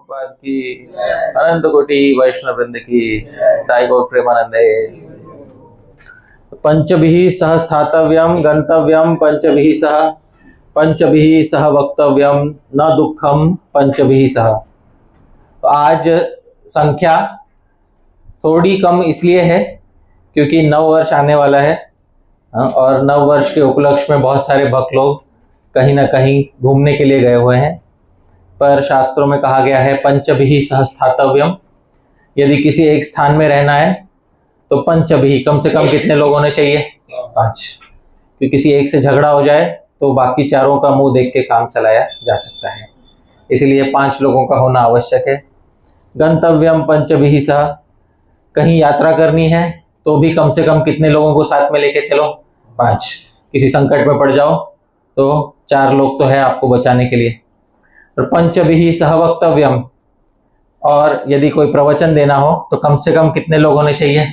प्रभुपाद की, अनंत कोटि वैष्णव वृंद की, दाई गौर प्रेमानंदे। पंचभिः सह स्थातव्यम गंतव्यम पंचभिः सह वक्तव्यम न दुखम पंचभिः सह। तो आज संख्या थोड़ी कम इसलिए है क्योंकि नव वर्ष आने वाला है और नव वर्ष के उपलक्ष्य में बहुत सारे भक्त लोग कहीं ना कहीं घूमने के लिए गए हुए हैं। पर शास्त्रों में कहा गया है पंचभिः सह स्थातव्यम, यदि किसी एक स्थान में रहना है तो पंचभिः कम से कम कितने लोग होने चाहिए? 5। क्योंकि किसी एक से झगड़ा हो जाए तो बाकी चारों का मुंह देख के काम चलाया जा सकता है, इसलिए 5 लोगों का होना आवश्यक है। गंतव्यम पंचभिः सह, कहीं यात्रा करनी है तो भी कम से कम कितने लोगों को साथ में लेके चलो? 5। किसी संकट में पड़ जाओ तो 4 लोग तो है आपको बचाने के लिए। और पंचभिः सह वक्तव्यम, और यदि कोई प्रवचन देना हो तो कम से कम कितने लोग होने चाहिए?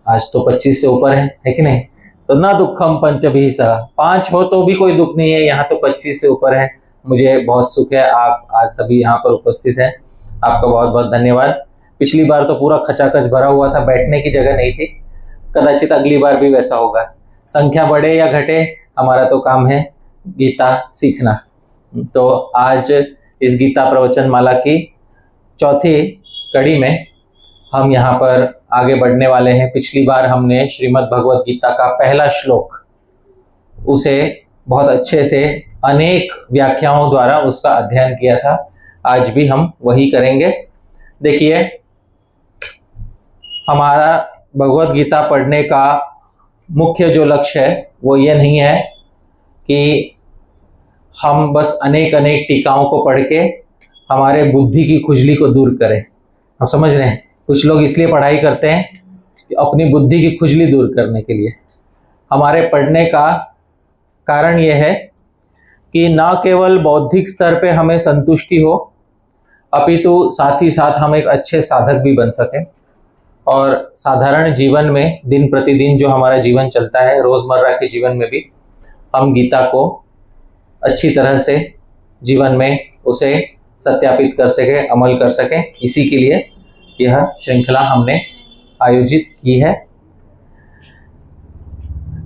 आज तो 25 से ऊपर है कि नहीं? तो ना दुखम पंचभिः सह, 5 हो तो भी कोई दुख नहीं है, यहाँ तो 25 से ऊपर है। मुझे बहुत सुख है आप आज सभी यहाँ पर उपस्थित हैं, आपका बहुत बहुत धन्यवाद। पिछली बार तो पूरा खचाखच भरा हुआ था, बैठने की जगह नहीं थी, कदाचित अगली बार भी वैसा होगा। संख्या बढ़े या घटे हमारा तो काम है गीता सीखना। तो आज इस गीता प्रवचन माला की चौथी कड़ी में हम यहाँ पर आगे बढ़ने वाले हैं। पिछली बार हमने श्रीमद् भगवद गीता का पहला श्लोक, उसे बहुत अच्छे से अनेक व्याख्याओं द्वारा उसका अध्ययन किया था। आज भी हम वही करेंगे। देखिए, हमारा भगवद गीता पढ़ने का मुख्य जो लक्ष्य है वो ये नहीं है कि हम बस अनेक अनेक टीकाओं को पढ़ के हमारे बुद्धि की खुजली को दूर करें। आप समझ रहे हैं, कुछ लोग इसलिए पढ़ाई करते हैं कि अपनी बुद्धि की खुजली दूर करने के लिए। हमारे पढ़ने का कारण यह है कि न केवल बौद्धिक स्तर पे हमें संतुष्टि हो, अपितु साथ ही साथ हम एक अच्छे साधक भी बन सकें और साधारण जीवन में दिन प्रतिदिन जो हमारा जीवन चलता है, रोजमर्रा के जीवन में भी हम गीता को अच्छी तरह से जीवन में उसे सत्यापित कर सके, अमल कर सकें। इसी के लिए यह श्रृंखला हमने आयोजित की है।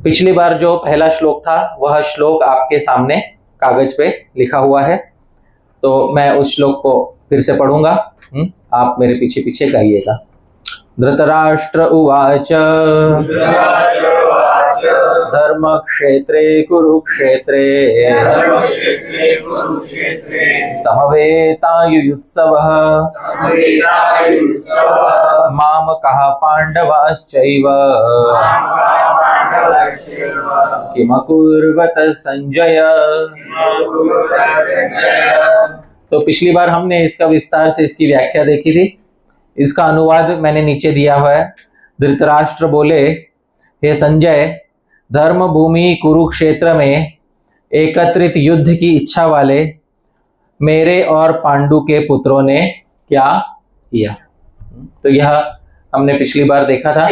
पिछली बार जो पहला श्लोक था वह श्लोक आपके सामने कागज पे लिखा हुआ है, तो मैं उस श्लोक को फिर से पढ़ूंगा, आप मेरे पीछे पीछे गाइएगा। धृतराष्ट्र उवाच धर्मक्षेत्रे कुरुक्षेत्रे समवेतायुयुत्सवः मामकः पाण्डवाश्चैव किमकुर्वत संजय। तो पिछली बार हमने इसका विस्तार से इसकी व्याख्या देखी थी। इसका अनुवाद मैंने नीचे दिया हुआ है। धृतराष्ट्र बोले, हे संजय, धर्म भूमि कुरुक्षेत्र में एकत्रित युद्ध की इच्छा वाले मेरे और पांडु के पुत्रों ने क्या किया। तो यह हमने पिछली बार देखा था।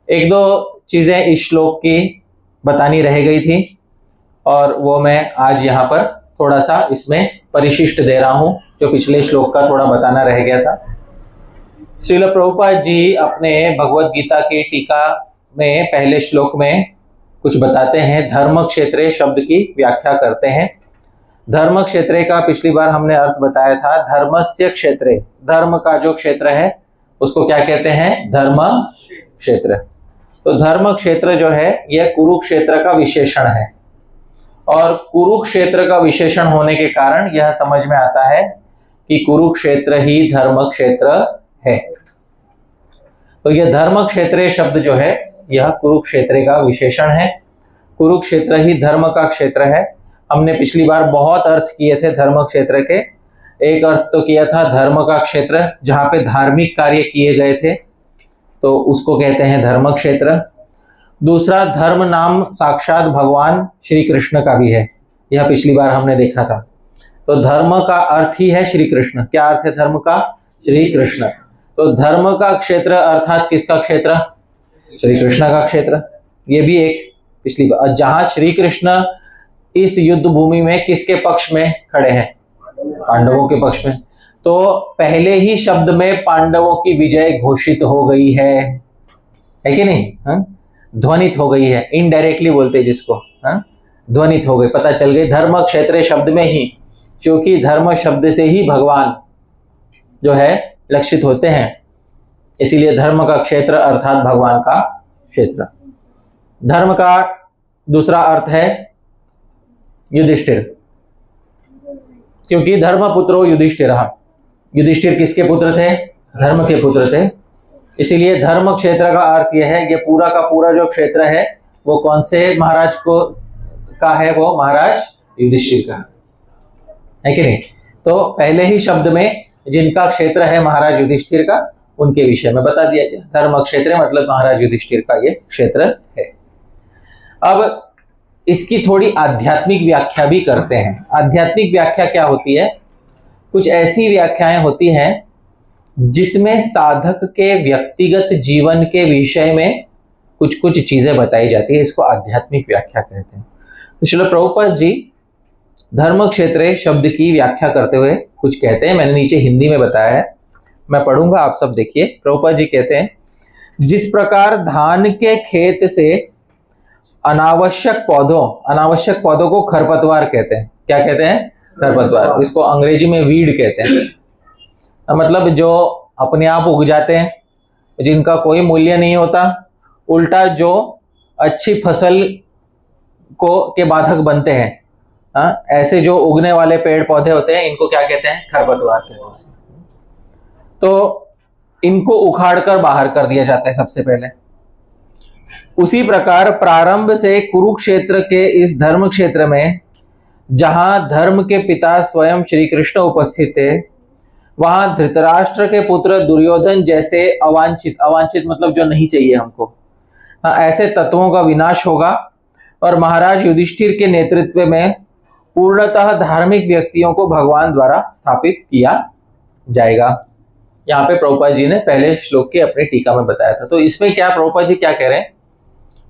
एक दो चीजें इस श्लोक की बतानी रह गई थी और वो मैं आज यहाँ पर थोड़ा सा इसमें परिशिष्ट दे रहा हूँ, जो पिछले श्लोक का थोड़ा बताना रह गया था। श्रील प्रभुपाद जी अपने भगवद गीता की टीका में पहले श्लोक में कुछ बताते हैं, धर्म क्षेत्रे शब्द की व्याख्या करते हैं। धर्म क्षेत्रे का पिछली बार हमने अर्थ बताया था, धर्मस्य क्षेत्रे, धर्म का जो क्षेत्र है उसको क्या कहते हैं? धर्म क्षेत्र। तो धर्म क्षेत्र जो है यह कुरुक्षेत्र का विशेषण है और कुरुक्षेत्र का विशेषण होने के कारण यह समझ में आता है कि कुरुक्षेत्र ही धर्म क्षेत्र है। तो यह धर्म क्षेत्र शब्द जो है यह कुरुक्षेत्र का विशेषण है। कुरुक्षेत्र ही धर्म का क्षेत्र है। हमने पिछली बार बहुत अर्थ किए थे धर्म क्षेत्र के। एक अर्थ तो किया था धर्म का क्षेत्र जहाँ पे धार्मिक कार्य किए गए थे, तो उसको कहते हैं धर्म क्षेत्र। दूसरा, धर्म नाम साक्षात भगवान श्री कृष्ण का भी है, यह पिछली बार हमने देखा था। तो धर्म का अर्थ ही है श्री कृष्ण। क्या अर्थ है धर्म का? श्री कृष्ण। तो धर्म का क्षेत्र अर्थात किसका क्षेत्र? श्री कृष्ण का क्षेत्र। ये भी एक पिछली बार, जहां श्री कृष्ण इस युद्ध भूमि में किसके पक्ष में खड़े हैं? पांडवों के पक्ष में। तो पहले ही शब्द में पांडवों की विजय घोषित हो गई है कि नहीं? ध्वनित हो गई है, इनडायरेक्टली बोलते हैं जिसको, ध्वनित हो गई, पता चल गई धर्म क्षेत्र शब्द में ही, क्योंकि धर्म शब्द से ही भगवान जो है लक्षित होते हैं, इसीलिए धर्म का क्षेत्र अर्थात भगवान का क्षेत्र। धर्म का दूसरा अर्थ है युधिष्ठिर, क्योंकि धर्म पुत्रो युधिष्ठिर। युधिष्ठिर किसके पुत्र थे? धर्म के पुत्र थे, इसीलिए धर्म क्षेत्र का अर्थ यह है, ये पूरा का पूरा जो क्षेत्र है वो कौन से महाराज को का है? वो महाराज युधिष्ठिर का है कि नहीं? तो पहले ही शब्द में जिनका क्षेत्र है महाराज युधिष्ठिर का, उनके विषय में बता दिया गया। धर्म क्षेत्र मतलब महाराज युधिष्ठिर का ये क्षेत्र है। अब इसकी थोड़ी आध्यात्मिक व्याख्या भी करते हैं। आध्यात्मिक व्याख्या क्या होती है? कुछ ऐसी व्याख्याएं होती हैं जिसमें साधक के व्यक्तिगत जीवन के विषय में कुछ कुछ चीजें बताई जाती है, इसको आध्यात्मिक व्याख्या कहते हैं। तो श्रील प्रभुपाद जी धर्म क्षेत्र शब्द की व्याख्या करते हुए कुछ कहते हैं, मैंने नीचे हिंदी में बताया है, मैं पढ़ूंगा, आप सब देखिए। प्रभुपाद जी कहते हैं, जिस प्रकार धान के खेत से अनावश्यक पौधों को खरपतवार कहते हैं। क्या कहते हैं? खरपतवार। इसको अंग्रेजी में वीड कहते हैं। मतलब जो अपने आप उग जाते हैं, जिनका कोई मूल्य नहीं होता, उल्टा जो अच्छी फसल के बाधक बनते हैं, ऐसे जो उगने वाले पेड़ पौधे होते हैं, इनको क्या कहते हैं? खरपतवार कहते हैं। तो इनको उखाड़ कर बाहर कर दिया जाता है सबसे पहले। उसी प्रकार प्रारंभ से कुरुक्षेत्र के इस धर्म क्षेत्र में, जहां धर्म के पिता स्वयं श्री कृष्ण उपस्थित थे, वहां धृतराष्ट्र के पुत्र दुर्योधन जैसे अवांछित मतलब जो नहीं चाहिए हमको, ऐसे तत्वों का विनाश होगा और महाराज युधिष्ठिर के नेतृत्व में पूर्णतः धार्मिक व्यक्तियों को भगवान द्वारा स्थापित किया जाएगा। यहाँ पे प्रभुपाद जी ने पहले श्लोक के अपनी टीका में बताया था। तो इसमें क्या प्रभुपाद जी क्या कह रहे हैं?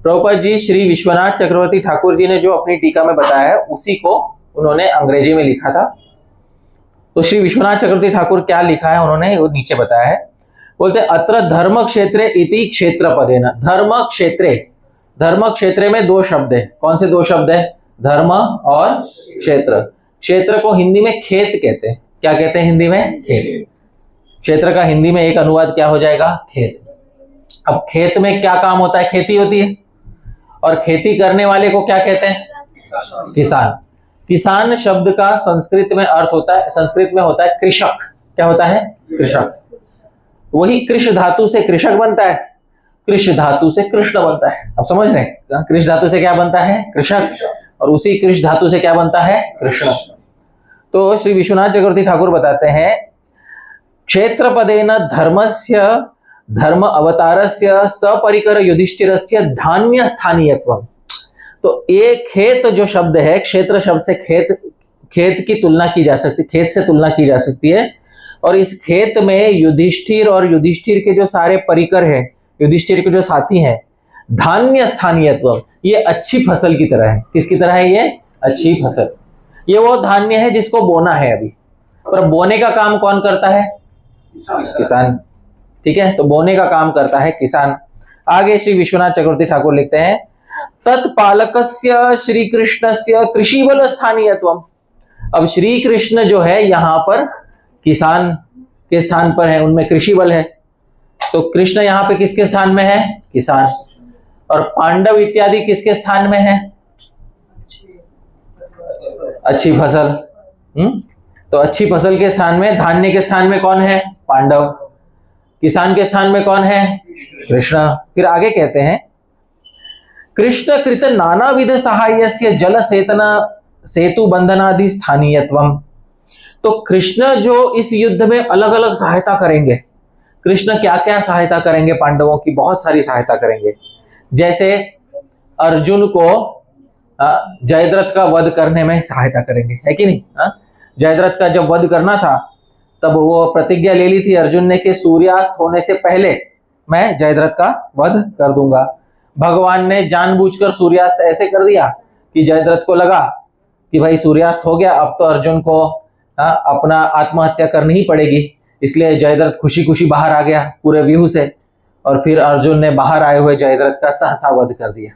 प्रभुपाद जी श्री विश्वनाथ चक्रवर्ती ठाकुर जी ने जो अपनी टीका में बताया है, उसी को उन्होंने अंग्रेजी में लिखा था। तो श्री विश्वनाथ चक्रवर्ती ठाकुर क्या लिखा है उन्होंने, वो नीचे बताया है। बोलते अत्र धर्म क्षेत्रे इति क्षेत्र पदेन। धर्म क्षेत्र में दो शब्द है। कौन से दो शब्द है? धर्म और क्षेत्र। क्षेत्र को हिंदी में खेत कहते हैं। क्या कहते हैं हिंदी में? खेत। क्षेत्र का हिंदी में एक अनुवाद क्या हो जाएगा? खेत। अब खेत में क्या काम होता है? खेती होती है। और खेती करने वाले को क्या कहते हैं? किसान। किसान शब्द का संस्कृत में अर्थ होता है, संस्कृत में होता है कृषक। क्या होता है? कृषक। वही कृष धातु से कृषक बनता है, कृष धातु से कृष्ण बनता है। अब समझ रहे हैं? कृष धातु से क्या बनता है? कृषक। और उसी कृष धातु से क्या बनता है? कृष्ण। तो श्री विश्वनाथ चक्रवर्ती ठाकुर बताते हैं, क्षेत्र पदेन धर्मस्य धर्म अवतारस्य सपरिकर युधिष्ठिरस्य धान्य स्थानीयत्वम्। तो ये खेत जो शब्द है, क्षेत्र शब्द से खेत की तुलना की जा सकती, खेत से तुलना की जा सकती है। और इस खेत में युधिष्ठिर और युधिष्ठिर के जो सारे परिकर हैं, युधिष्ठिर के जो साथी हैं, धान्य स्थानीयत्व, ये अच्छी फसल की तरह है। किसकी तरह है? ये अच्छी फसल। ये वो धान्य है जिसको बोना है अभी, पर बोने का काम कौन करता है? किसान। ठीक है, तो बोने का काम करता है किसान। आगे श्री विश्वनाथ चक्रवर्ती ठाकुर लिखते हैं, तत्पालकस्य श्री कृष्णस्य कृषि बल स्थानीयत्वम्। अब श्री कृष्ण जो है यहाँ पर किसान के स्थान पर है, उनमें कृषि बल है। तो कृष्ण यहाँ पे किसके स्थान में है? किसान। और पांडव इत्यादि किसके स्थान में है? अच्छी फसल। तो अच्छी फसल के स्थान में, धान्य के स्थान में कौन है? पांडव। किसान के स्थान में कौन है? कृष्ण। फिर आगे कहते हैं, कृष्ण कृत नाना विध सहायस्य जल सेतना सेतु बंधनादि स्थानीयत्वम्। तो कृष्ण जो इस युद्ध में अलग अलग सहायता करेंगे, कृष्ण क्या क्या सहायता करेंगे? पांडवों की बहुत सारी सहायता करेंगे। जैसे अर्जुन को जयद्रथ का वध करने में सहायता करेंगे, है कि नहीं? जयद्रथ का जब वध करना था, तब वो प्रतिज्ञा ले ली थी अर्जुन ने कि सूर्यास्त होने से पहले मैं जयद्रथ का वध कर दूंगा। भगवान ने जानबूझकर सूर्यास्त ऐसे कर दिया कि जयद्रथ को लगा कि भाई सूर्यास्त हो गया, अब तो अर्जुन को अपना आत्महत्या करनी ही पड़ेगी, इसलिए जयद्रथ खुशी खुशी बाहर आ गया पूरे व्यूह से, और फिर अर्जुन ने बाहर आए हुए जयद्रथ का सहसा वध कर दिया।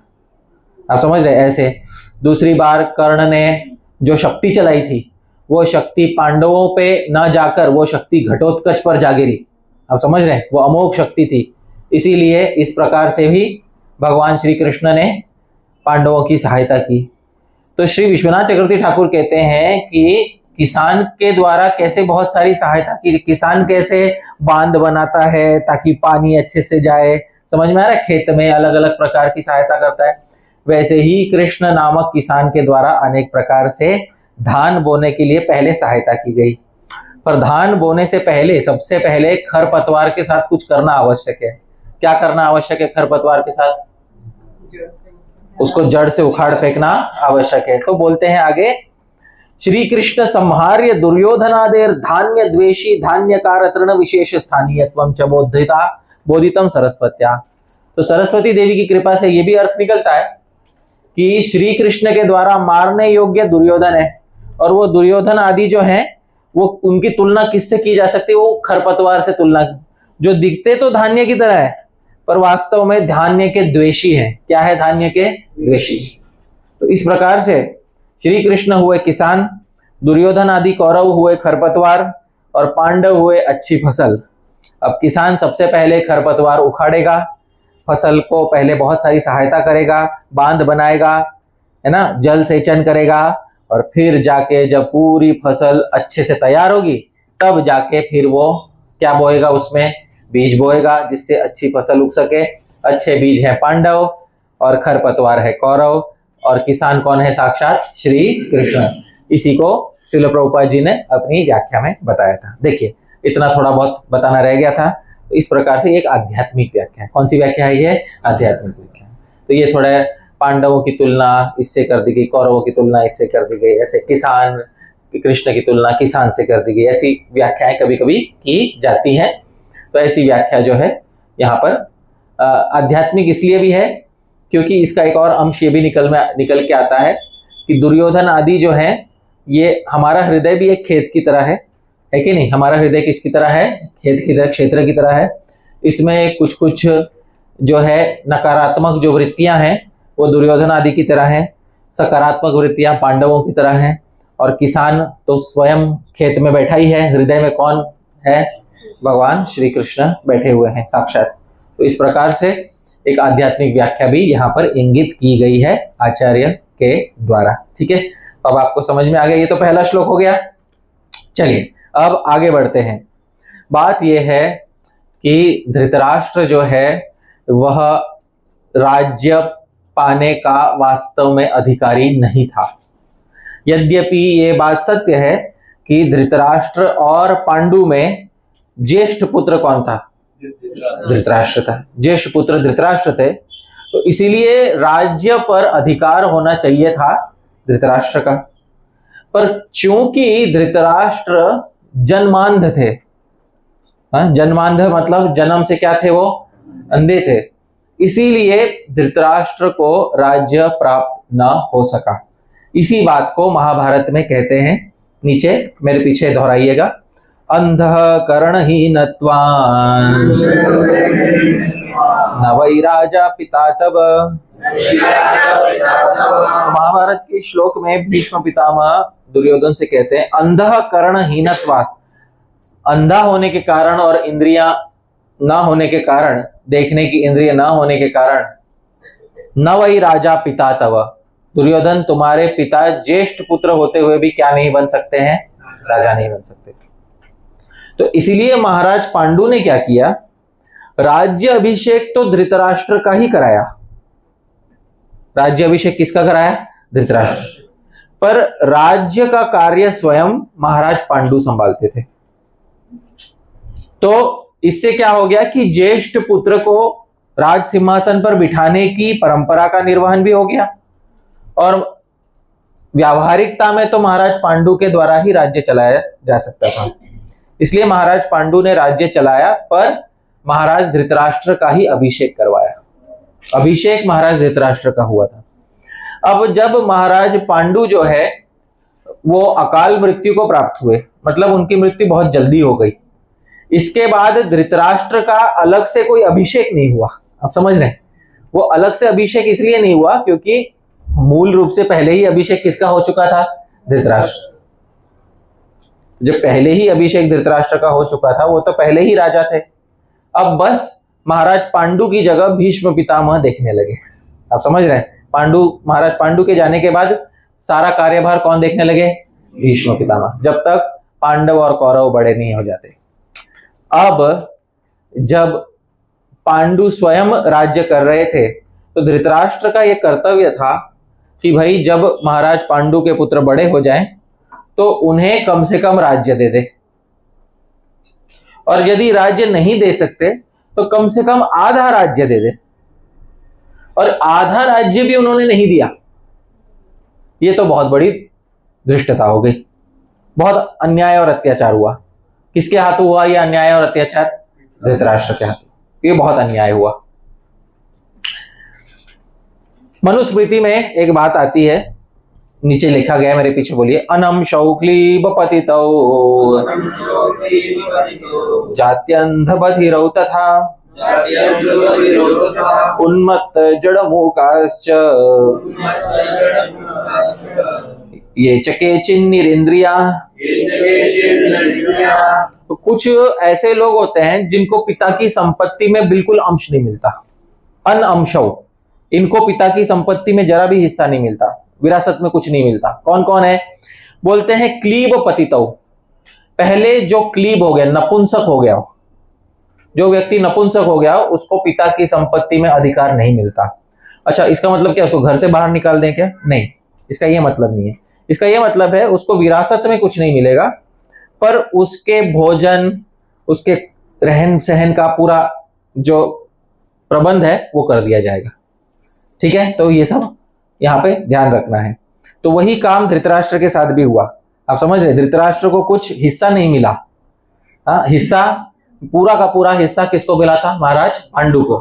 आप समझ रहे? ऐसे दूसरी बार कर्ण ने जो शक्ति चलाई थी, वो शक्ति पांडवों पे न जाकर वो शक्ति घटोत्कच पर जा गिरी। आप समझ रहे हैं? वो अमोघ शक्ति थी, इसीलिए इस प्रकार से भी भगवान श्री कृष्ण ने पांडवों की सहायता की। तो श्री विश्वनाथ चक्रवर्ती ठाकुर कहते हैं कि किसान के द्वारा कैसे बहुत सारी सहायता की, किसान कैसे बांध बनाता है ताकि पानी अच्छे से जाए, समझ में आ रहा है? खेत में अलग अलग प्रकार की सहायता करता है, वैसे ही कृष्ण नामक किसान के द्वारा अनेक प्रकार से धान बोने के लिए पहले सहायता की गई। पर धान बोने से पहले सबसे पहले खरपतवार के साथ कुछ करना आवश्यक है। क्या करना आवश्यक है खरपतवार के साथ? उसको जड़ से उखाड़ फेंकना आवश्यक है। तो बोलते हैं आगे, श्री कृष्ण संहार्य दुर्योधनादेर धान्य द्वेषी धान्यकार तृण विशेष स्थानीयत्वं च बोधितम सरस्वत्या। तो सरस्वती देवी की कृपा से ये भी अर्थ निकलता है कि श्री कृष्ण के द्वारा मारने योग्य दुर्योधन है, और वो दुर्योधन आदि जो हैं वो उनकी तुलना किससे की जा सकती है? वो खरपतवार से तुलना, जो दिखते तो धान्य की तरह है पर वास्तव में धान्य के द्वेषी है। क्या है? धान्य के द्वेषी। तो इस प्रकार से श्री कृष्ण हुए किसान, दुर्योधन आदि कौरव हुए खरपतवार, और पांडव हुए अच्छी फसल। अब किसान सबसे पहले खरपतवार उखाड़ेगा, फसल को पहले बहुत सारी सहायता करेगा, बांध बनाएगा, है ना, जल सेचन करेगा, और फिर जाके जब पूरी फसल अच्छे से तैयार होगी तब जाके फिर वो क्या बोएगा? उसमें बीज बोएगा, जिससे अच्छी फसल उग सके। अच्छे बीज है पांडव और खरपतवार है कौरव, और किसान कौन है? साक्षात श्री कृष्ण। इसी को श्रील प्रभुपाद जी ने अपनी व्याख्या में बताया था। देखिए, इतना थोड़ा बहुत बताना रह गया था। तो इस प्रकार से एक आध्यात्मिक व्याख्या है। कौन सी व्याख्या है ये? आध्यात्मिक व्याख्या। तो ये थोड़ा पांडवों की तुलना इससे कर दी गई, कौरवों की तुलना इससे कर दी गई, ऐसे किसान कृष्ण की तुलना किसान से कर दी गई, ऐसी व्याख्याएं कभी कभी की जाती हैं। तो ऐसी व्याख्या जो है यहाँ पर आध्यात्मिक इसलिए भी है क्योंकि इसका एक और अंश ये भी निकल के आता है कि दुर्योधन आदि जो है, ये हमारा हृदय भी एक खेत की तरह है कि नहीं? हमारा हृदय किसकी तरह है? खेत की तरह, क्षेत्र की तरह है। इसमें कुछ कुछ जो है नकारात्मक जो वृत्तियां हैं वो दुर्योधन आदि की तरह हैं, सकारात्मक वृत्तियां पांडवों की तरह हैं, और किसान तो स्वयं खेत में बैठा ही है। हृदय में कौन है? भगवान श्री कृष्ण बैठे हुए हैं साक्षात। तो इस प्रकार से एक आध्यात्मिक व्याख्या भी यहाँ पर इंगित की गई है आचार्य के द्वारा। ठीक है, अब आपको समझ में आ गया। ये तो पहला श्लोक हो गया। चलिए अब आगे बढ़ते हैं। बात यह है कि धृतराष्ट्र जो है वह राज्य पाने का वास्तव में अधिकारी नहीं था। यद्यपि ये बात सत्य है कि धृतराष्ट्र और पांडु में ज्येष्ठ पुत्र कौन था? धृतराष्ट्र था। ज्येष्ठ पुत्र धृतराष्ट्र थे, तो इसीलिए राज्य पर अधिकार होना चाहिए था धृतराष्ट्र का। पर चूंकि धृतराष्ट्र जन्मांध थे, जन्मांध मतलब जन्म से क्या थे? वो अंधे थे, इसीलिए धृतराष्ट्र को राज्य प्राप्त न हो सका। इसी बात को महाभारत में कहते हैं, नीचे मेरे पीछे दोहराइएगा, अंधः कर्णहीनत्वान् न वै राजा पिता तब। महाभारत के श्लोक में भीष्म पितामह दुर्योधन से कहते हैं अंधः कर्णहीनत्वात्, अंधा होने के कारण और इंद्रियां न होने के कारण, देखने की इंद्रिय न होने के कारण, न वही राजा पिता तव, दुर्योधन तुम्हारे पिता ज्येष्ठ पुत्र होते हुए भी क्या नहीं बन सकते हैं? राजा नहीं बन सकते। तो इसीलिए महाराज पांडु ने क्या किया? राज्य अभिषेक तो धृतराष्ट्र का ही कराया। राज्य अभिषेक किसका कराया? धृतराष्ट्र। पर राज्य का कार्य स्वयं महाराज पांडु संभालते थे। तो इससे क्या हो गया कि ज्येष्ठ पुत्र को राज सिंहासन पर बिठाने की परंपरा का निर्वहन भी हो गया, और व्यावहारिकता में तो महाराज पांडु के द्वारा ही राज्य चलाया जा सकता था। इसलिए महाराज पांडु ने राज्य चलाया, पर महाराज धृतराष्ट्र का ही अभिषेक करवाया। अभिषेक महाराज धृतराष्ट्र का हुआ था। अब जब महाराज पांडु जो है वो अकाल मृत्यु को प्राप्त हुए, मतलब उनकी मृत्यु बहुत जल्दी हो गई। इसके बाद धृतराष्ट्र का अलग से कोई अभिषेक नहीं हुआ। आप समझ रहे हैं, वो अलग से अभिषेक इसलिए नहीं हुआ क्योंकि मूल रूप से पहले ही अभिषेक किसका हो चुका था? धृतराष्ट्र। जब पहले ही अभिषेक धृतराष्ट्र का हो चुका था, वो तो पहले ही राजा थे। अब बस महाराज पांडु की जगह भीष्म पितामह देखने लगे। आप समझ रहे हैं, महाराज पांडु के जाने के बाद सारा कार्यभार कौन देखने लगे? भीष्म पितामह, जब तक पांडव और कौरव बड़े नहीं हो जाते। अब जब पांडु स्वयं राज्य कर रहे थे तो धृतराष्ट्र का यह कर्तव्य था कि भाई जब महाराज पांडु के पुत्र बड़े हो जाएं तो उन्हें कम से कम राज्य दे दे, और यदि राज्य नहीं दे सकते तो कम से कम आधा राज्य दे दे। और आधा राज्य भी उन्होंने नहीं दिया। ये तो बहुत बड़ी धृष्टता हो गई, बहुत अन्याय और अत्याचार हुआ। किसके हाथों हुआ यह अन्याय और अत्याचार? धृतराष्ट्र के हाथों। ये बहुत अन्याय हुआ। मनुस्मृति में एक बात आती है, नीचे लिखा गया है, मेरे पीछे बोलिए। अनम शौक्लीब पतितौ जात्यंध बधिरौ तथा उन्मत्त जड़मूकाश्च ये चके चिन्निरिंद्रिया। तो कुछ ऐसे लोग होते हैं जिनको पिता की संपत्ति में बिल्कुल अंश नहीं मिलता, अनअंशौ। इनको पिता की संपत्ति में जरा भी हिस्सा नहीं मिलता, विरासत में कुछ नहीं मिलता। कौन कौन है? बोलते हैं क्लीब पतितौ। पहले जो क्लीब हो गया, नपुंसक हो गया, जो व्यक्ति नपुंसक हो गया उसको पिता की संपत्ति में अधिकार नहीं मिलता। अच्छा, इसका मतलब क्या? उसको घर से बाहर निकाल दें क्या? नहीं, इसका यह मतलब नहीं है। इसका यह मतलब है उसको विरासत में कुछ नहीं मिलेगा, पर उसके भोजन, उसके रहन सहन का पूरा जो प्रबंध है वो कर दिया जाएगा। ठीक है, तो ये सब यहाँ पे ध्यान रखना है। तो वही काम धृतराष्ट्र के साथ भी हुआ। आप समझ रहे, धृतराष्ट्र को कुछ हिस्सा नहीं मिला। हिस्सा, पूरा का पूरा हिस्सा किसको मिला था? महाराज पांडु को।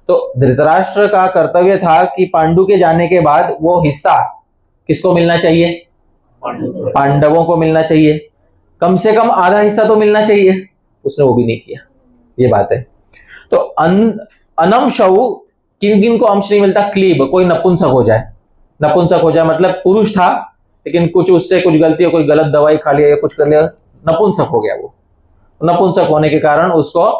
तो धृतराष्ट्र का कर्तव्य था कि पांडु के जाने के बाद वो हिस्सा किसको मिलना चाहिए? पांडवों को मिलना चाहिए, कम से कम आधा हिस्सा तो मिलना चाहिए। उसने वो भी नहीं किया। ये बात है। तो अनम शौ, किन किन को अंश नहीं मिलता? क्लीब, कोई नपुंसक हो जाए। नपुंसक हो जाए मतलब पुरुष था लेकिन कुछ उससे कुछ गलती हो, कोई गलत दवाई खा लिया या कुछ कर लिया, नपुंसक हो गया। वो नपुंसक होने के कारण उसको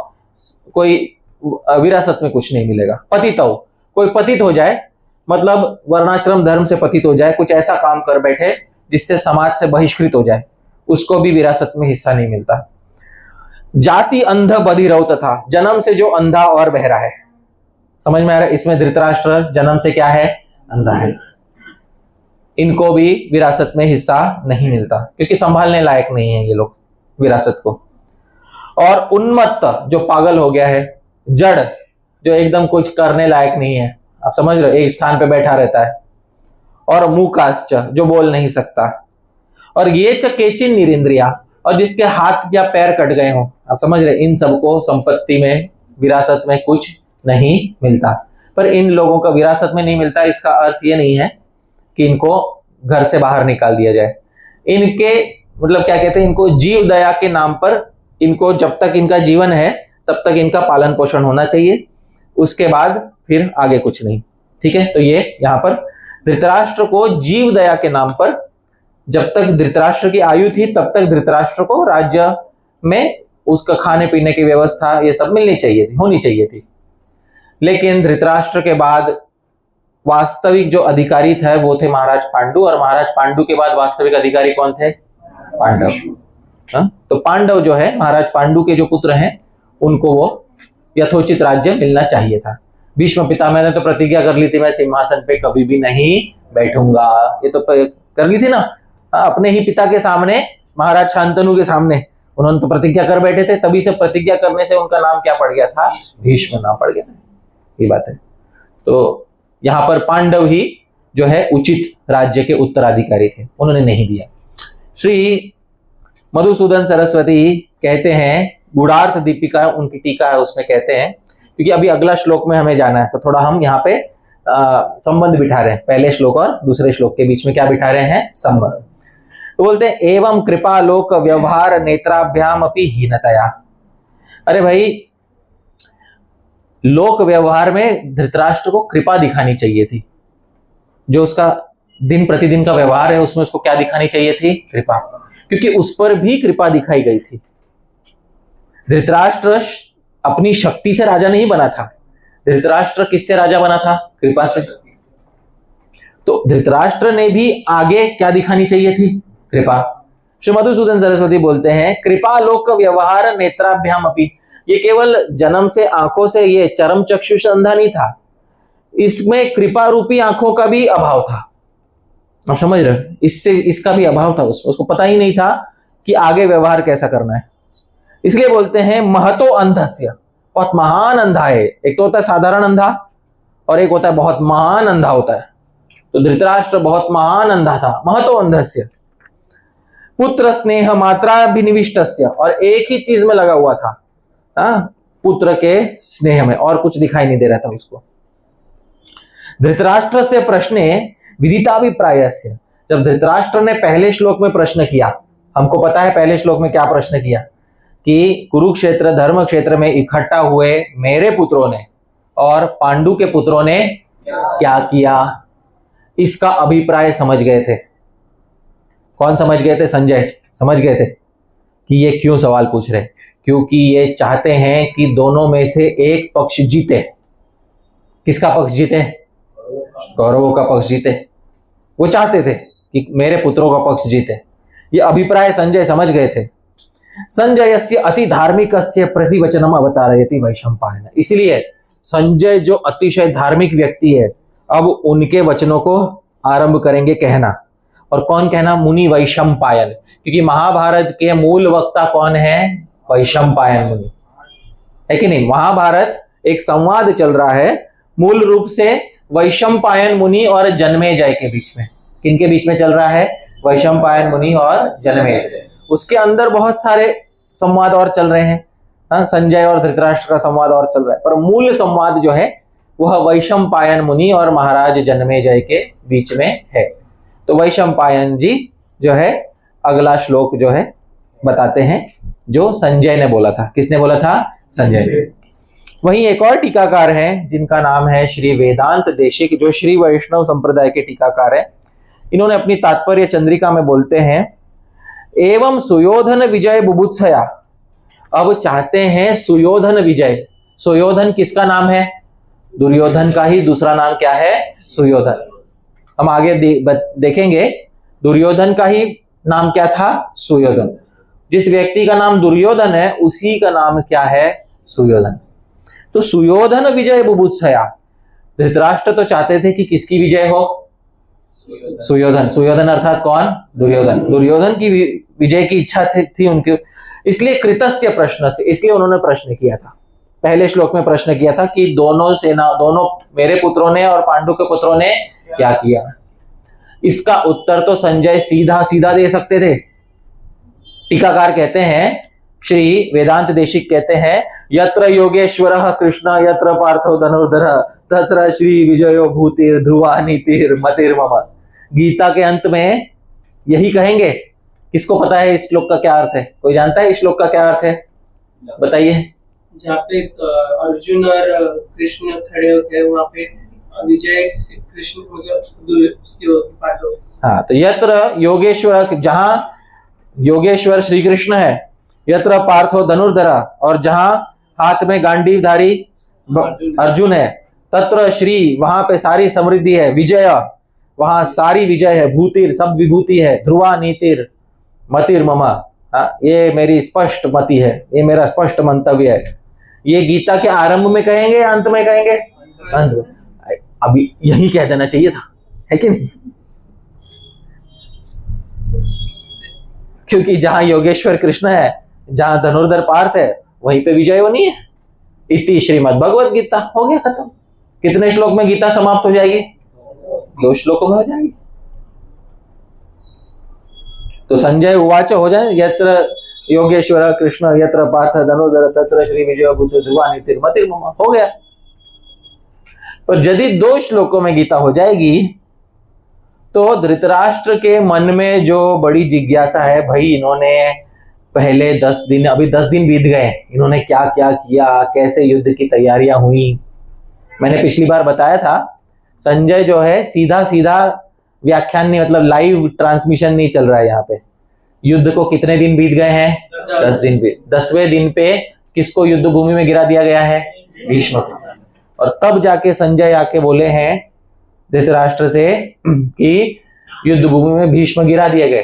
कोई विरासत में कुछ नहीं मिलेगा। पतित हो, कोई पतित हो जाए मतलब वर्णाश्रम धर्म से पतित हो जाए, कुछ ऐसा काम कर बैठे जिससे समाज से बहिष्कृत हो जाए, उसको भी विरासत में हिस्सा नहीं मिलता। जाति अंध बधिरौ तथा, जन्म से जो अंधा और बहरा है। समझ में आ रहा है? इसमें धृतराष्ट्र जन्म से क्या है? अंधा है। इनको भी विरासत में हिस्सा नहीं मिलता क्योंकि संभालने लायक नहीं है ये लोग विरासत को। और उन्मत्त, जो पागल हो गया है, जड़, जो एकदम कुछ करने लायक नहीं है। आप समझ रहे हो, एक स्थान पे बैठा रहता है। और मूकाश्च, जो बोल नहीं सकता। और ये केचिन निरिंद्रिया, और जिसके हाथ या पैर कट गए हों। आप समझ रहे, इन सबको संपत्ति में, विरासत में कुछ नहीं मिलता। पर इन लोगों का विरासत में नहीं मिलता, इसका अर्थ ये नहीं है कि इनको घर से बाहर निकाल दिया जाए। इनके मतलब क्या कहते हैं, इनको जीव दया के नाम पर, इनको जब तक इनका जीवन है तब तक इनका पालन पोषण होना चाहिए, उसके बाद फिर आगे कुछ नहीं। ठीक है, तो ये यहाँ पर धृतराष्ट्र को जीव दया के नाम पर, जब तक धृतराष्ट्र की आयु थी तब तक धृतराष्ट्र को राज्य में उसका खाने पीने की व्यवस्था ये सब मिलनी चाहिए थी, होनी चाहिए थी। लेकिन धृतराष्ट्र के बाद वास्तविक जो अधिकारी थे वो थे महाराज पांडु, और महाराज पांडु के बाद वास्तविक अधिकारी कौन थे? पांडव। तो पांडव जो है, महाराज पांडु के जो पुत्र हैं, उनको वो यथोचित राज्य मिलना चाहिए था। भीष्म पितामह ने तो प्रतिज्ञा कर ली थी, मैं सिंहासन पे कभी भी नहीं बैठूंगा। ये तो कर ली थी ना, अपने ही पिता के सामने, महाराज शांतनु के सामने उन्होंने तो प्रतिज्ञा कर बैठे थे, तभी से प्रतिज्ञा करने से उनका नाम क्या पड़ गया था? भीष्म नाम पड़ गया था। ये बात है। तो यहां पर पांडव ही जो है उचित राज्य के उत्तराधिकारी थे, उन्होंने नहीं दिया। श्री मधुसूदन सरस्वती कहते हैं, गुणार्थ दीपिका उनकी टीका है, उसमें कहते हैं, क्योंकि अभी अगला श्लोक में हमें जाना है तो थोड़ा हम यहाँ पे संबंध बिठा रहे हैं। पहले श्लोक और दूसरे श्लोक के बीच में क्या बिठा रहे हैं? संबंध। तो बोलते हैं एवं कृपा लोक व्यवहार नेत्राभ्याम अपि हीनतया। अरे भाई, लोक व्यवहार में धृतराष्ट्र को कृपा दिखानी चाहिए थी। जो उसका दिन प्रतिदिन का व्यवहार है उसमें उसको क्या दिखानी चाहिए थी? कृपा, क्योंकि उस पर भी कृपा दिखाई गई थी। धृतराष्ट्र अपनी शक्ति से राजा नहीं बना था, धृतराष्ट्र किससे राजा बना था? कृपा से। तो धृतराष्ट्र ने भी आगे क्या दिखानी चाहिए थी? कृपा। श्री मधुसूदन सरस्वती बोलते हैं कृपा लोक व्यवहार नेत्राभ्याम अपि, ये केवल जन्म से आंखों से ये चरम चक्षुष अंधा नहीं था, इसमें कृपा रूपी आंखों का भी अभाव था। आप समझ रहे हो? इससे इसका भी अभाव था उसमें, उसको पता ही नहीं था कि आगे व्यवहार कैसा करना है। इसलिए बोलते हैं महतो अंधस्य, बहुत महान अंधा है। एक तो होता है साधारण अंधा और एक होता है बहुत महान अंधा होता है। तो धृतराष्ट्र बहुत महान अंधा था। महतो अंधस्य पुत्र स्नेह मात्राभिनिविष्टस्य, और एक ही चीज में लगा हुआ था, पुत्र के स्नेह में, और कुछ दिखाई नहीं दे रहा था उसको। धृतराष्ट्र से प्रश्ने विदिताभिप्रायस्य, जब धृतराष्ट्र ने पहले श्लोक में प्रश्न किया, हमको पता है पहले श्लोक में क्या प्रश्न किया कि कुरुक्षेत्र धर्म क्षेत्र में इकट्ठा हुए मेरे पुत्रों ने और पांडु के पुत्रों ने क्या किया, इसका अभिप्राय समझ गए थे। कौन समझ गए थे? संजय समझ गए थे कि ये क्यों सवाल पूछ रहे, क्योंकि ये चाहते हैं कि दोनों में से एक पक्ष जीते। किसका पक्ष जीते? कौरवों का पक्ष जीते। वो चाहते थे कि मेरे पुत्रों का पक्ष जीते। ये अभिप्राय संजय समझ गए थे। संजयस्य अति धार्मिकस्य प्रतिवचनम अवतारयति वैशंपायन, इसलिए संजय जो अतिशय धार्मिक व्यक्ति है, अब उनके वचनों को आरंभ करेंगे कहना। और कौन कहना? मुनि वैशंपायन, क्योंकि महाभारत के मूल वक्ता कौन है? वैशंपायन मुनि, है कि नहीं? महाभारत एक संवाद चल रहा है मूल रूप से वैशंपायन मुनि और जन्मेजय के बीच में। किनके बीच में चल रहा है? वैशंपायन मुनि और जन्मेजय। उसके अंदर बहुत सारे संवाद और चल रहे हैं, संजय और धृतराष्ट्र का संवाद और चल रहा है, पर मूल संवाद जो है वह वैशंपायन मुनि और महाराज जन्मेजय के बीच में है। तो वैशंपायन जी जो है अगला श्लोक जो है बताते हैं, जो संजय ने बोला था। किसने बोला था? संजय ने। वहीं एक और टीकाकार हैं जिनका नाम है श्री वेदांत देशिक, जो श्री वैष्णव संप्रदाय के टीकाकार हैं। इन्होंने अपनी तात्पर्य चंद्रिका में बोलते हैं एवं सुयोधन विजय बुभुत्सया, अब चाहते हैं सुयोधन विजय। सुयोधन किसका नाम है? दुर्योधन का ही दूसरा नाम क्या है? सुयोधन। हम आगे देखेंगे दुर्योधन का ही नाम क्या था? सुयोधन। जिस व्यक्ति का नाम दुर्योधन है उसी का नाम क्या है? सुयोधन। तो सुयोधन विजय बुभुत्सया, धृतराष्ट्र तो चाहते थे कि किसकी विजय हो? सुयोधन। सुयोधन अर्थात कौन? दुर्योधन। दुर्योधन की विजय की इच्छा थी उनकी, इसलिए कृतस्य प्रश्न से, इसलिए उन्होंने प्रश्न किया था। पहले श्लोक में प्रश्न किया था कि दोनों मेरे पुत्रों ने और पांडु के पुत्रों ने क्या किया। इसका उत्तर तो संजय सीधा सीधा दे सकते थे। टीकाकार कहते हैं, श्री वेदांत देशिक कहते हैं यत्र योगेश्वरः कृष्ण यत्र पार्थो धनुर्धर तत्र श्री विजयो भूतिर ध्रुवा नीतिर मतिर्मम। गीता के अंत में यही कहेंगे। किसको पता है इस श्लोक का क्या अर्थ है? कोई जानता है इस श्लोक का क्या अर्थ है? बताइए। जहाँ पे अर्जुन और कृष्ण खड़े होते हैं वहाँ पे विजय कृष्ण मतलब। हाँ, तो यत्र योगेश्वर, जहाँ योगेश्वर श्री कृष्ण है, यत्र पार्थो धनुर्धरा, और जहां हाथ में गांडीवधारी अर्जुन है, तत्र श्री, वहां पे सारी समृद्धि है, विजय, वहां सारी विजय है, भूतिर सब विभूति है, ध्रुवा नीतिर मतिर ममा, ये मेरी स्पष्ट मति है, ये मेरा स्पष्ट मंतव्य है। ये गीता के आरंभ में कहेंगे या अंत में कहेंगे? अंत में। अभी यही कह देना चाहिए था, है कि नहीं? क्योंकि जहां योगेश्वर कृष्ण है, जहां धनुर्धर पार्थ है, वहीं पे विजय होनी है। इति श्रीमद् भगवत गीता। हो गया खत्म। कितने श्लोक में गीता समाप्त हो जाएगी? 2 श्लोकों में हो जाएगी। तो संजय उवाच हो जाए यत्र योगेश्वर कृष्ण यत्र पार्थ धनुर्धर तत्र श्री विजय बुद्ध ध्रुवा नीतिर मतिर्मम। हो गया। पर यदि 2 श्लोकों में गीता हो जाएगी तो धृतराष्ट्र के मन में जो बड़ी जिज्ञासा है, भाई इन्होंने पहले 10 दिन, अभी 10 दिन बीत गए, इन्होंने क्या क्या किया, कैसे युद्ध की तैयारियां हुई। मैंने पिछली बार बताया था संजय जो है सीधा सीधा व्याख्यान नहीं, मतलब लाइव ट्रांसमिशन नहीं चल रहा है यहाँ पे। युद्ध को कितने दिन बीत गए हैं? 10 दिन बीत। 10वें दिन पे किसको युद्ध भूमि में गिरा दिया गया है? भीष्म को। और तब जाके संजय आके बोले हैं धृतराष्ट्र से कि युद्ध भूमि में भीष्म गिरा दिए गए।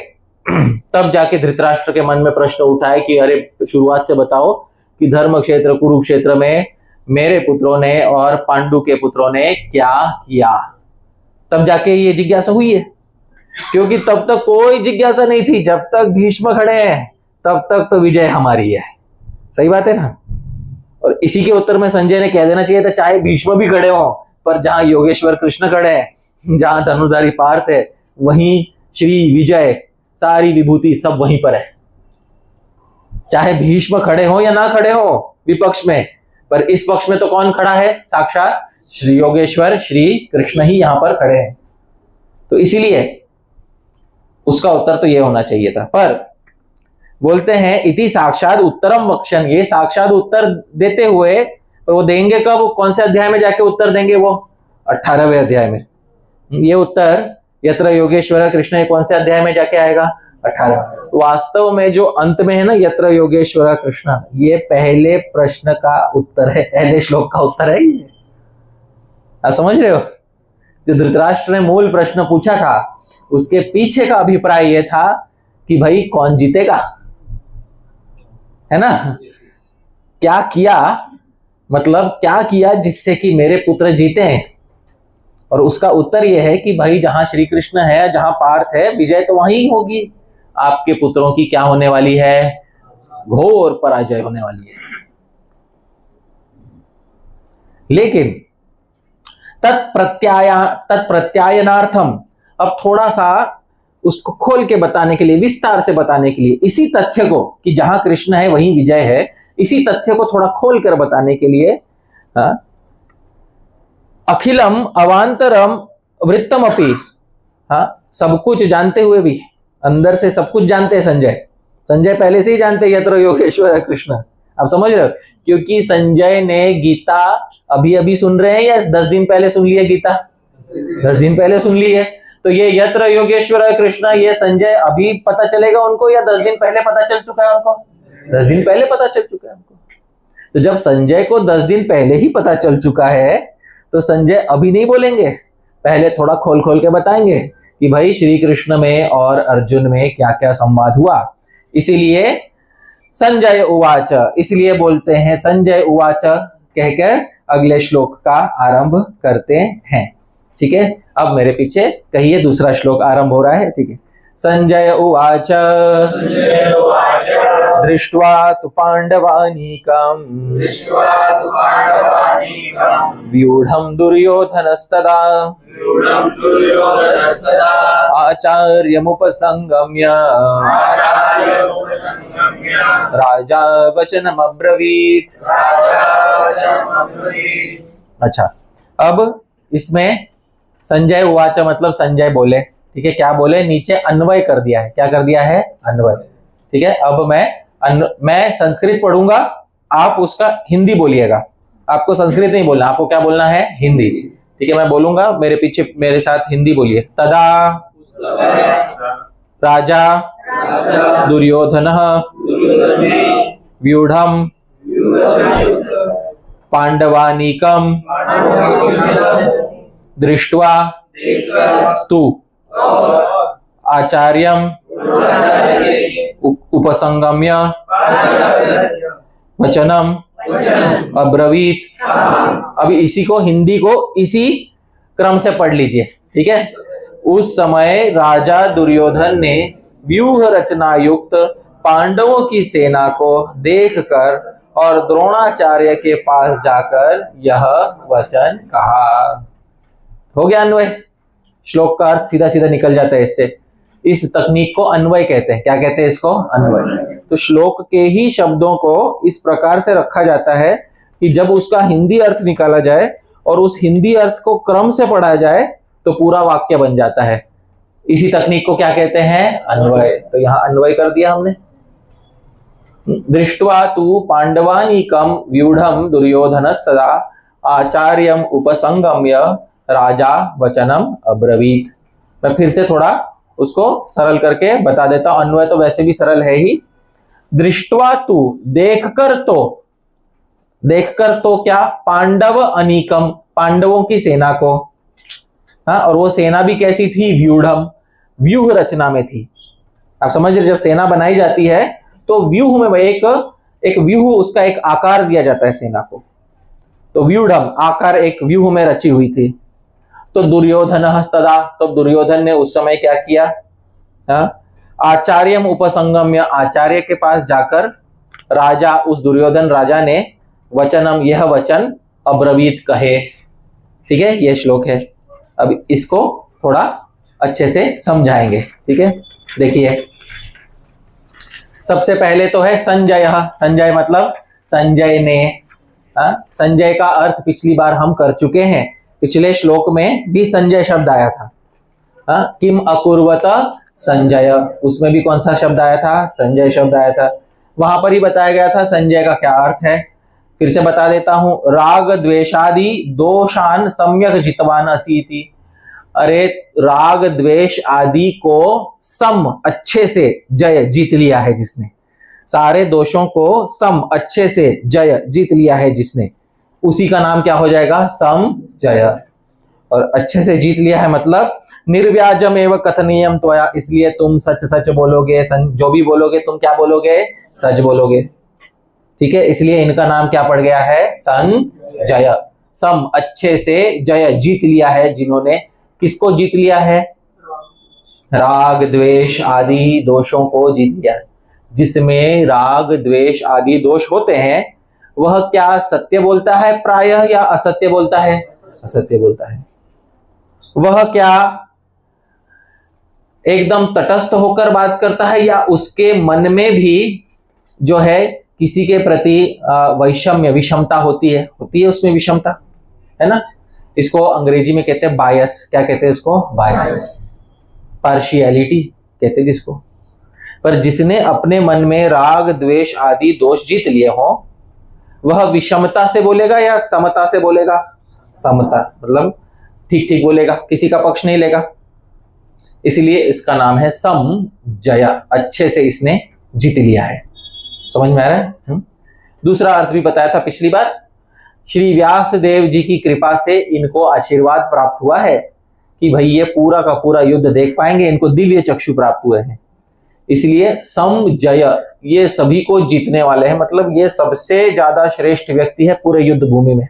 तब जाके धृतराष्ट्र के मन में प्रश्न उठा है कि अरे शुरुआत से बताओ कि धर्म क्षेत्र कुरुक्षेत्र में मेरे पुत्रों ने और पांडु के पुत्रों ने क्या किया। तब जाके ये जिज्ञासा हुई है, क्योंकि तब तक कोई जिज्ञासा नहीं थी। जब तक भीष्म खड़े हैं तब तक तो विजय हमारी है। सही बात है ना? और इसी के उत्तर में संजय ने कह देना चाहिए था चाहे भीष्म भी खड़े हो, पर जहां योगेश्वर कृष्ण खड़े हैं, जहां धनुधारी पार्थ है, वहीं श्री विजय, सारी विभूति सब वहीं पर है। चाहे भीष्म खड़े हो या ना खड़े हो विपक्ष में, पर इस पक्ष में तो कौन खड़ा है? साक्षात श्री योगेश्वर श्री कृष्ण ही यहां पर खड़े हैं। तो इसीलिए उसका उत्तर तो ये होना चाहिए था। पर बोलते हैं इति साक्षात उत्तरम वक्षन, ये साक्षात उत्तर देते हुए, पर वो देंगे कब? कौन से अध्याय में जाके उत्तर देंगे? वो 18वें अध्याय में। ये उत्तर यत्र योगेश्वर कृष्ण कौन से अध्याय में जाके आएगा? 18। वास्तव में जो अंत में है ना यत्र योगेश्वर कृष्ण, ये पहले प्रश्न का उत्तर है, पहले श्लोक का उत्तर है ये। आप समझ रहे हो? जो धृतराष्ट्र ने मूल प्रश्न पूछा था उसके पीछे का अभिप्राय यह था कि भाई कौन जीतेगा, है ना? क्या किया, मतलब क्या किया जिससे कि मेरे पुत्र जीते हैं। और उसका उत्तर यह है कि भाई जहां श्री कृष्ण है, जहां पार्थ है, विजय तो वहीं होगी। आपके पुत्रों की क्या होने वाली है? घोर पराजय होने वाली है। लेकिन तत्प्रत्यायनार्थम, अब थोड़ा सा उसको खोल के बताने के लिए, विस्तार से बताने के लिए, इसी तथ्य को कि जहां कृष्ण है वहीं विजय है, इसी तथ्य को थोड़ा खोल कर बताने के लिए अखिलम अवांतरम वृत्तम अपि, सब कुछ जानते हुए भी, अंदर से सब कुछ जानते हैं संजय पहले से ही जानते यत्र योगेश्वर कृष्ण। आप समझ रहे हो? क्योंकि संजय ने गीता अभी अभी सुन रहे हैं या 10 दिन पहले सुन ली है गीता? 10 दिन पहले सुन ली है। तो ये यत्र योगेश्वर कृष्ण, ये संजय अभी पता चलेगा उनको या 10 दिन पहले पता चल चुका है उनको? 10 दिन पहले पता चल चुका है उनको। तो जब संजय को 10 दिन पहले ही पता चल चुका है तो संजय अभी नहीं बोलेंगे, पहले थोड़ा खोल खोल के बताएंगे कि भाई श्री कृष्ण में और अर्जुन में क्या क्या संवाद हुआ। इसीलिए संजय उवाच, इसलिए बोलते हैं संजय उवाच कहकर अगले श्लोक का आरंभ करते हैं। ठीक है, अब मेरे पीछे कहिए दूसरा श्लोक आरंभ हो रहा है। ठीक है, संजय उवाच दृष्ट्वा तु पांडवानीकं व्यूढ़ं दुर्योधनस्तदा आचार्यमुपसंगम्य राजा वचनमब्रवीत्। अच्छा, अब इसमें संजय उवाच मतलब संजय बोले। ठीक है, क्या बोले? नीचे अन्वय कर दिया है। क्या कर दिया है? अन्वय। ठीक है, अब मैं संस्कृत पढ़ूंगा, आप उसका हिंदी बोलिएगा। आपको संस्कृत नहीं बोलना, आपको क्या बोलना है? हिंदी। ठीक है, मैं बोलूंगा, मेरे पीछे मेरे साथ हिंदी बोलिए। तदा राजा दुर्योधनः व्यूढ़ं पांडवानीकं दृष्ट्वा तु आचार्यम उपसंगम्य वचनम अब्रवीत। अभी इसी को, हिंदी को इसी क्रम से पढ़ लीजिए। ठीक है, उस समय राजा दुर्योधन ने व्यूह रचना युक्त पांडवों की सेना को देखकर और द्रोणाचार्य के पास जाकर यह वचन कहा। हो गया अन्वय। श्लोक का अर्थ सीधा सीधा निकल जाता है इससे। इस तकनीक को अन्वय कहते हैं। क्या कहते हैं इसको? अन्वय। तो श्लोक के ही शब्दों को इस प्रकार से रखा जाता है कि जब उसका हिंदी अर्थ निकाला जाए और उस हिंदी अर्थ को क्रम से पढ़ा जाए तो पूरा वाक्य बन जाता है। इसी तकनीक को क्या कहते हैं? अन्वय। तो यहां अन्वय कर दिया हमने। दृष्ट्वा तु पांडवानीकम व्यूढ़म दुर्योधनस्तदा आचार्यम उपसंगम्य राजा वचनम अब्रवीत। मैं फिर से थोड़ा उसको सरल करके बता देता हूं। अन्वय तो वैसे भी सरल है ही। दृष्ट्वा तु, देखकर तो क्या? पांडव अनीकम, पांडवों की सेना को। हाँ, और वो सेना भी कैसी थी? व्यूढ़म, व्यूह रचना में थी। आप समझ रहे, जब सेना बनाई जाती है तो व्यूह में एक व्यूह, उसका एक आकार दिया जाता है सेना को। तो व्यूढ़म, आकार एक व्यूह में रची हुई थी। तो दुर्योधन तदा, तो दुर्योधन ने उस समय क्या किया? आचार्यम उपसंगम्य, आचार्य के पास जाकर राजा, उस दुर्योधन राजा ने वचनम, यह वचन अब्रवीत कहे। ठीक है, यह श्लोक है। अब इसको थोड़ा अच्छे से समझाएंगे। ठीक है, देखिए सबसे पहले तो है संजय। संजय मतलब संजय ने। संजय का अर्थ पिछली बार हम कर चुके हैं, पिछले श्लोक में भी संजय शब्द आया था। किम अकुर्वत संजय, उसमें भी कौन सा शब्द आया था? संजय शब्द आया था। वहां पर ही बताया गया था संजय का क्या अर्थ है। फिर से बता देता हूं, राग द्वेषादि दोषान सम्यक जितवान असीति। अरे राग द्वेष आदि को सम, अच्छे से जय, जीत लिया है जिसने। सारे दोषों को सम, अच्छे से जय, जीत लिया है जिसने, उसी का नाम क्या हो जाएगा? सम जय। और अच्छे से जीत लिया है मतलब निर्व्याजम एवं कथनीयम त्वया, इसलिए तुम सच सच बोलोगे, जो भी बोलोगे तुम क्या बोलोगे? सच बोलोगे। ठीक है, इसलिए इनका नाम क्या पड़ गया है? संजय। सम, अच्छे से, जय, जीत लिया है जिन्होंने। किसको जीत लिया है? राग द्वेष आदि दोषों को जीत लिया। जिसमें राग द्वेष आदि दोष होते हैं वह क्या सत्य बोलता है प्रायः या असत्य बोलता है? असत्य बोलता है। वह क्या एकदम तटस्थ होकर बात करता है या उसके मन में भी जो है किसी के प्रति वैषम्य, विषमता होती है उसमें विषमता, है ना? इसको अंग्रेजी में कहते हैं बायस। क्या कहते हैं इसको? बायस, पार्शियलिटी कहते हैं जिसको। पर जिसने अपने मन में राग द्वेष आदि दोष जीत लिए हो, वह विषमता से बोलेगा या समता से बोलेगा? समता, मतलब ठीक ठीक बोलेगा, किसी का पक्ष नहीं लेगा। इसलिए इसका नाम है समजय, अच्छे से इसने जीत लिया है। समझ में आ रहा है? दूसरा अर्थ भी बताया था पिछली बार। श्री व्यास देव जी की कृपा से इनको आशीर्वाद प्राप्त हुआ है कि भाई ये पूरा का पूरा युद्ध देख पाएंगे, इनको दिव्य चक्षु प्राप्त हुए हैं। इसलिए समजय, ये सभी को जीतने वाले हैं, मतलब ये सबसे ज्यादा श्रेष्ठ व्यक्ति है पूरे युद्ध भूमि में।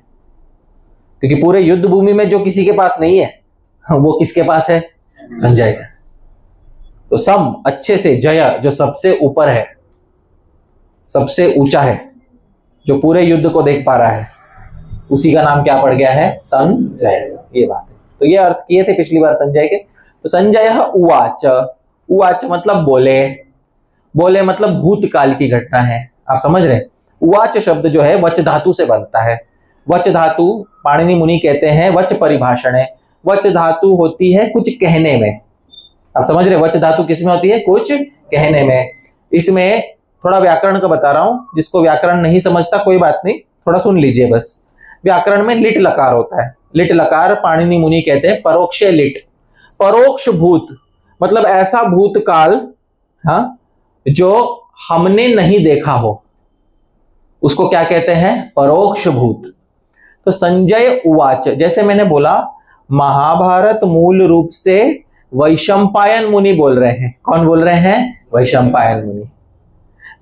क्योंकि पूरे युद्ध भूमि में जो किसी के पास नहीं है वो किसके पास है? संजय का। तो सम, अच्छे से, जय, जो सबसे ऊपर है, सबसे ऊंचा है, जो पूरे युद्ध को देख पा रहा है, उसी का नाम क्या पड़ गया है? संजय। ये बात है। तो ये अर्थ किए थे पिछली बार संजय के। तो संजय उवाच, उवाच मतलब बोले, बोले मतलब भूतकाल की घटना है। आप समझ रहे? उवाच शब्द जो है वच धातु से बनता है। वच धातु पाणिनि मुनि कहते हैं वच परिभाषण है। वच धातु होती है कुछ कहने में। आप समझ रहे? वच धातु किसमें होती है? कुछ कहने में। इसमें थोड़ा व्याकरण का बता रहा हूं, जिसको व्याकरण नहीं समझता कोई बात नहीं, थोड़ा सुन लीजिए बस। व्याकरण में लिट लकार होता है। लिट लकार पाणिनि मुनि कहते हैं परोक्ष लिट। परोक्ष भूत मतलब ऐसा भूतकाल, हाँ, जो हमने नहीं देखा हो, उसको क्या कहते हैं? परोक्ष भूत। तो संजय उवाच, जैसे मैंने बोला, महाभारत मूल रूप से वैशंपायन मुनि बोल रहे हैं। कौन बोल रहे हैं? वैशंपायन मुनि।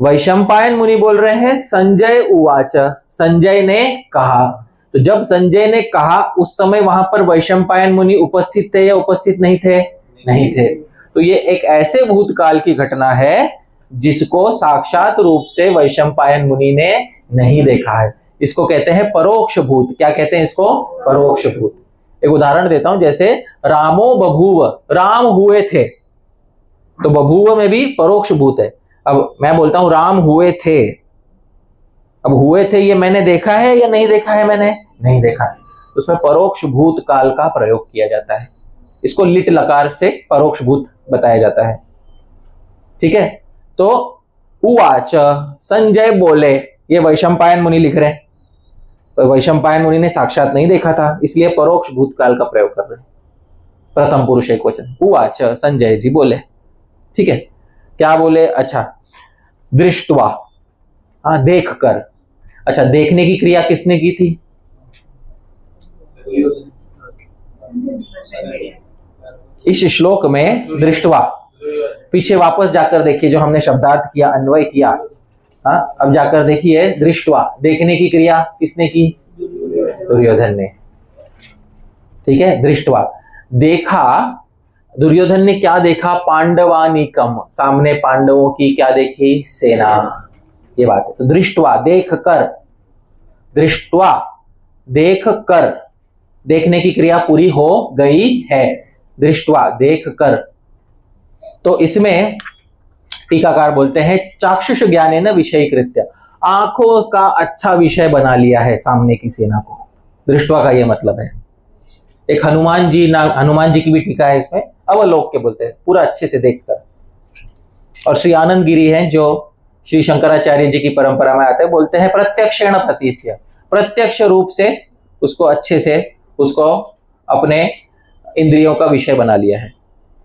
वैशंपायन मुनि बोल रहे हैं संजय उवाच, संजय ने कहा। तो जब संजय ने कहा उस समय वहां पर वैशंपायन मुनि उपस्थित थे या उपस्थित नहीं थे? नहीं थे। तो ये एक ऐसे भूतकाल की घटना है जिसको साक्षात रूप से वैशंपायन मुनि ने नहीं देखा है। इसको कहते हैं परोक्ष भूत। क्या कहते हैं इसको? परोक्ष भूत। एक उदाहरण देता हूं, जैसे रामो बभूव, राम हुए थे, तो बभूव में भी परोक्ष भूत है। अब मैं बोलता हूं राम हुए थे, अब हुए थे ये मैंने देखा है या नहीं देखा है? मैंने नहीं देखा है। उसमें परोक्ष भूत काल का प्रयोग किया जाता है। इसको लिट लकार से परोक्ष भूत बताया जाता है। ठीक है, तो उवाच संजय बोले, ये वैशंपायन मुनि लिख रहे हैं, तो वैशंपायन मुनि ने साक्षात नहीं देखा था, इसलिए परोक्ष भूतकाल का प्रयोग कर रहे हैं, प्रथम पुरुष एक वचन। उवाच संजय जी बोले, ठीक है, क्या बोले? अच्छा, दृष्टवा, हाँ देख कर। अच्छा, देखने की क्रिया किसने की थी? इस श्लोक में दृष्टवा, पीछे वापस जाकर देखिए जो हमने शब्दार्थ किया, अन्वय किया, हाँ अब जाकर देखिए दृष्टवा, देखने की क्रिया किसने की? दुर्योधन ने। ठीक है, दृष्टवा, देखा, दुर्योधन ने क्या देखा? पांडवानिकम, सामने पांडवों की क्या देखी? सेना, ये बात है। तो दृष्टवा, देख कर, दृष्टवा, देख कर, देखने की क्रिया पूरी हो गई है, दृष्टवा, देख कर। तो इसमें टीकाकार बोलते हैं चाक्षुष ज्ञानेन विषयीकृत्य, आंखों का अच्छा विषय बना लिया है सामने की सेना को, दृष्टवा का ये मतलब है। एक हनुमान जी की भी टीका है इसमें, अवलोक्य बोलते हैं, पूरा अच्छे से देखकर। और श्री आनंद गिरी हैं जो श्री शंकराचार्य जी की परंपरा में आते हैं, बोलते हैं प्रत्यक्षेण प्रतीत्य, प्रत्यक्ष रूप से उसको अच्छे से उसको अपने इंद्रियों का विषय बना लिया है,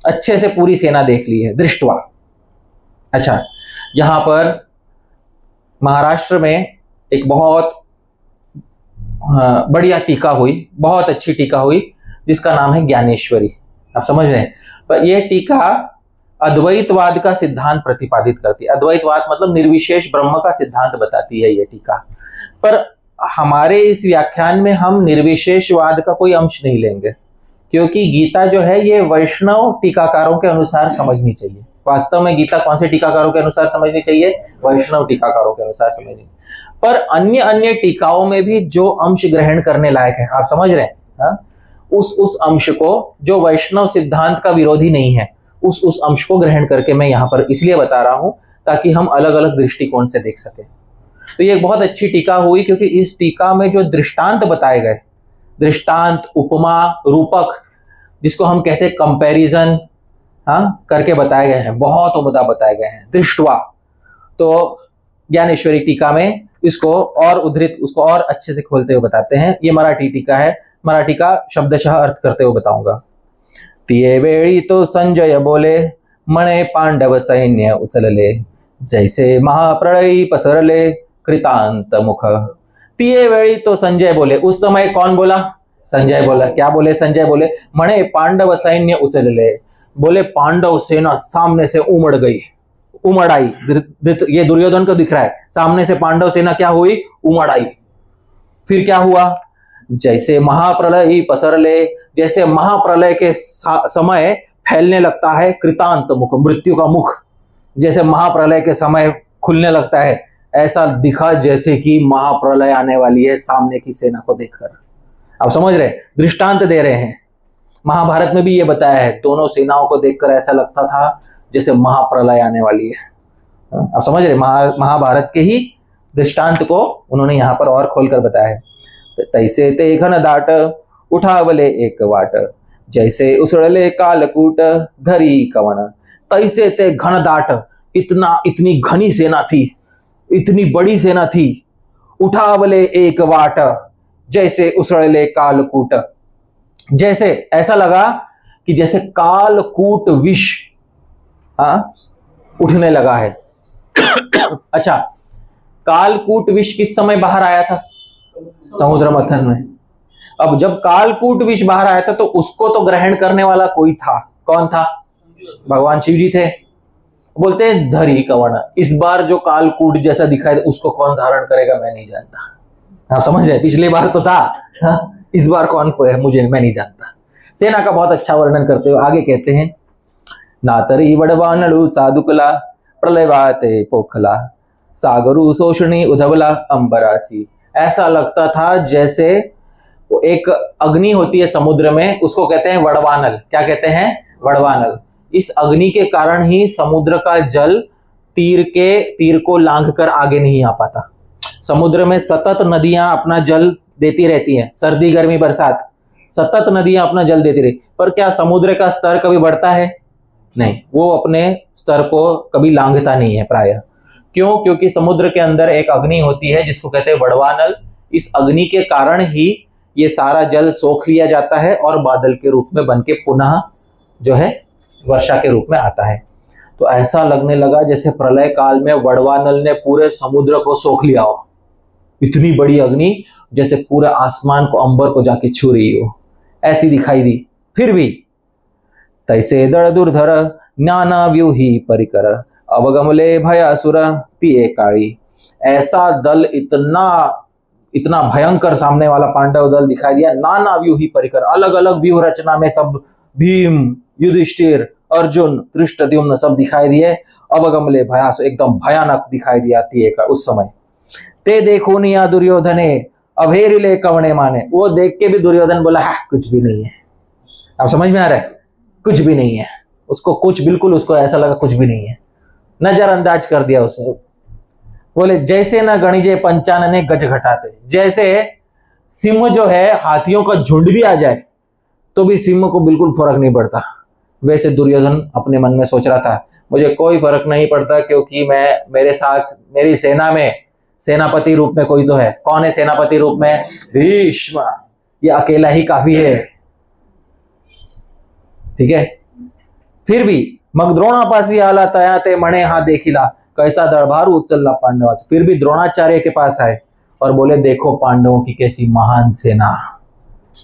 अच्छे से पूरी सेना देख ली है, दृष्टवा। अच्छा, यहां पर महाराष्ट्र में एक बहुत बढ़िया टीका हुई, बहुत अच्छी टीका हुई, जिसका नाम है ज्ञानेश्वरी। आप समझ रहे हैं? पर यह टीका अद्वैतवाद का सिद्धांत प्रतिपादित करती है। अद्वैतवाद मतलब निर्विशेष ब्रह्म का सिद्धांत बताती है यह टीका। पर हमारे इस व्याख्यान में हम निर्विशेषवाद का कोई अंश नहीं लेंगे, क्योंकि गीता जो है ये वैष्णव टीकाकारों के अनुसार समझनी चाहिए। वास्तव में गीता कौन से टीकाकारों के अनुसार समझनी चाहिए? वैष्णव टीकाकारों के अनुसार समझनी। पर अन्य अन्य टीकाओं में भी जो अंश ग्रहण करने लायक है, आप समझ रहे हैं, हाँ? उस अंश को, जो वैष्णव सिद्धांत का विरोधी नहीं है, उस अंश को ग्रहण करके मैं यहाँ पर इसलिए बता रहा हूं ताकि हम अलग अलग दृष्टिकोण से देख सकें। तो ये एक बहुत अच्छी टीका हुई, क्योंकि इस टीका में जो दृष्टांत बताए गए, दृष्टांत, उपमा, रूपक, जिसको हम कहते हैं कंपैरिजन, हाँ करके बताए गए हैं, बहुत उम्दा बताए गए हैं, दृष्टवा। तो ज्ञानेश्वरी टीका में इसको और उद्धृत, उसको और अच्छे से खोलते हुए बताते हैं। ये मराठी टीका है, मराठी का शब्दशः अर्थ करते हुए बताऊंगा। तिये वेळी तो संजय बोले, मणे पांडव सैन्य उचलले, जैसे महाप्रलय पसरले कृतांत मुख। तिये वेळी तो संजय बोले, उस समय कौन बोला? संजय बोला। क्या बोले? संजय बोले, मणे पांडव सैन्य उचलले, बोले पांडव सेना सामने से उमड़ गई, उमड़ आई। ये दुर्योधन को दिख रहा है, सामने से पांडव सेना क्या हुई? उमड़ आई। फिर क्या हुआ? जैसे महाप्रलय पसरले, जैसे महाप्रलय के समय फैलने लगता है कृतांत मुख, मृत्यु का मुख जैसे महाप्रलय के समय खुलने लगता है, ऐसा दिखा जैसे कि महाप्रलय आने वाली है सामने की सेना को देखकर। आप समझ रहे? दृष्टांत दे रहे हैं। महाभारत में भी ये बताया है, दोनों सेनाओं को देखकर ऐसा लगता था जैसे महाप्रलय आने वाली है। आप समझ रहे? महाभारत के ही दृष्टांत को उन्होंने यहाँ पर और खोलकर बताया है। तैसे ते घन दाट उठावले एक वाट, जैसे उसड़ले कालकूट धरी कवण। तैसे ते घन दाट, इतनी घनी सेना थी, इतनी बड़ी सेना थी। उठावले एक वाट, जैसे उसड़ले कालकूट, जैसे ऐसा लगा कि जैसे कालकूट विष उठने लगा है। अच्छा, कालकूट विष किस समय बाहर आया था? समुद्र मंथन में। अब जब कालकूट विष बाहर आया था तो उसको तो ग्रहण करने वाला कोई था। कौन था? भगवान शिव जी थे। बोलते हैं धरी कवण, इस बार जो कालकूट जैसा दिखाई उसको कौन धारण करेगा मैं नहीं जानता। आप समझ रहे? पिछली बार तो था, इस बार कौन को है मैं नहीं जानता। सेना का बहुत अच्छा वर्णन करते हुए आगे कहते हैं, नातरी वडवानलु साधुकला प्रलयवाते पोखला, सागरु शोषणी उधवला अंबरासी। ऐसा लगता था जैसे एक अग्नि होती है समुद्र में, उसको कहते हैं वड़वानल। क्या कहते हैं? वड़वानल। इस अग्नि के कारण ही समुद्र का जल तीर को लांघ कर आगे नहीं आ पाता। समुद्र में सतत नदियां अपना जल देती रहती हैं, सर्दी गर्मी बरसात, सतत नदियां अपना जल देती रही, पर क्या समुद्र का स्तर कभी बढ़ता है? नहीं, वो अपने स्तर को कभी लांघता नहीं है प्रायः। क्यों? क्योंकि समुद्र के अंदर एक अग्नि होती है जिसको कहते हैं वड़वानल। इस अग्नि के कारण ही ये सारा जल सोख लिया जाता है और बादल के रूप में बन के पुनः जो है वर्षा के रूप में आता है। तो ऐसा लगने लगा जैसे प्रलय काल में वड़वानल ने पूरे समुद्र को सोख लिया हो। इतनी बड़ी अग्नि जैसे पूरे आसमान को, अंबर को जाके छू रही हो, ऐसी दिखाई दी। फिर भी तैसे दड़ दुर्धर नाना व्यूही परिकर अवगमले भयासुर तिये काली। ऐसा दल इतना भयंकर सामने वाला पांडव दल दिखाई दिया। नाना व्यूही परिकर, अलग अलग व्यूह रचना में सब भीम, युधिष्ठिर, अर्जुन, धृष्टद्युम्न सब दिखाई दिए। अवगमले भयासुर, एकदम भयानक दिखाई दिया तिये का उस समय। ते देखो निया दुर्योधने अभेरिले कवणे माने। वो देख के भी दुर्योधन बोला कुछ भी नहीं है। अब समझ में आ रहा है? कुछ भी नहीं है। उसको कुछ, बिल्कुल उसको ऐसा लगा कुछ भी नहीं है, नजरअंदाज कर दिया उसने। बोले जैसे न गणिजे पंचानने गज घटाते। जैसे सिंह जो है, हाथियों का झुंड भी आ जाए तो भी सिंह को बिल्कुल फर्क नहीं पड़ता, वैसे दुर्योधन अपने मन में सोच रहा था मुझे कोई फर्क नहीं पड़ता, क्योंकि मेरे साथ मेरी सेना में सेनापति रूप में कोई तो है। कौन है सेनापति रूप में? भीष्म। ये अकेला ही काफी है। ठीक है। फिर भी मग द्रोणापासी आला तया ते मणे हा देखिला कैसा दरबारू उच्चल्ला पांडवा। फिर भी द्रोणाचार्य के पास आए और बोले देखो पांडवों की कैसी महान सेना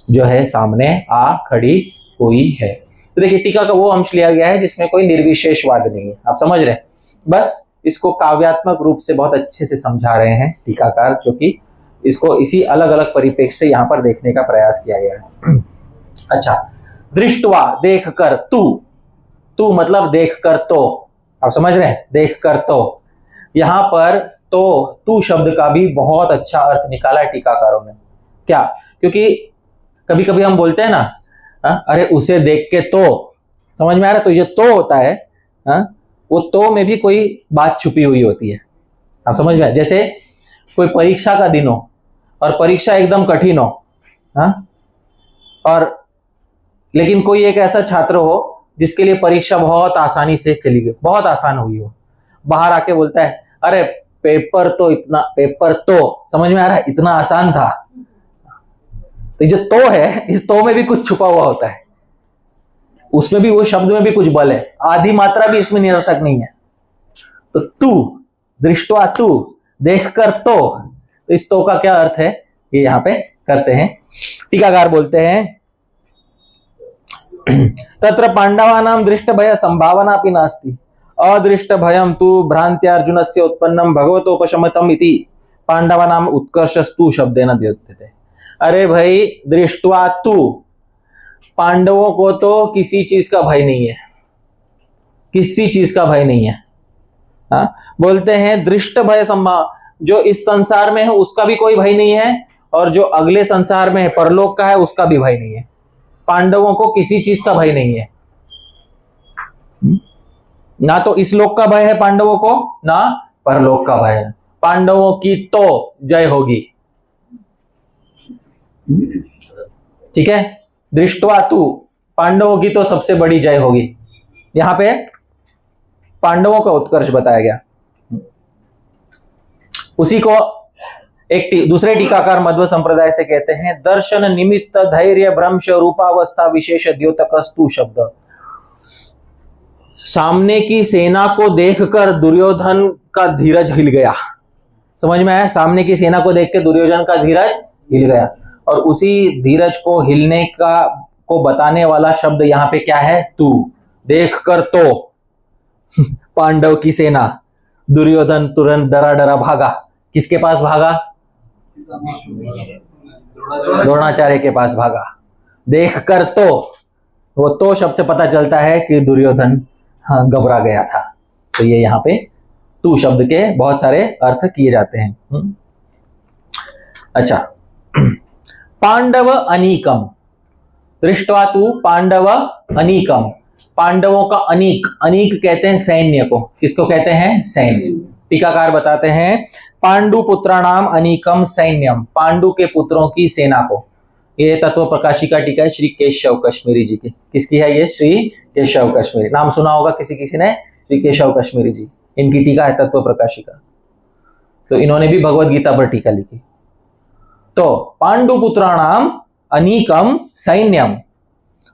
जो है सामने आ खड़ी हुई है। तो देखिए टीका का वो अंश लिया गया है जिसमें कोई निर्विशेषवाद नहीं है। आप समझ रहे हैं? बस इसको काव्यात्मक रूप से बहुत अच्छे से समझा रहे हैं टीकाकार, जो कि इसको इसी अलग अलग परिप्रेक्ष्य से यहाँ पर देखने का प्रयास किया गया है। अच्छा, दृष्टवा, देख कर, तू मतलब देख कर तो। आप समझ रहे हैं? देख कर तो। यहां पर तो तू शब्द का भी बहुत अच्छा अर्थ निकाला है टीकाकारों ने। क्या? क्योंकि कभी कभी हम बोलते हैं ना, अरे उसे देख के तो, समझ में आ रहा है? तो ये तो होता है, वो तो में भी कोई बात छुपी हुई होती है। आप समझ में? जैसे कोई परीक्षा का दिन हो और परीक्षा एकदम कठिन हो, और लेकिन कोई एक ऐसा छात्र हो जिसके लिए परीक्षा बहुत आसानी से चली गई, बहुत आसान हुई हो, बाहर आके बोलता है अरे पेपर तो समझ में आ रहा है, इतना आसान था। तो जो तो है, इस तो में भी कुछ छुपा हुआ होता है, उसमें भी, वो शब्द में भी कुछ बल है, आधी मात्रा भी इसमें निरर्थक नहीं है। तो तू, दृष्टवा तू, देखकर तो इस तो का क्या अर्थ है ये यहां पे करते हैं। टीकाकार बोलते हैं तत्र पांडवानां दृष्ट भय संभावना भी नास्ति अदृष्ट भयम तु भ्रांत्यार्जुनस्य उत्पन्नम भगवतोपशमतम इति पांडवानां उत्कर्षस्तु शब्देन द्योत्यते। अरे भाई, दृष्टवा तू, पांडवों को तो किसी चीज का भय नहीं है, किसी चीज का भय नहीं है। बोलते हैं दृष्ट भय संभाव, जो इस संसार में है उसका भी कोई भय नहीं है, और जो अगले संसार में है, परलोक का है, उसका भी भय नहीं है। पांडवों को किसी चीज का भय नहीं है, ना तो इस लोक का भय है पांडवों को, ना परलोक का भय है। पांडवों की तो जय होगी। ठीक है, दृष्टवा तू, पांडवों की तो सबसे बड़ी जय होगी। यहां पे पांडवों का उत्कर्ष बताया गया। उसी को एक दूसरे टीकाकार मध्व संप्रदाय से कहते हैं दर्शन निमित्त धैर्य भ्रंश रूपावस्था विशेष द्योतकस्तु शब्द। सामने की सेना को देखकर दुर्योधन का धीरज हिल गया। समझ में आया? सामने की सेना को देख के दुर्योधन का धीरज हिल गया, और उसी धीरज को हिलने को बताने वाला शब्द यहाँ पे क्या है? तू। देखकर तो पांडव की सेना, दुर्योधन तुरंत डरा डरा भागा। किसके पास भागा? द्रोणाचार्य के पास भागा। देखकर तो, वो तो शब्द से पता चलता है कि दुर्योधन घबरा गया था। तो ये यहाँ पे तू शब्द के बहुत सारे अर्थ किए जाते हैं। अच्छा, पांडव अनीकम, दृष्टवा तू पांडव अनीकम, पांडवों का अनीक, अनीक कहते हैं सैन्य को। किसको कहते हैं? सैन्य। टीकाकार बताते हैं पांडु पुत्राणाम अनीकम सैन्यम, पांडु के पुत्रों की सेना को। ये तत्व प्रकाशिका टीका है श्री केशव कश्मीरी जी की। किसकी है ये? श्री केशव कश्मीरी। नाम सुना होगा किसी किसी ने, श्री केशव कश्मीरी जी, इनकी टीका है तत्व प्रकाशिका। तो इन्होंने भी भगवत गीता पर टीका लिखी। तो पांडुपुत्राणाम अनीकम सैन्यम,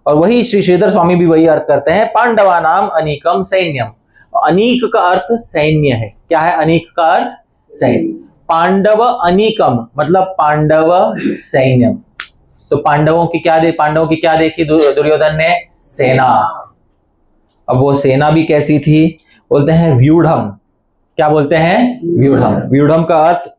और वही श्री श्रीधर स्वामी भी वही अर्थ करते हैं, पांडवानाम अनीकम सैन्यम। अनीक का अर्थ सैन्य है। क्या है अनीक का अर्थ? सैन्य। पांडव अनीकम मतलब पांडव सैन्यम। तो पांडवों की क्या देखी दुर्योधन ने? सेना। अब वो सेना भी कैसी थी? बोलते हैं व्यूढ़म। क्या बोलते हैं? व्यूढ़म। व्यूढ़म का अर्थ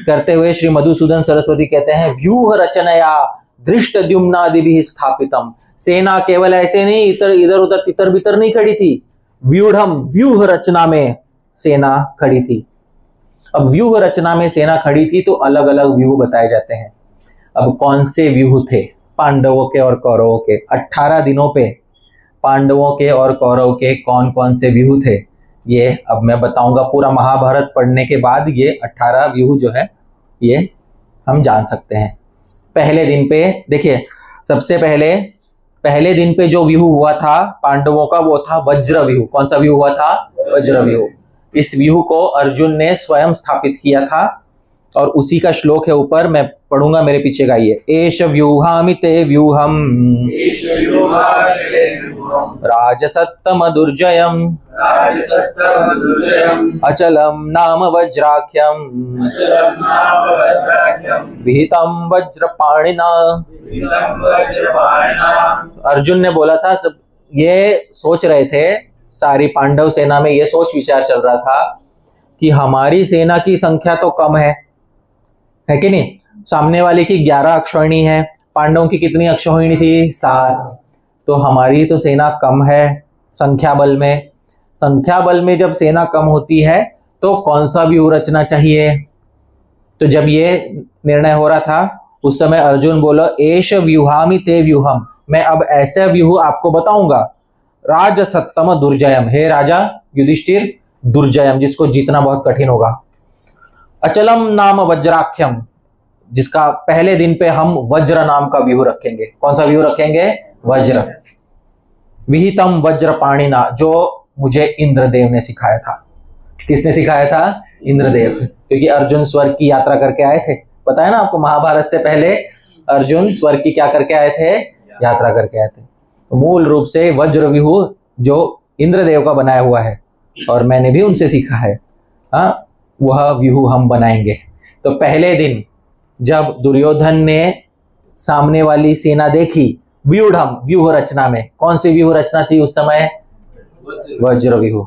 करते हुए श्री मधुसूदन सरस्वती कहते हैं, व्यूह रचनया धृष्टद्युम्नादि भी स्थापितम। सेना केवल ऐसे नहीं इधर उधर तितर बितर नहीं खड़ी थी, व्यूढ़म व्यूह रचना में सेना खड़ी थी। अब व्यूह रचना में सेना खड़ी थी तो अलग अलग व्यूह बताए जाते हैं। अब कौन से व्यूह थे पांडवों के और कौरवों के? 18 दिनों पे पांडवों के और कौरव के कौन कौन से व्यूह थे, ये अब मैं बताऊंगा। पूरा महाभारत पढ़ने के बाद ये 18 व्यूह जो है ये हम जान सकते हैं। पहले दिन पे देखिए, सबसे पहले दिन पे जो व्यूह हुआ था पांडवों का वो था वज्र व्यूह। कौन सा व्यूह हुआ था? वज्र व्यूह। इस व्यूह को अर्जुन ने स्वयं स्थापित किया था और उसी का श्लोक है ऊपर, मैं पढ़ूंगा, मेरे पीछे गाइए। एष व्यूहामिते व्यूहम राजसत्तम दुर्जयम अचलम नाम वज्राख्यम विहितम वज्रपाणिना। अर्जुन ने बोला था, जब ये सोच रहे थे सारी पांडव सेना में, ये सोच विचार चल रहा था कि हमारी सेना की संख्या तो कम है कि नहीं? सामने वाले की 11 अक्षौहिणी है, पांडवों की कितनी अक्षौहिणी थी? 7। तो हमारी तो सेना कम है संख्या बल में। संख्या बल में जब सेना कम होती है तो कौन सा व्यूह रचना चाहिए? तो जब ये निर्णय हो रहा था उस समय अर्जुन बोला, एष व्यूहामि ते व्यूहम, मैं अब ऐसा व्यूह आपको बताऊंगा। राजसत्तम दुर्जयम, हे राजा युधिष्ठिर, दुर्जयम जिसको जीतना बहुत कठिन होगा। अचलम नाम वज्राख्यम, जिसका पहले दिन पे हम वज्र नाम का व्यूह रखेंगे। कौन सा व्यूह रखेंगे? वज्र। विहितम वज्रपाणिना, जो मुझे इंद्रदेव ने सिखाया था। किसने सिखाया था? इंद्रदेव। क्योंकि अर्जुन स्वर्ग की यात्रा करके आए थे, पता है ना आपको, महाभारत से पहले अर्जुन स्वर्ग की क्या करके आए थे? यात्रा करके आए थे। तो मूल रूप से वज्र व्यूह जो इंद्रदेव का बनाया हुआ है और मैंने भी उनसे सीखा है, वह व्यूह हम बनाएंगे। तो पहले दिन जब दुर्योधन ने सामने वाली सेना देखी व्यूढ़म व्यूह रचना में, कौन सी व्यूह रचना थी उस समय? वज्र व्यूह।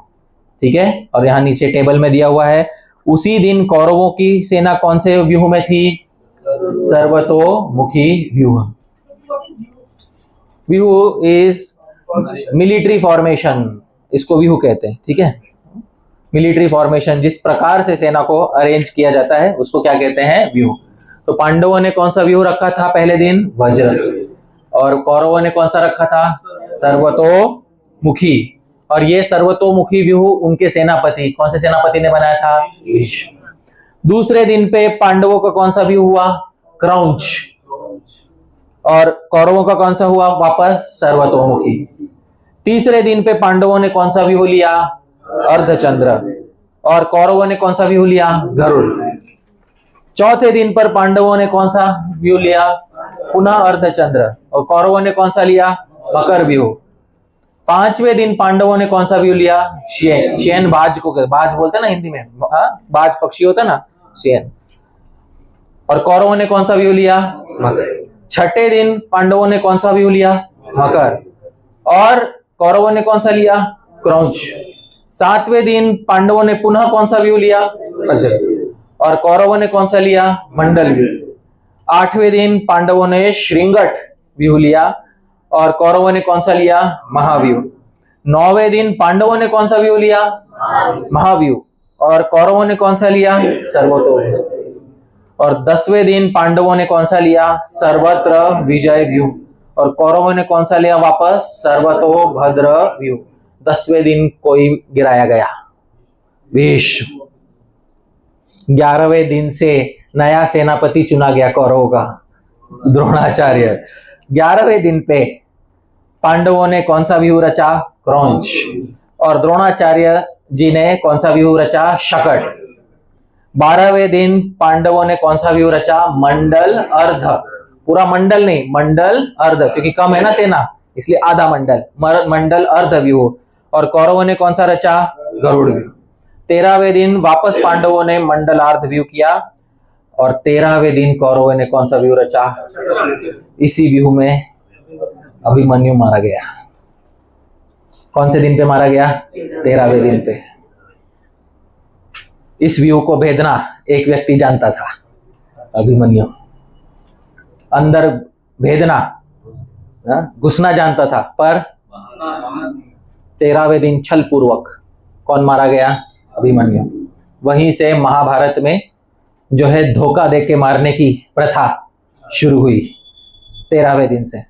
ठीक है, और यहाँ नीचे टेबल में दिया हुआ है। उसी दिन कौरवों की सेना कौन से व्यूह में थी? सर्वतोमुखी व्यूह। व्यूह इज मिलिट्री फॉर्मेशन, इसको व्यूह कहते हैं। ठीक है, मिलिट्री फॉर्मेशन, जिस प्रकार से सेना को अरेंज किया जाता है उसको क्या कहते हैं? व्यूह। तो पांडवों ने कौन सा व्यूह रखा था पहले दिन? वज्र। और कौरवों ने कौन सा रखा था? सर्वतोमुखी। और ये सर्वतोमुखी व्यूह उनके सेनापति, कौन से सेनापति ने बनाया था? भीष्म। दूसरे दिन पे पांडवों का कौन सा व्यूह हुआ? क्रौंच। और कौरवों का कौन सा हुआ? वापस सर्वतोमुखी। तीसरे दिन पे पांडवों ने कौन सा व्यूह लिया? अर्धचंद्र। और कौरवों ने कौन सा व्यूह लिया? गरुड़। चौथे दिन पर पांडवों ने कौन सा व्यूह लिया? पुनः अर्धचंद्र। और कौरवों ने कौन सा लिया? मकर व्यूह। पांचवें दिन पांडवों ने कौन सा व्यूह लिया? शेन। शेन बाज को, बाज बोलते ना हिंदी में, बाज पक्षी होता ना, शेन। और कौरवों ने कौन सा व्यूह लिया? मकर। छठे दिन पांडवों ने कौन सा व्यूह लिया? मकर। और कौरवों ने कौन सा लिया? क्रौंच। सातवें दिन पांडवों ने पुनः कौन सा व्यूह लिया? वज्र। और कौरवों ने कौन सा लिया? मंडल व्यूह। आठवें दिन पांडवों ने श्रृंगट व्यूह लिया और कौरवों ने कौन सा लिया? महाव्यूह। नौवें दिन पांडवों ने कौन सा व्यूह लिया? महाव्यूह। और कौरवों ने कौन सा लिया? सर्वतोमुखी। और 10वें दिन पांडवों ने कौन सा लिया? सर्वत्र विजय व्यूह। और कौरवों ने कौन सा लिया? वापस सर्वतोभद्र व्यूह। 10वें दिन कोई गिराया गया? भीष्म। 11वें दिन से नया सेनापति चुना गया कौरवों का। द्रोणाचार्य। 11वें दिन पे पांडवों ने कौन सा व्यूह रचा? क्रौंच। और द्रोणाचार्य जी ने कौन सा व्यूह रचा? शकट। 12वें दिन पांडवों ने कौन सा व्यूह रचा? मंडल अर्ध। पूरा मंडल नहीं, मंडल अर्ध, क्योंकि कम है ना सेना, इसलिए आधा मंडल, मंडल अर्ध व्यूह। और कौरवों ने कौन सा रचा? गरुड़ व्यूह। 13वें दिन वापस पांडवों ने मंडलार्ध व्यूह किया और 13वें दिन कौरवों ने कौन सा व्यूह रचा? इसी व्यूह में अभिमन्यु मारा गया। कौन से दिन पे मारा गया? 13वें दिन पे। इस व्यूह को भेदना एक व्यक्ति जानता था, अभिमन्यु। अंदर भेदना, घुसना जानता था, पर 13वें दिन छल पूर्वक कौन मारा गया? अभिमन्यु। वहीं से महाभारत में जो है धोखा दे के मारने की प्रथा शुरू हुई 13वें दिन से।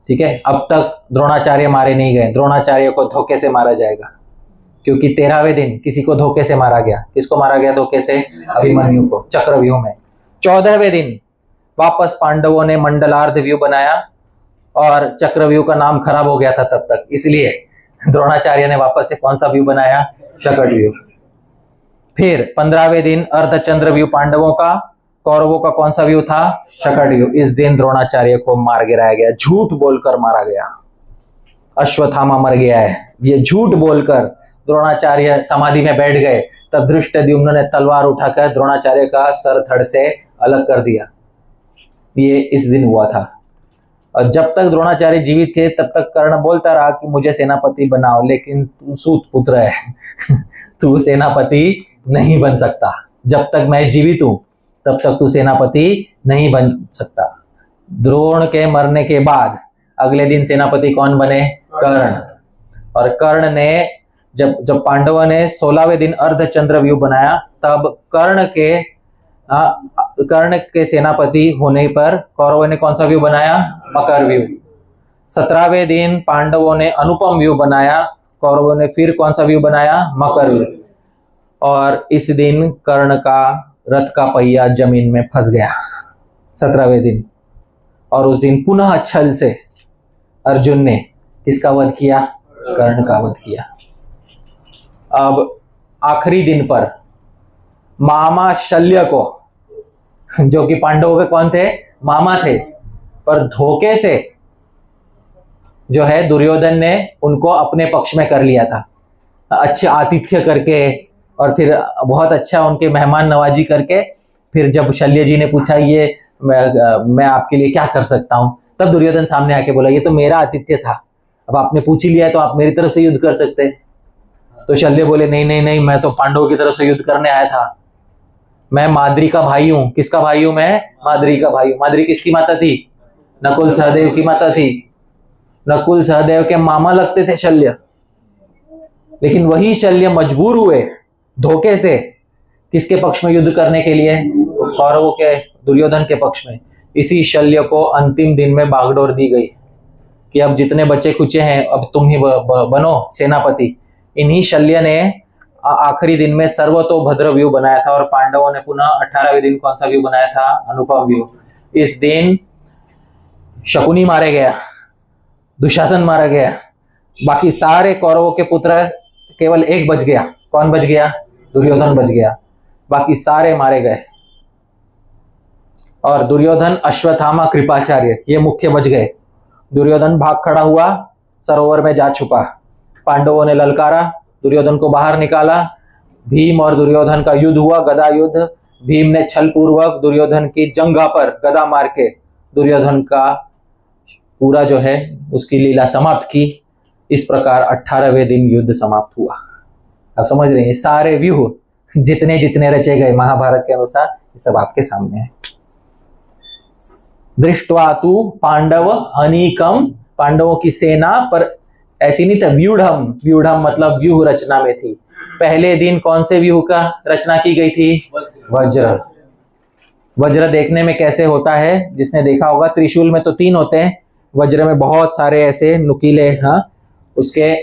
ठीक है, अब तक द्रोणाचार्य मारे नहीं गए, द्रोणाचार्य को धोखे से मारा जाएगा, क्योंकि 13वें दिन किसी को धोखे से मारा गया। किसको मारा गया धोखे से? अभिमन्यु को, चक्रव्यूह में। 14वें दिन वापस पांडवों ने मंडलार्ध व्यूह बनाया और चक्रव्यूह का नाम खराब हो गया था तब तक, इसलिए द्रोणाचार्य ने वापस से कौन सा व्यू बनाया? शकट व्यू। फिर 15वें दिन अर्धचंद्र व्यू पांडवों का, कौरवों का कौन सा व्यू था? शकट व्यू। इस दिन द्रोणाचार्य को मार गिराया गया, झूठ बोलकर मारा गया। अश्वत्थामा मर गया है, ये झूठ बोलकर द्रोणाचार्य समाधि में बैठ गए। तब धृष्टद्युम्न ने तलवार उठाकर द्रोणाचार्य का सर धड़ से अलग कर दिया। ये इस दिन हुआ था। और जब तक द्रोणाचार्य जीवित थे तब तक कर्ण बोलता रहा कि मुझे सेनापति बनाओ, लेकिन तू सूत पुत्र है तू सेनापति नहीं बन सकता। जब तक मैं जीवित हूं तब तक तू सेनापति नहीं बन सकता। द्रोण के मरने के बाद अगले दिन सेनापति कौन बने? कर्ण। और कर्ण ने जब पांडवों ने 16वें दिन अर्धचंद्र व्यूह बनाया, तब कर्ण के सेनापति होने पर कौरवों ने कौन सा व्यू बनाया? मकर व्यू। 17वें दिन पांडवों ने अनुपम व्यू बनाया, कौरवों ने फिर कौन सा व्यू बनाया? मकर व्यू। और इस दिन कर्ण का रथ का पहिया जमीन में फंस गया 17वें दिन। और उस दिन पुनः छल से अर्जुन ने किसका वध किया? कर्ण का वध किया। अब आखिरी दिन पर मामा शल्य को, जो कि पांडवों के कौन थे? मामा थे, पर धोखे से जो है दुर्योधन ने उनको अपने पक्ष में कर लिया था। अच्छे आतिथ्य करके और फिर बहुत अच्छा उनके मेहमान नवाजी करके, फिर जब शल्य जी ने पूछा ये मैं आपके लिए क्या कर सकता हूं, तब दुर्योधन सामने आके बोला ये तो मेरा आतिथ्य था, अब आपने पूछ ही लिया है तो आप मेरी तरफ से युद्ध कर सकते। तो शल्य बोले नहीं नहीं नहीं, मैं तो पांडवों की तरफ से युद्ध करने आया था, मैं माद्री का भाई हूं। किसका भाई हूं मैं? माद्री का भाई हूं। माद्री किसकी माता थी? नकुल सहदेव की माता थी। नकुल सहदेव के मामा लगते थे शल्य, लेकिन वही शल्य मजबूर हुए धोखे से किसके पक्ष में युद्ध करने के लिए? कौरवों के, दुर्योधन के पक्ष में। इसी शल्य को अंतिम दिन में बागडोर दी गई कि अब जितने बच्चे खुचे हैं अब तुम ही बनो सेनापति। इन्हीं शल्य ने आखिरी दिन में सर्वतोभद्र व्यू बनाया था और पांडवों ने पुनः 18वें दिन कौन सा व्यू बनाया था? अनुपम व्यू। इस दिन शकुनी मारे गया, दुशासन मारा गया, बाकी सारे कौरवों के पुत्र केवल एक बच गया। कौन बच गया? दुर्योधन बच गया, बाकी सारे मारे गए। और दुर्योधन, अश्वत्थामा, कृपाचार्य ये मुख्य बच गए। दुर्योधन भाग खड़ा हुआ, सरोवर में जा छुपा। पांडवों ने ललकारा, दुर्योधन को बाहर निकाला। भीम और दुर्योधन का युद्ध हुआ, गदा युद्ध। भीम ने छल पूर्वक दुर्योधन की जंघा पर गदा मार के दुर्योधन का पूरा जो है उसकी लीला समाप्त की। इस प्रकार 18वें दिन युद्ध समाप्त हुआ। आप समझ रहे हैं, सारे व्यूह जितने जितने रचे गए महाभारत के अनुसार ये सब आपके सामने है। दृष्टवा तु पांडव अनीकम, पांडवों की सेना पर ऐसी नहीं था, व्यूढ़म। व्यूढ़म मतलब व्यूह रचना में थी। पहले दिन कौन से व्यूह का रचना की गई थी? वज्र। वज्र देखने में कैसे होता है? जिसने देखा होगा, त्रिशूल में तो 3 होते हैं, वज्र में बहुत सारे ऐसे नुकीले उसके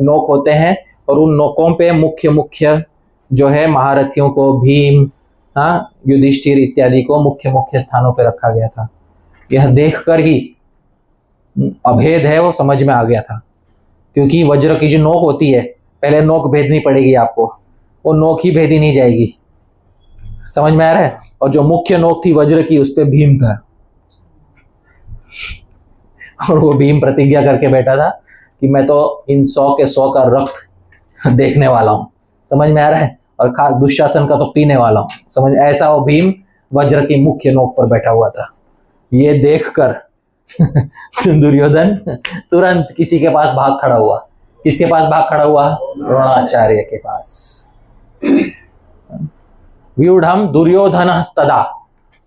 नोक होते हैं और उन नोकों पे मुख्य मुख्य जो है महारथियों को भीम, हाँ, युधिष्ठिर इत्यादि को मुख्य मुख्य स्थानों पर रखा गया था। यह देखकर ही अभेद है वो समझ में आ गया था, क्योंकि वज्र की जो नोक होती है, पहले नोक भेदनी पड़ेगी आपको, वो नोक ही भेदी नहीं जाएगी। समझ में आ रहा है? और जो मुख्य नोक थी वज्र की, उस पे भीम था, और वो भीम प्रतिज्ञा करके बैठा था कि मैं तो इन 100 के 100 का रक्त देखने वाला हूं। समझ में आ रहा है? और खास दुशासन का तो पीने वाला हूं। समझ, ऐसा वो भीम वज्र की मुख्य नोक पर बैठा हुआ था। ये देखकर दुर्योधन तुरंत किसी के पास भाग खड़ा हुआ। किसके पास भाग खड़ा हुआ? द्रोणाचार्य के पास। व्यूढ़म दुर्योधन तदा।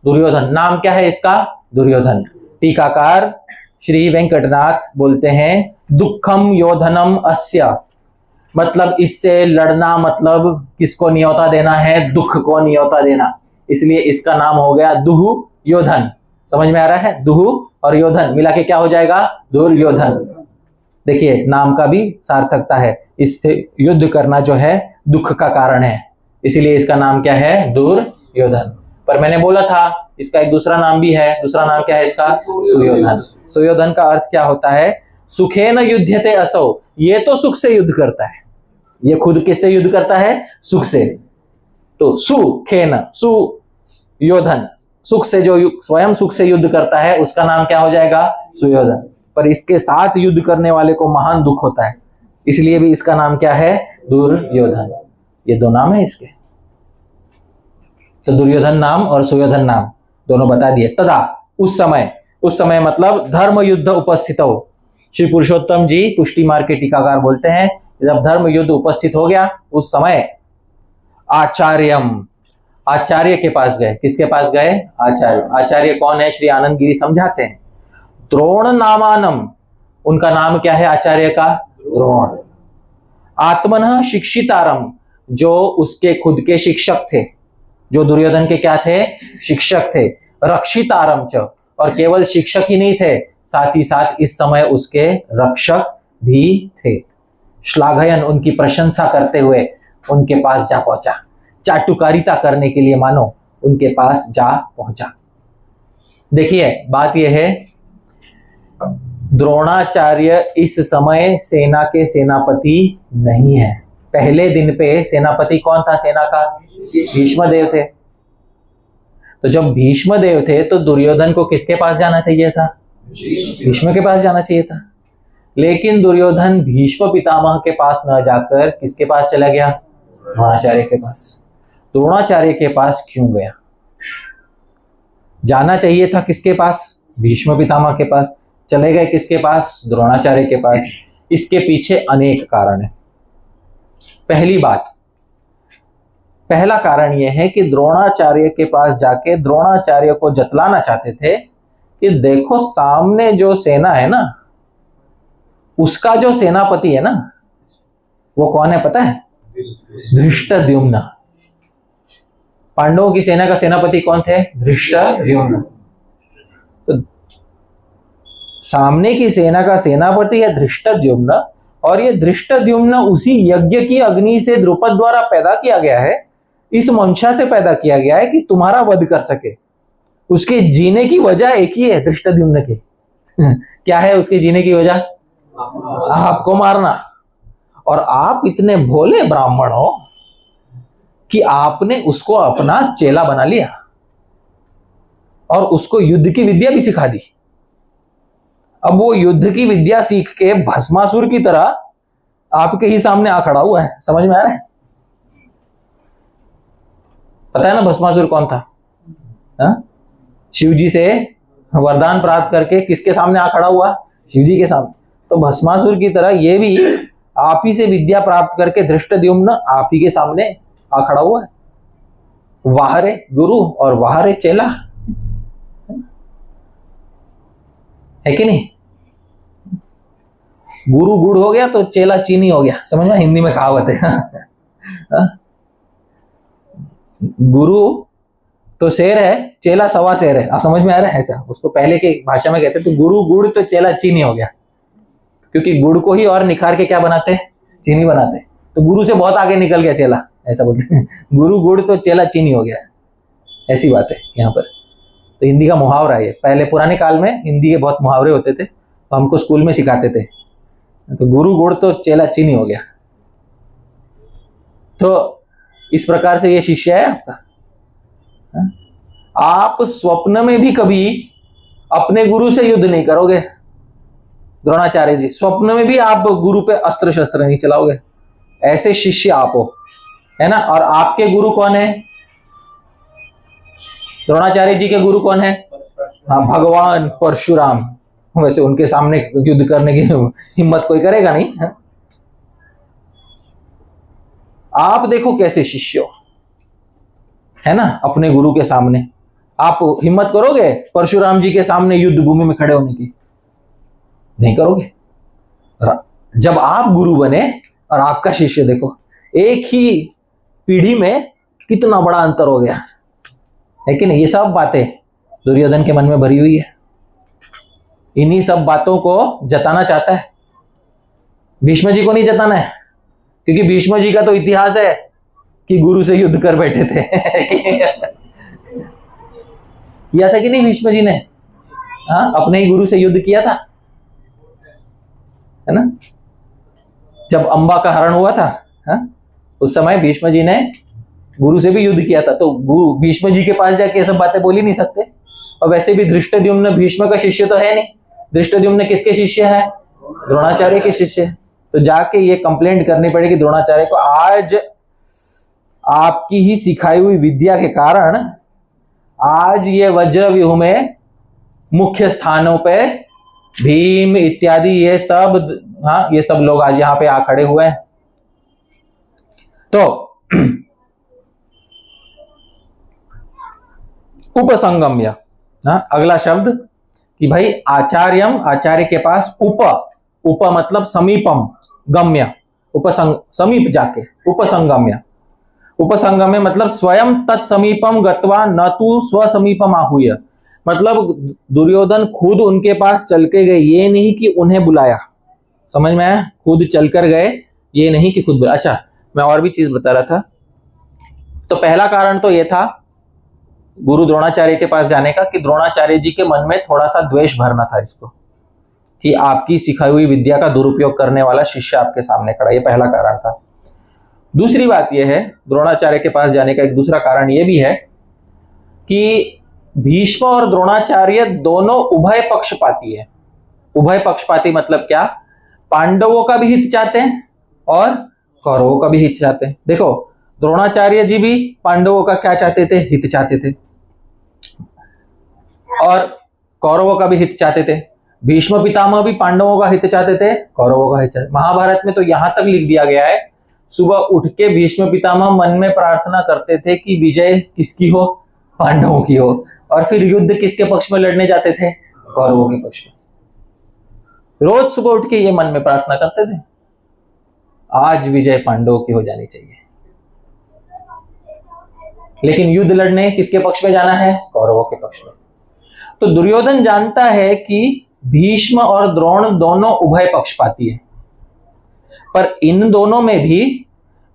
दुर्योधन नाम क्या है इसका? दुर्योधन। टीकाकार श्री वेंकटनाथ बोलते हैं दुखम योधनम अस्य, मतलब इससे लड़ना, मतलब किसको न्योता देना है? दुख को न्योता देना। इसलिए इसका नाम हो गया दुह योधन। समझ में आ रहा है? दुह और योधन मिला के क्या हो जाएगा? दुर्योधन। देखिए नाम का भी सार्थकता है, इससे युद्ध करना जो है दुख का कारण है, इसीलिए इसका नाम क्या है? दुर्योधन। पर मैंने बोला था इसका एक दूसरा नाम भी है। दूसरा नाम क्या है इसका? सुयोधन। सुयोधन का अर्थ क्या होता है? सुखेन युध्यते असौ, ये तो सुख से युद्ध करता है। ये खुद किससे युद्ध करता है? सुख से। तो सुखेन, सुयोधन, सुख से, जो स्वयं सुख से युद्ध करता है उसका नाम क्या हो जाएगा? सुयोधन। पर इसके साथ युद्ध करने वाले को महान दुख होता है, इसलिए भी इसका नाम क्या है? दुर्योधन। ये दो नाम है इसके। तो दुर्योधन नाम और सुयोधन नाम दोनों बता दिए। तदा, उस समय, उस समय मतलब धर्म युद्ध उपस्थित हो। श्री पुरुषोत्तम जी पुष्टि मार्ग के टीकाकार बोलते हैं जब धर्म युद्ध उपस्थित हो गया उस समय आचार्यम, आचार्य के पास गए। किसके पास गए? आचार्य। आचार्य कौन है? श्री आनंद गिरी समझाते हैं द्रोण नामानम, उनका नाम क्या है आचार्य का? द्रोण। आत्मनः शिक्षितारम, जो उसके खुद के शिक्षक थे, जो दुर्योधन के क्या थे? शिक्षक थे। रक्षितारम च, और केवल शिक्षक ही नहीं थे, साथ ही साथ इस समय उसके रक्षक भी थे। श्लाघयन, उनकी प्रशंसा करते हुए उनके पास जा पहुंचा, चाटुकारिता करने के लिए मानो उनके पास जा पहुंचा। देखिए बात यह है, द्रोणाचार्य इस समय सेना के सेनापति नहीं है। पहले दिन पे सेनापति कौन था सेना का? भीष्मदेव थे। तो जब भीष्मदेव थे तो दुर्योधन को किसके पास जाना चाहिए था? भीष्म के पास जाना चाहिए था। लेकिन दुर्योधन भीष्म पितामह के पास न जाकर किसके पास चला गया? द्रोणाचार्य के पास। द्रोणाचार्य के पास क्यों गया? जाना चाहिए था किसके पास? भीष्म पितामह के पास। चले गए किसके पास? द्रोणाचार्य के पास। इसके पीछे अनेक कारण है। पहली बात, पहला कारण यह है कि द्रोणाचार्य के पास जाके द्रोणाचार्य को जतलाना चाहते थे कि देखो सामने जो सेना है ना, उसका जो सेनापति है ना, वो कौन है पता है? धृष्टद्युम्न। पांडवों की सेना का सेनापति कौन थे? धृष्टद्युम्न। तो सामने की सेना का सेनापति है धृष्टद्युम्न, और ये धृष्टद्युम्न उसी यज्ञ की अग्नि से द्रुपद द्वारा पैदा किया गया है, इस मंशा से पैदा किया गया है कि तुम्हारा वध कर सके। उसके जीने की वजह एक ही है धृष्टद्युम्न की। क्या है उसके जीने की वजह? आपको मारना। और आप इतने भोले ब्राह्मण हो कि आपने उसको अपना चेला बना लिया और उसको युद्ध की विद्या भी सिखा दी। अब वो युद्ध की विद्या सीख के भस्मासुर की तरह आपके ही सामने आ खड़ा हुआ है। समझ में आ रहा है? पता है ना भस्मासुर कौन था? शिव जी से वरदान प्राप्त करके किसके सामने आ खड़ा हुआ? शिव जी के सामने। तो भस्मासुर की तरह ये भी आप ही से विद्या प्राप्त करके धृष्टद्युम्न आप ही के सामने आ खड़ा हुआ है। वाहरे गुरु और वाहरे चेला, है कि नहीं? गुरु गुड़ हो गया तो चेला चीनी हो गया। समझ में? हिंदी में कहावत है। गुरु तो शेर है, चेला सवा शेर है। आप समझ में आ रहा है? ऐसा उसको पहले की भाषा में कहते थे, गुरु गुड़ तो चेला चीनी हो गया, क्योंकि गुड़ को ही और निखार के क्या बनाते हैं? चीनी बनाते हैं। तो गुरु से बहुत आगे निकल गया चेला, ऐसा बोलते हैं। गुरु गुड़ तो चेला चीनी हो गया। ऐसी बात है यहाँ पर। तो हिंदी का मुहावरा है। पहले पुराने काल में हिंदी के बहुत मुहावरे होते थे, तो हमको स्कूल में सिखाते थे। तो गुरु गुड़ तो चेला चीनी हो गया। तो इस प्रकार से ये शिष्य है आपका। आप स्वप्न में भी कभी अपने गुरु से युद्ध नहीं करोगे द्रोणाचार्य जी, स्वप्न में भी आप गुरु पे अस्त्र शस्त्र नहीं चलाओगे। ऐसे शिष्य आप हो, है ना। और आपके गुरु कौन है? द्रोणाचार्य जी के गुरु कौन है? हाँ, भगवान परशुराम। वैसे उनके सामने युद्ध करने की हिम्मत कोई करेगा नहीं। है? आप देखो कैसे शिष्य हो, है ना। अपने गुरु के सामने आप हिम्मत करोगे परशुराम जी के सामने युद्ध भूमि में खड़े होने की? नहीं करोगे। जब आप गुरु बने और आपका शिष्य, देखो एक ही पीढ़ी में कितना बड़ा अंतर हो गया, है कि नहीं। ये सब बातें दुर्योधन के मन में भरी हुई है। इन्हीं सब बातों को जताना चाहता है। भीष्म जी को नहीं जताना है, क्योंकि भीष्म जी का तो इतिहास है कि गुरु से युद्ध कर बैठे थे। किया था कि नहीं भीष्म जी ने? हाँ, अपने ही गुरु से युद्ध किया था, है ना। जब अंबा का हरण हुआ था, हाँ, उस समय भीष्म जी ने गुरु से भी युद्ध किया था। तो गुरु भीष्म जी के पास जाके ये सब बातें बोल ही नहीं सकते। और वैसे भी धृष्टद्युम्न भीष्म का शिष्य तो है नहीं। धृष्टद्युम्न किसके शिष्य है? द्रोणाचार्य के शिष्य। तो जाके ये कंप्लेंट करनी पड़ेगी द्रोणाचार्य को, आज आपकी ही सिखाई हुई विद्या के कारण आज ये वज्रव्यूह में मुख्य स्थानों पे भीम इत्यादि ये सब, हाँ, ये सब लोग आज यहां पे आ खड़े हुए हैं। तो उपसंगम्य, अगला शब्द कि भाई आचार्यम, आचार्य के पास उप मतलब समीपम, गम्य समीप जाके, उपसंगम्य। उपसंगम्य मतलब स्वयं तत्समीपम गत्वा न तू स्वसमीपम आहूय। मतलब दुर्योधन खुद उनके पास चल के गए, ये नहीं कि उन्हें बुलाया। समझ में आया? खुद चलकर गए, ये नहीं कि खुद बुलाया। अच्छा, मैं और भी चीज बता रहा था। तो पहला कारण तो ये था गुरु द्रोणाचार्य के पास जाने का, कि द्रोणाचार्य जी के मन में थोड़ा सा द्वेष भरना था इसको, कि आपकी सिखाई हुई विद्या का दुरुपयोग करने वाला शिष्य आपके सामने खड़ा। ये पहला कारण था। दूसरी बात यह है द्रोणाचार्य के पास जाने का एक दूसरा कारण यह भी है कि भीष्म और द्रोणाचार्य दोनों उभय पक्षपाती है। उभय पक्षपाती मतलब क्या? पांडवों का भी हित चाहते हैं और कौरवों का भी हित चाहते हैं। देखो, द्रोणाचार्य जी भी पांडवों का क्या चाहते थे? हित चाहते थे, और कौरवों का भी हित चाहते थे। भीष्म पितामह भी पांडवों का हित चाहते थे, कौरवों का हित चाहते। महाभारत में तो यहां तक लिख दिया गया है, सुबह उठ के भीष्म पितामह मन में प्रार्थना करते थे कि विजय किसकी हो? पांडवों की हो। और फिर युद्ध किसके पक्ष में लड़ने जाते थे? कौरवों के पक्ष में। रोज सुबह उठ के ये मन में प्रार्थना करते थे, आज विजय पांडवों की हो जानी चाहिए। लेकिन युद्ध लड़ने किसके पक्ष में जाना है? कौरवों के पक्ष में। तो दुर्योधन जानता है कि भीष्म और द्रोण दोनों उभय पक्षपाती हैं, पर इन दोनों में भी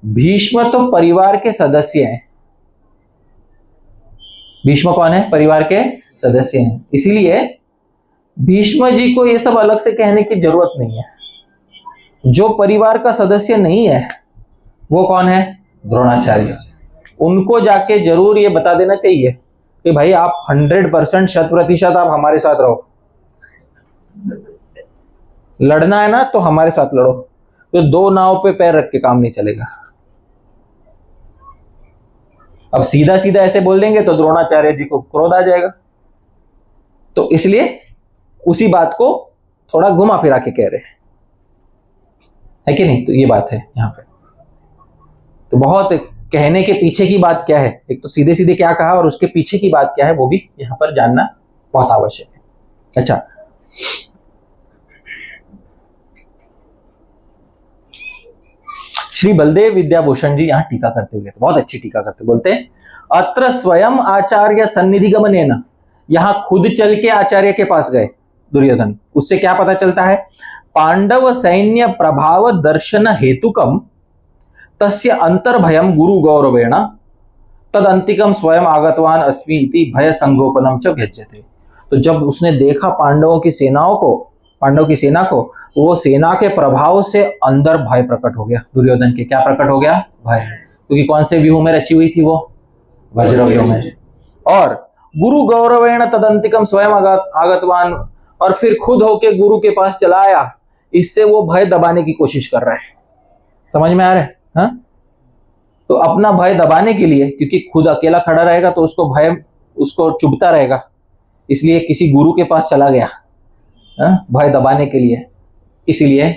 भीष्म तो परिवार के सदस्य हैं। भीष्म कौन है? परिवार के सदस्य हैं। इसीलिए भीष्म जी को ये सब अलग से कहने की जरूरत नहीं है। जो परिवार का सदस्य नहीं है वो कौन है? द्रोणाचार्य। उनको जाके जरूर ये बता देना चाहिए कि भाई आप 100% 100% आप हमारे साथ रहो। लड़ना है ना तो हमारे साथ लड़ो। तो दो नाव पे पैर रख के काम नहीं चलेगा। अब सीधा सीधा ऐसे बोल देंगे तो द्रोणाचार्य जी को क्रोध आ जाएगा। तो इसलिए उसी बात को थोड़ा घुमा फिरा के कह रहे हैं, है कि नहीं। तो ये बात है यहां पे। तो बहुत कहने के पीछे की बात क्या है, एक तो सीधे सीधे क्या कहा और उसके पीछे की बात क्या है, वो भी यहां पर जानना बहुत आवश्यक है। अच्छा, श्री बलदेव विद्याभूषण जी यहां टीका करते हुए बहुत अच्छी टीका करते, बोलते हैं अत्र स्वयं आचार्य सन्निधि गमनेन। यहां खुद चल के आचार्य के पास गए दुर्योधन। उससे क्या पता चलता है? पांडव सैन्य प्रभाव दर्शन हेतुकम तस्य अंतर्भयम गुरु गौरवेण तदंतिकम स्वयं आगतवान अस्मि इति भय संगोपनम च व्यज्यते। तो जब उसने देखा पांडवों की सेनाओं को, पांडव की सेना को, वो सेना के प्रभाव से अंदर भय प्रकट हो गया दुर्योधन के। क्या प्रकट हो गया? भय। क्योंकि कौन से व्यूह में रची हुई थी वो? वज्रव्यूह में। और गुरु गौरवेण तदंतिकम स्वयं आगतवान, और फिर खुद होके गुरु के पास चला आया, इससे वो भय दबाने की कोशिश कर रहा है। समझ में आ रहा है? हाँ? तो अपना भय दबाने के लिए, क्योंकि खुद अकेला खड़ा रहेगा तो उसको भय उसको चुभता रहेगा, इसलिए किसी गुरु के पास चला गया भय दबाने के लिए, इसीलिए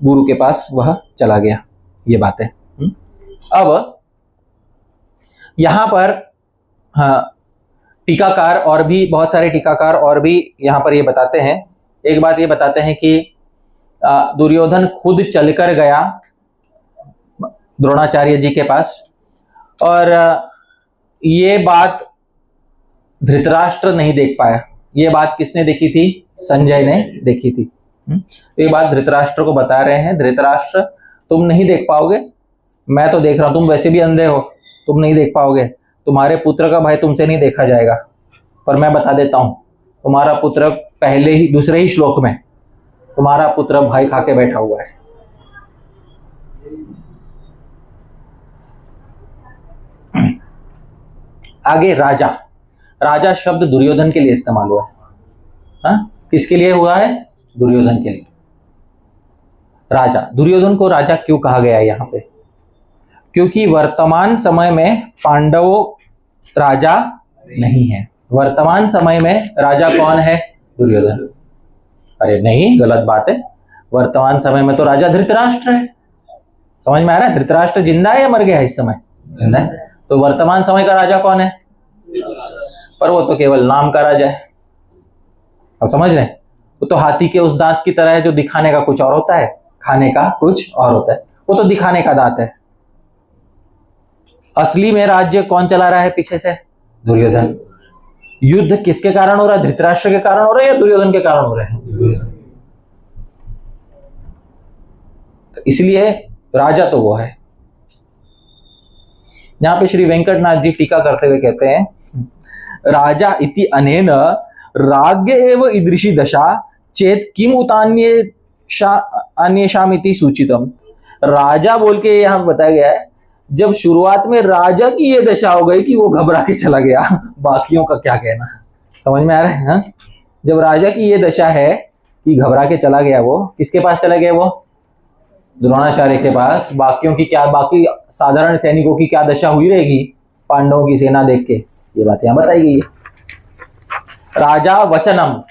गुरु के पास वह चला गया। ये बात है। अब यहां पर हाँ, टीकाकार और भी बहुत सारे टीकाकार और भी यहां पर ये बताते हैं। एक बात ये बताते हैं कि दुर्योधन खुद चलकर गया द्रोणाचार्य जी के पास, और ये बात धृतराष्ट्र नहीं देख पाया। ये बात किसने देखी थी? संजय ने देखी थी। ये बात धृतराष्ट्र को बता रहे हैं, धृतराष्ट्र तुम नहीं देख पाओगे, मैं तो देख रहा हूं, तुम वैसे भी अंधे हो, तुम नहीं देख पाओगे, तुम्हारे पुत्र का भय तुमसे नहीं देखा जाएगा। पर मैं बता देता हूं, तुम्हारा पुत्र पहले ही दूसरे ही श्लोक में तुम्हारा पुत्र भय खा के बैठा हुआ है। आगे राजा, राजा शब्द दुर्योधन के लिए इस्तेमाल हुआ है। हाँ? किसके लिए हुआ है? दुर्योधन के लिए। राजा, दुर्योधन को राजा क्यों कहा गया है यहां पे? क्योंकि वर्तमान समय में पांडवों राजा नहीं है। वर्तमान समय में राजा कौन है? दुर्योधन। अरे नहीं, गलत बात है। वर्तमान समय में तो राजा धृतराष्ट्र है। समझ में आ रहा है? धृतराष्ट्र जिंदा है या मर गया है? इस समय जिंदा है। तो वर्तमान समय का राजा कौन है? पर वो तो केवल नाम का राजा है। अब समझ रहे हैं? वो तो हाथी के उस दांत की तरह है जो दिखाने का कुछ और होता है, खाने का कुछ और होता है। वो तो दिखाने का दांत है। असली में राज्य कौन चला रहा है पीछे से? दुर्योधन। युद्ध किसके कारण हो रहा है? धृतराष्ट्र के कारण हो रहा है या दुर्योधन के कारण हो रहा है? तो इसलिए राजा तो वो है। यहां पे श्री वेंकटनाथ जी टीका करते हुए कहते हैं, राजा इति अनेन राज्ञ एव ईदृशी दशा चेत किम अन्येषाम इति सूचितम। राजा बोल के यहां बताया गया है, जब शुरुआत में राजा की ये दशा हो गई कि वो घबरा के चला गया, बाकियों का क्या कहना? समझ में आ रहा है? हाँ? जब राजा की ये दशा है कि घबरा के चला गया, वो किसके पास चला गया? वो द्रोणाचार्य के पास। बाकियों की क्या, बाकी साधारण सैनिकों की क्या दशा हुई रहेगी पांडवों की सेना देख के? ये बात यहां बताई गई है। राजा वचनम,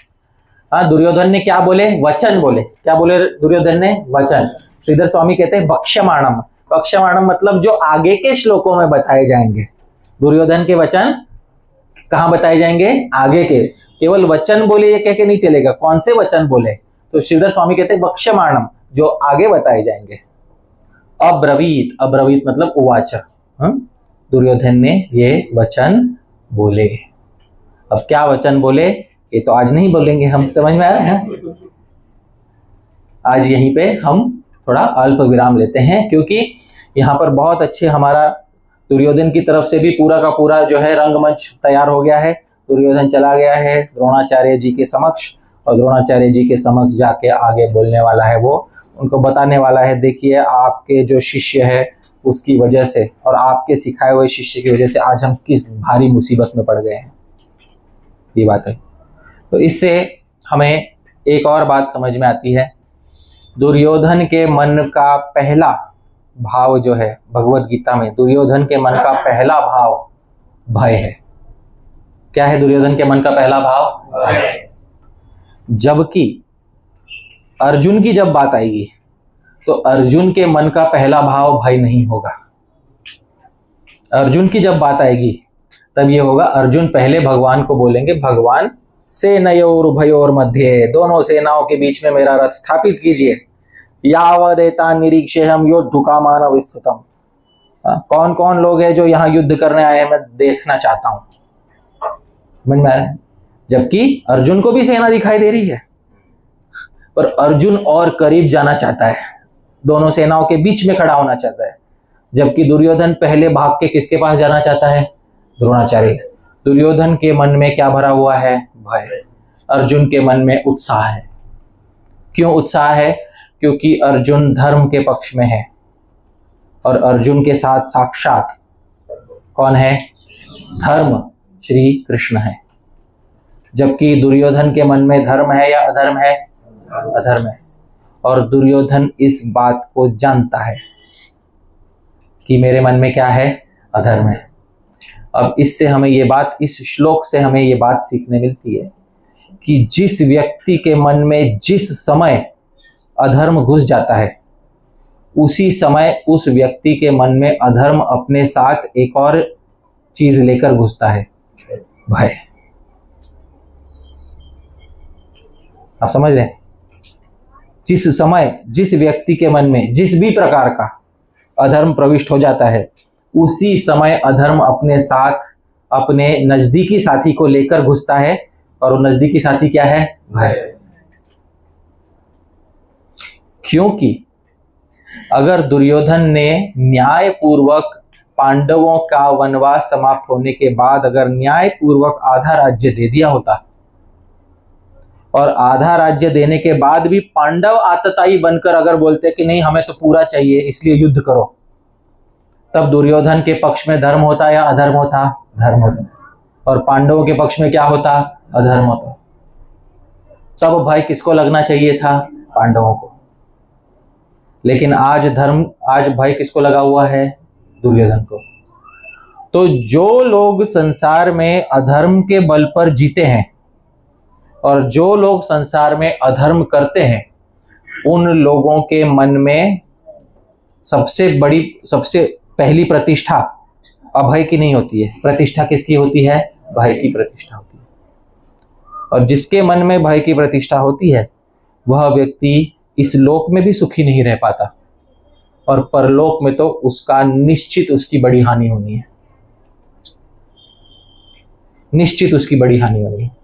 हाँ, दुर्योधन ने क्या बोले? वचन बोले। क्या बोले दुर्योधन ने? वचन। श्रीधर स्वामी कहते हैं वक्ष्यमाणम। वक्ष्यमाणम मतलब जो आगे के श्लोकों में बताए जाएंगे। दुर्योधन के वचन कहां बताए जाएंगे? आगे के। केवल वचन बोले ये कह के नहीं चलेगा, कौन से वचन बोले? तो श्रीधर स्वामी कहते हैं वक्ष्यमाणम, जो आगे बताए जाएंगे। अब्रवीत, अब्रवीत मतलब उवाच, दुर्योधन ने ये वचन बोले। अब क्या वचन बोले ये तो आज नहीं बोलेंगे हम। समझ में आ रहा है? आज यहीं पे हम थोड़ा अल्प विराम लेते हैं, क्योंकि यहाँ पर बहुत अच्छे हमारा दुर्योधन की तरफ से भी पूरा का पूरा जो है रंगमंच तैयार हो गया है। दुर्योधन चला गया है द्रोणाचार्य जी के समक्ष, और द्रोणाचार्य जी के समक्ष जाके आगे बोलने वाला है। वो उनको बताने वाला है, देखिए आपके जो शिष्य है उसकी वजह से और आपके सिखाए हुए शिष्य की वजह से आज हम किस भारी मुसीबत में पड़ गए हैं। ये बात है। तो इससे हमें एक और बात समझ में आती है, दुर्योधन के मन का पहला भाव जो है भगवत गीता में, दुर्योधन के मन का पहला भाव भय है। क्या है दुर्योधन के मन का पहला भाव? भय। जबकि अर्जुन की जब बात आएगी तो अर्जुन के मन का पहला भाव भय नहीं होगा। अर्जुन की जब बात आएगी तब ये होगा, अर्जुन पहले भगवान को बोलेंगे, भगवान सेनयोर भयोर मध्य, दोनों सेनाओं के बीच में मेरा रथ स्थापित कीजिए। यावदेता निरीक्षेहम योद्धुका मानव स्थितम। कौन कौन लोग हैं जो यहाँ युद्ध करने आए हैं, मैं देखना चाहता हूं। समझ में आ रहा है? जबकि अर्जुन को भी सेना दिखाई दे रही है, पर अर्जुन और करीब जाना चाहता है, दोनों सेनाओं के बीच में खड़ा होना चाहता है। जबकि दुर्योधन पहले भाग के किसके पास जाना चाहता है? द्रोणाचार्य। दुर्योधन के मन में क्या भरा हुआ है? भय। अर्जुन के मन में उत्साह है। क्यों उत्साह है? क्योंकि अर्जुन धर्म के पक्ष में है और अर्जुन के साथ साक्षात कौन है? धर्म, श्री कृष्ण है। जबकि दुर्योधन के मन में धर्म है या अधर्म है? अधर्म है। और दुर्योधन इस बात को जानता है कि मेरे मन में क्या है? अधर्म है। अब इससे हमें ये बात, इस श्लोक से हमें ये बात सीखने मिलती है कि जिस व्यक्ति के मन में जिस समय अधर्म घुस जाता है, उसी समय उस व्यक्ति के मन में अधर्म अपने साथ एक और चीज लेकर घुसता है, भय। आप समझ रहे हैं? जिस समय जिस व्यक्ति के मन में जिस भी प्रकार का अधर्म प्रविष्ट हो जाता है, उसी समय अधर्म अपने साथ अपने नजदीकी साथी को लेकर घुसता है। और वो नजदीकी साथी क्या है? भय। क्योंकि अगर दुर्योधन ने न्याय पूर्वक पांडवों का वनवास समाप्त होने के बाद अगर न्याय पूर्वक आधा राज्य दे दिया होता और आधा राज्य देने के बाद भी पांडव आतताई बनकर अगर बोलते कि नहीं हमें तो पूरा चाहिए इसलिए युद्ध करो, तब दुर्योधन के पक्ष में धर्म होता या अधर्म होता? धर्म होता। और पांडवों के पक्ष में क्या होता? अधर्म होता। तब भाई किसको लगना चाहिए था? पांडवों को। लेकिन आज भाई किसको लगा हुआ है? दुर्योधन को। तो जो लोग संसार में अधर्म के बल पर जीते हैं और जो लोग संसार में अधर्म करते हैं, उन लोगों के मन में सबसे पहली प्रतिष्ठा अभय की नहीं होती है। प्रतिष्ठा किसकी होती है? भय की प्रतिष्ठा होती है। और जिसके मन में भय की प्रतिष्ठा होती है, वह व्यक्ति इस लोक में भी सुखी नहीं रह पाता और परलोक में तो उसका निश्चित उसकी बड़ी हानि होनी है। निश्चित उसकी बड़ी हानि होनी है।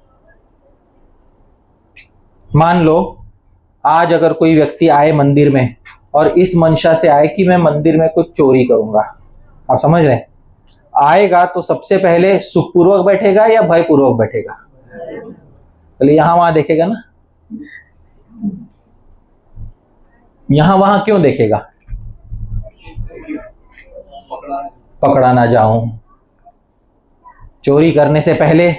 मान लो आज अगर कोई व्यक्ति आए मंदिर में और इस मंशा से आए कि मैं मंदिर में कुछ चोरी करूंगा, आप समझ रहे हैं? आएगा तो सबसे पहले सुखपूर्वक बैठेगा या भयपूर्वक बैठेगा? पहले यहां वहां देखेगा ना। यहां वहां क्यों देखेगा? पकड़ा ना जाऊं। चोरी करने से पहले,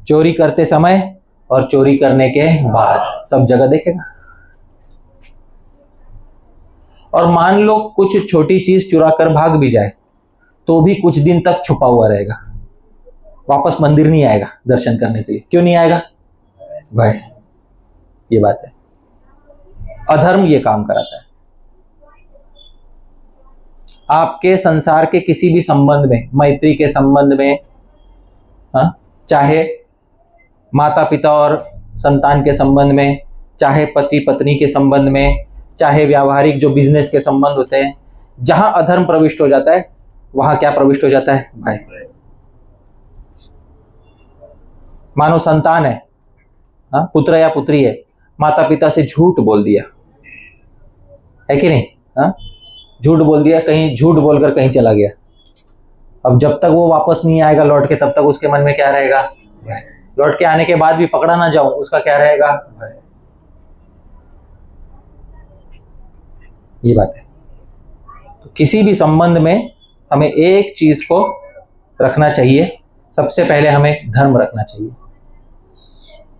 चोरी करते समय और चोरी करने के बाद सब जगह देखेगा। और मान लो कुछ छोटी चीज चुरा कर भाग भी जाए तो भी कुछ दिन तक छुपा हुआ रहेगा, वापस मंदिर नहीं आएगा दर्शन करने के लिए। क्यों नहीं आएगा? भय। ये बात है। अधर्म ये काम कराता है। आपके संसार के किसी भी संबंध में, मैत्री के संबंध में, चाहे माता पिता और संतान के संबंध में, चाहे पति पत्नी के संबंध में, चाहे व्यावहारिक जो बिजनेस के संबंध होते हैं, जहां अधर्म प्रविष्ट हो जाता है वहां क्या प्रविष्ट हो जाता है? भय। मानो संतान है, पुत्र या पुत्री है, माता पिता से झूठ बोल दिया है कि नहीं? झूठ बोल दिया, कहीं झूठ बोलकर कहीं चला गया। अब जब तक वो वापस नहीं आएगा लौट के, तब तक उसके मन में क्या रहेगा? भय। लौट के आने के बाद भी पकड़ा ना जाऊं, उसका क्या रहेगा? भय। ये बात है। तो किसी भी संबंध में हमें एक चीज को रखना चाहिए, सबसे पहले हमें धर्म रखना चाहिए।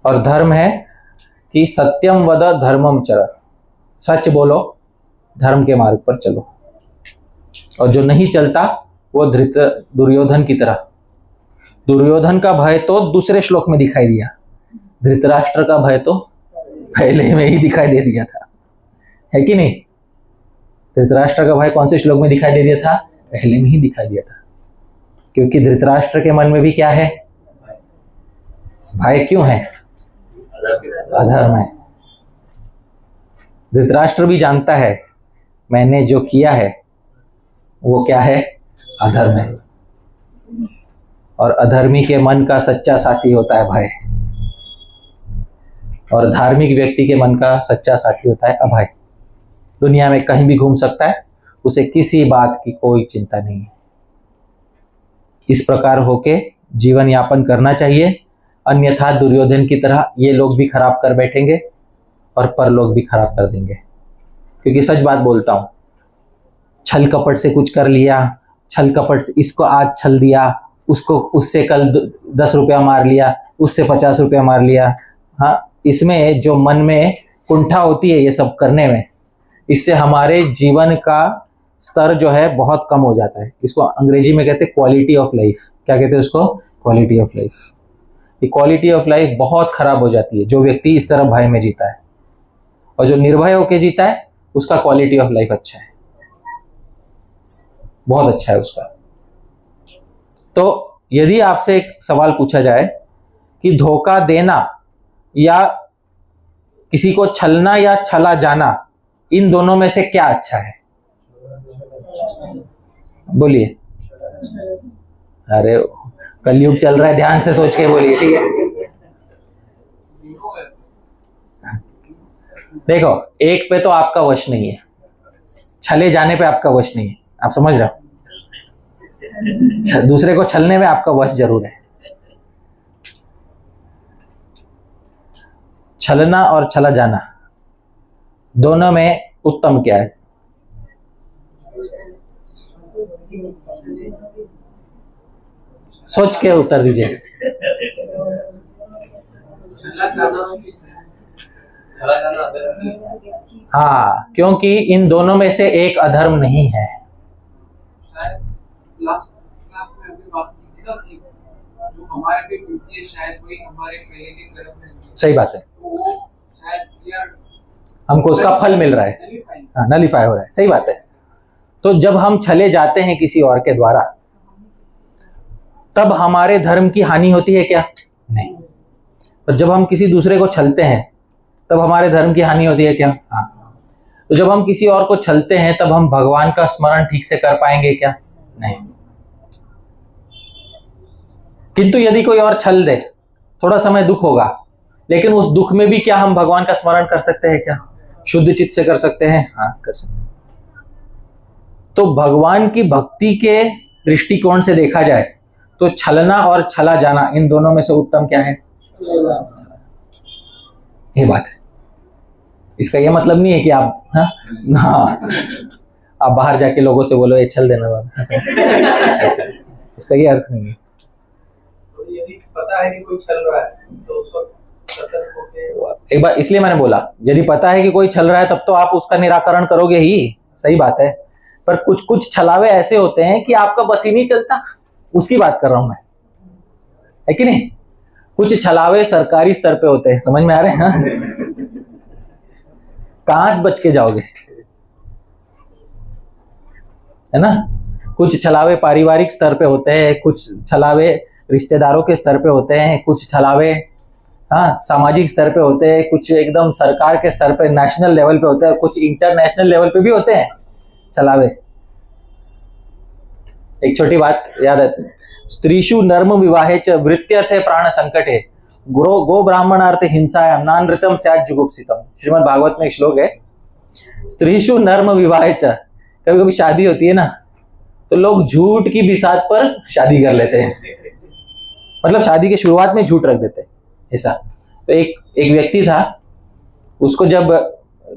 और धर्म है कि सत्यम वद धर्मम चर, सच बोलो, धर्म के मार्ग पर चलो। और जो नहीं चलता वो दुर्योधन की तरह। दुर्योधन का भय तो दूसरे श्लोक में दिखाई दिया, धृतराष्ट्र का भय तो पहले में ही दिखाई दे दिया था, है कि नहीं? धृतराष्ट्र का भय कौन से श्लोक में दिखाई दे दिया था? पहले में ही दिखाई दिया था। क्योंकि धृतराष्ट्र के मन में भी क्या है? भय। क्यों है? अधर्म है। धृतराष्ट्र भी जानता है मैंने जो किया है वो क्या है? अधर्म है। और अधर्मी के मन का सच्चा साथी होता है भय, और धार्मिक व्यक्ति के मन का सच्चा साथी होता है अभय। दुनिया में कहीं भी घूम सकता है, उसे किसी बात की कोई चिंता नहीं है। इस प्रकार होके जीवन यापन करना चाहिए, अन्यथा दुर्योधन की तरह ये लोग भी खराब कर बैठेंगे और परलोक भी खराब कर देंगे। क्योंकि सच बात बोलता हूं, छल कपट से कुछ कर लिया, छल कपट से इसको आज छल दिया, उसको उससे कल 10 रुपया मार लिया, उससे 50 रुपया मार लिया। हाँ, इसमें जो मन में कुंठा होती है ये सब करने में, इससे हमारे जीवन का स्तर जो है बहुत कम हो जाता है। इसको अंग्रेजी में कहते हैं क्वालिटी ऑफ लाइफ। क्या कहते हैं उसको? Quality of life. ये क्वालिटी ऑफ लाइफ बहुत खराब हो जाती है जो व्यक्ति इस तरह भय में जीता है, और जो निर्भय होकर जीता है उसका क्वालिटी ऑफ लाइफ अच्छा है, बहुत अच्छा है उसका। तो यदि आपसे एक सवाल पूछा जाए कि धोखा देना या किसी को छलना या छला जाना, इन दोनों में से क्या अच्छा है? बोलिए। अरे कलयुग चल रहा है, ध्यान से सोच के बोलिए, ठीक है? देखो, एक पे तो आपका वश नहीं है, छले जाने पे आपका वश नहीं है, आप समझ रहे हो? दूसरे को छलने में आपका वश जरूर है। छलना और छला जाना दोनों में उत्तम क्या है? सोच के उत्तर दीजिए। हाँ, क्योंकि इन दोनों में से एक अधर्म नहीं है। सही बात है, हमको उसका फल मिल रहा है, हाँ, नलीफाई हो रहा है। सही बात है। तो जब हम छले जाते हैं किसी और के द्वारा, तब हमारे धर्म की हानि होती है क्या? नहीं। पर जब हम किसी दूसरे को छलते हैं तब हमारे धर्म की हानि होती है क्या? हाँ। तो जब हम किसी और को छलते हैं तब हम भगवान का स्मरण ठीक से कर पाएंगे क्या? नहीं। किंतु यदि कोई और छल दे, थोड़ा समय दुख होगा, लेकिन उस दुख में भी क्या हम भगवान का स्मरण कर सकते हैं क्या? शुद्ध चित्त से कर सकते हैं? हाँ, कर सकते हैं। तो भगवान की भक्ति के दृष्टिकोण से देखा जाए तो छलना और छला जाना, इन दोनों में से उत्तम क्या है? ये बात है। इसका ये मतलब नहीं है कि आप आप बाहर जाके लोगों से बोलो ये छल देना वाला, ऐसा इसका ये अर्थ नहीं है। तो यदि पता है कि कोई छल रहा है तो उस वक्त सतर्क होके, एक बार इसलिए मैंने बोला, यदि पता है कि कोई छल रहा है तब तो आप उसका निराकरण करोगे ही, सही बात है। पर कुछ कुछ छलावे ऐसे होते हैं कि आपका बस ही नहीं चलता, उसकी बात कर रहा हूं मैं, है कि नहीं? कुछ छलावे सरकारी स्तर पे होते हैं, समझ में आ रहे हैं? हाँ? कहां बच के जाओगे, है ना? कुछ छलावे पारिवारिक स्तर पे होते हैं, कुछ छलावे रिश्तेदारों के स्तर पे होते हैं, कुछ छलावे हाँ सामाजिक स्तर पे होते हैं, कुछ एकदम सरकार के स्तर पे नेशनल लेवल पे होते हैं, कुछ इंटरनेशनल लेवल पे भी होते हैं छलावे। एक छोटी बात याद है, स्त्रीषु नर्म विवाहे च वृत्यर्थे प्राण संकटे गो ब्राह्मणार्थ हिंसायाम नानृतम स्यात् जुगुप्सितम। श्रीमद् भागवत में एक श्लोक है, स्त्रीषु नर्म विवाहे च। कभी कभी शादी होती है ना, तो लोग झूठ की बिसात पर शादी कर लेते हैं, मतलब शादी के शुरुआत में झूठ रख देते हैं ऐसा। तो एक व्यक्ति था, उसको जब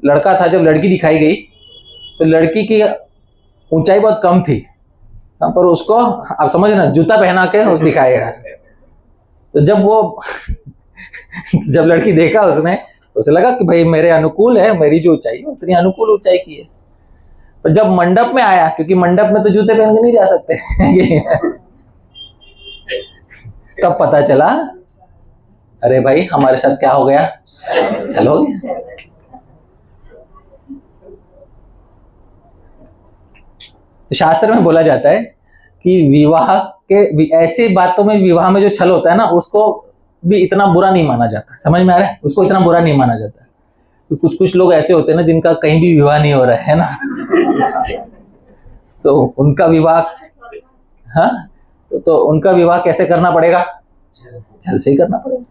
लड़का था, जब लड़की दिखाई गई तो लड़की की ऊंचाई बहुत कम थी, पर उसको आप समझ ना जूता पहना के उस दिखाएगा। तो जब वो जब लड़की देखा उसने, तो उसे लगा कि भाई मेरे अनुकूल है, मेरी जो ऊंचाई है उतनी अनुकूल ऊंचाई की है। पर जब मंडप में आया, क्योंकि मंडप में तो जूते पहन के नहीं जा सकते तब पता चला अरे भाई हमारे साथ क्या हो गया, चलोगे। शास्त्र में बोला जाता है कि विवाह के ऐसी बातों में, विवाह में जो छल होता है ना, उसको भी इतना बुरा नहीं माना जाता, समझ में आ रहा है? उसको इतना बुरा नहीं माना जाता। तो कुछ लोग ऐसे होते हैं ना जिनका कहीं भी विवाह नहीं हो रहा है ना तो उनका विवाह, हाँ, तो उनका विवाह कैसे करना पड़ेगा? छल से ही करना पड़ेगा,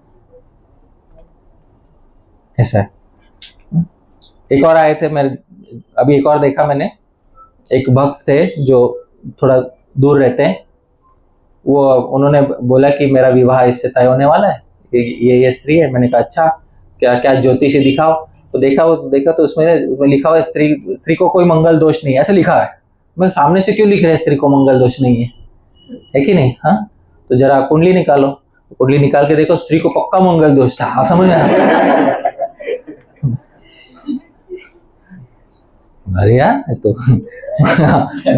ऐसा है। एक और आए थे, मैं अभी एक और देखा मैंने, एक भक्त थे जो थोड़ा दूर रहते हैं, वो उन्होंने बोला कि मेरा विवाह इससे तय होने वाला है, ये स्त्री है। मैंने कहा अच्छा, क्या क्या ज्योतिषी दिखाओ। तो देखा तो उसमें लिखा हुआ है स्त्री को कोई मंगल दोष नहीं है, ऐसे लिखा है। मैं सामने से क्यों लिख रहे हैं स्त्री को मंगल दोष नहीं है कि नहीं? हाँ, तो जरा कुंडली निकालो, कुंडली निकाल के देखो, स्त्री को पक्का मंगल दोष था। आप समझ में आया? अरे यार, तो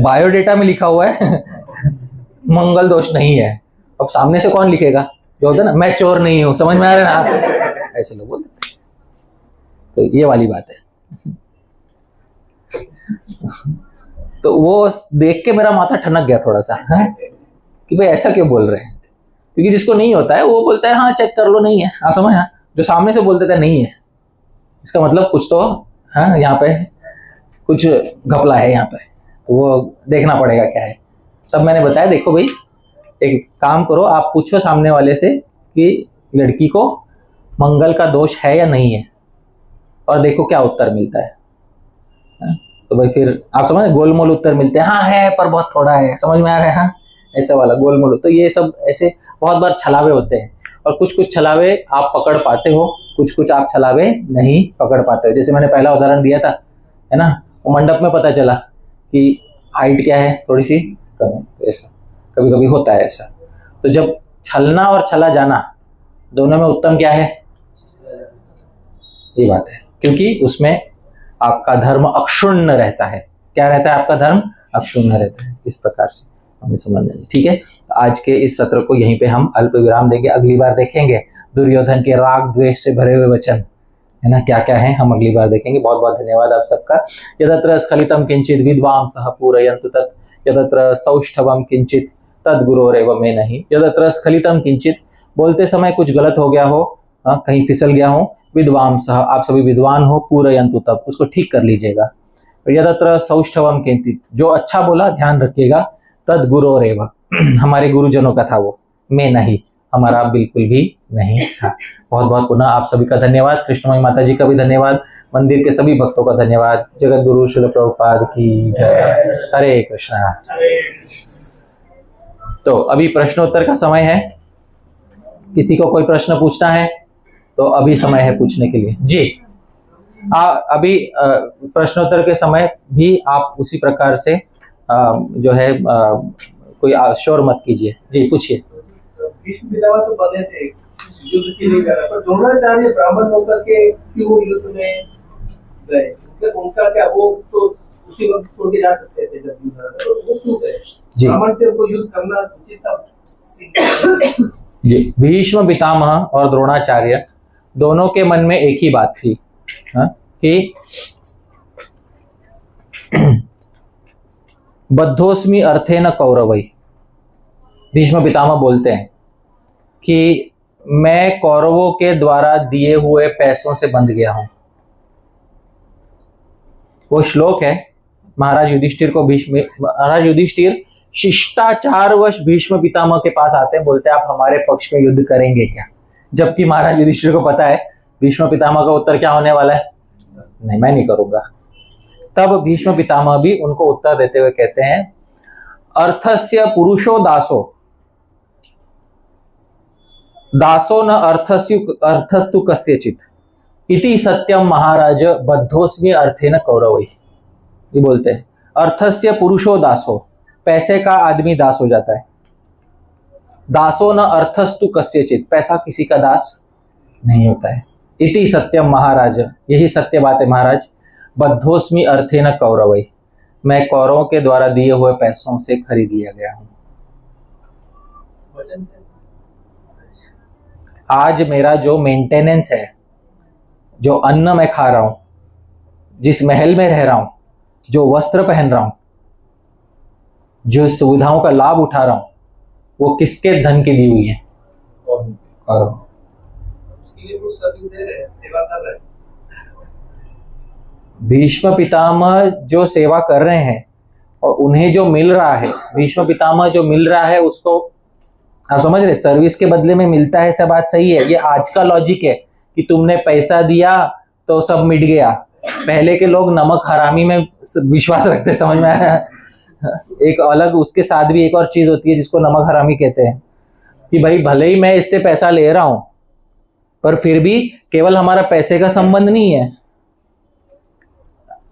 बायोडेटा में लिखा हुआ है मंगल दोष नहीं है। अब सामने से कौन लिखेगा? जो होता है ना, मैं चोर नहीं हूं, समझ में आ रहा है ना? ऐसे लोग बोलते। तो ये वाली बात है। तो वो देख के मेरा माथा ठनक गया थोड़ा सा, है कि भाई ऐसा क्यों बोल रहे हैं? क्योंकि जिसको नहीं होता है वो बोलता है हाँ चेक कर लो, नहीं है। आप समझ? हाँ, जो सामने से बोल देता है नहीं है, इसका मतलब कुछ तो हाँ यहाँ पे कुछ घपला है यहाँ पे, तो वो देखना पड़ेगा क्या है। तब मैंने बताया देखो भाई, एक काम करो, आप पूछो सामने वाले से कि लड़की को मंगल का दोष है या नहीं है, और देखो क्या उत्तर मिलता है। तो भाई फिर आप समझ, गोलमोल उत्तर मिलते हैं, हाँ है पर बहुत थोड़ा है। समझ में आ रहा है? हाँ, ऐसा वाला गोलमोल। तो ये सब ऐसे बहुत बार छलावे होते हैं, और कुछ छलावे आप पकड़ पाते हो, कुछ आप छलावे नहीं पकड़ पाते हो। जैसे मैंने पहला उदाहरण दिया था, है ना, वो मंडप में पता चला कि हाइट क्या है, थोड़ी सी कम है, तो ऐसा कभी कभी होता है ऐसा। तो जब छलना और छला जाना दोनों में उत्तम क्या है? ये बात है, क्योंकि उसमें आपका धर्म अक्षुण्ण रहता है। क्या रहता है? आपका धर्म अक्षुण्ण रहता है। इस प्रकार से हमें समझना है। ठीक है, आज के इस सत्र को यहीं पे हम अल्प विराम देंगे। अगली बार देखेंगे दुर्योधन के राग द्वेष से भरे हुए वचन, है ना, क्या क्या है, हम अगली बार देखेंगे। बहुत बहुत धन्यवाद आप सबका। यदत्र स्खलितम किंचित विद्वांसः पूरयन्तु तत्, यदत्र सौष्ठवम किंचित तद्गुरोरेव मे नहीं। यदत्र स्खलितम किंचित, बोलते समय कुछ गलत हो गया हो, कहीं फिसल गया हो, विद्वांसः, आप सभी विद्वान हो, पूरयन्तु तब, उसको ठीक कर लीजिएगा। यदत्र सौष्ठवम किंचित, जो अच्छा बोला ध्यान रखिएगा, तद्गुरोरेव, हमारे गुरुजनों का था वो, मैं नहीं, हमारा बिल्कुल भी नहीं था। बहुत बहुत पुनः आप सभी का धन्यवाद। कृष्णमयी माता जी का भी धन्यवाद, मंदिर के सभी भक्तों का धन्यवाद। जगत गुरु श्रील प्रभुपाद की जय। हरे कृष्णा। तो अभी प्रश्नोत्तर का समय है, किसी को कोई प्रश्न पूछना है तो अभी समय है पूछने के लिए जी। अभी प्रश्नोत्तर के समय भी आप उसी प्रकार से जो है कोई शोर मत कीजिए जी, पूछिए। भीष्म पितामह तो बने थे युद्ध के लिए गए, पर द्रोणाचार्य ब्राह्मण होकर के क्यों युद्ध में गए? उनका क्या, वो तो उसी वक्त छोड़ के जा सकते थे जब युद्ध, तो वो क्यों गए? ब्राह्मण थे, उनको युद्ध करना उचित था जी। भीष्म पितामह और द्रोणाचार्य दोनों के मन में एक ही बात थी, कि बद्धोस्मि अर्थेन कौरवै। भीष्म पितामह बोलते हैं कि मैं कौरवों के द्वारा दिए हुए पैसों से बंध गया हूं। वो श्लोक है, महाराज युधिष्ठिर को महाराज युधिष्ठिर शिष्टाचारवश भीष्म पितामह के पास आते हैं, बोलते हैं आप हमारे पक्ष में युद्ध करेंगे क्या? जबकि महाराज युधिष्ठिर को पता है भीष्म पितामह का उत्तर क्या होने वाला है, नहीं मैं नहीं करूंगा। तब भीष्म पितामह भी उनको उत्तर देते हुए कहते हैं, अर्थस्य पुरुषो दासो, दासो न अर्थस्तु कस्यचित इति सत्यम महाराज बद्धोस्मि अर्थेन कौरवै। ये बोलते हैं अर्थस्य पुरुषो दासो, पैसे का आदमी दास हो जाता है। दासो न अर्थस्तु कस्यचित, पैसा किसी का दास नहीं होता है। इति सत्यम महाराज, यही सत्य बात है महाराज। बद्धोस्मि अर्थेन कौरवै, मैं कौरवों के द्वारा दिए हुए पैसों से खरीद लिया गया हूं। आज मेरा जो मेंटेनेंस है, जो अन्न मैं खा रहा हूं, जिस महल में रह रहा हूं, जो वस्त्र पहन रहा हूं, जो सुविधाओं का लाभ उठा रहा हूं, वो किसके धन की दी हुई है? कौरव। भीष्म पितामह जो सेवा कर रहे हैं और उन्हें जो मिल रहा है, भीष्म पितामह जो मिल रहा है उसको आप समझ रहे, सर्विस के बदले में मिलता है, सब बात सही है। ये आज का लॉजिक है कि तुमने पैसा दिया तो सब मिट गया। पहले के लोग नमक हरामी में विश्वास रखते, समझ में आया? एक अलग उसके साथ भी एक और चीज होती है जिसको नमक हरामी कहते हैं, कि भाई भले ही मैं इससे पैसा ले रहा हूं पर फिर भी केवल हमारा पैसे का संबंध नहीं है।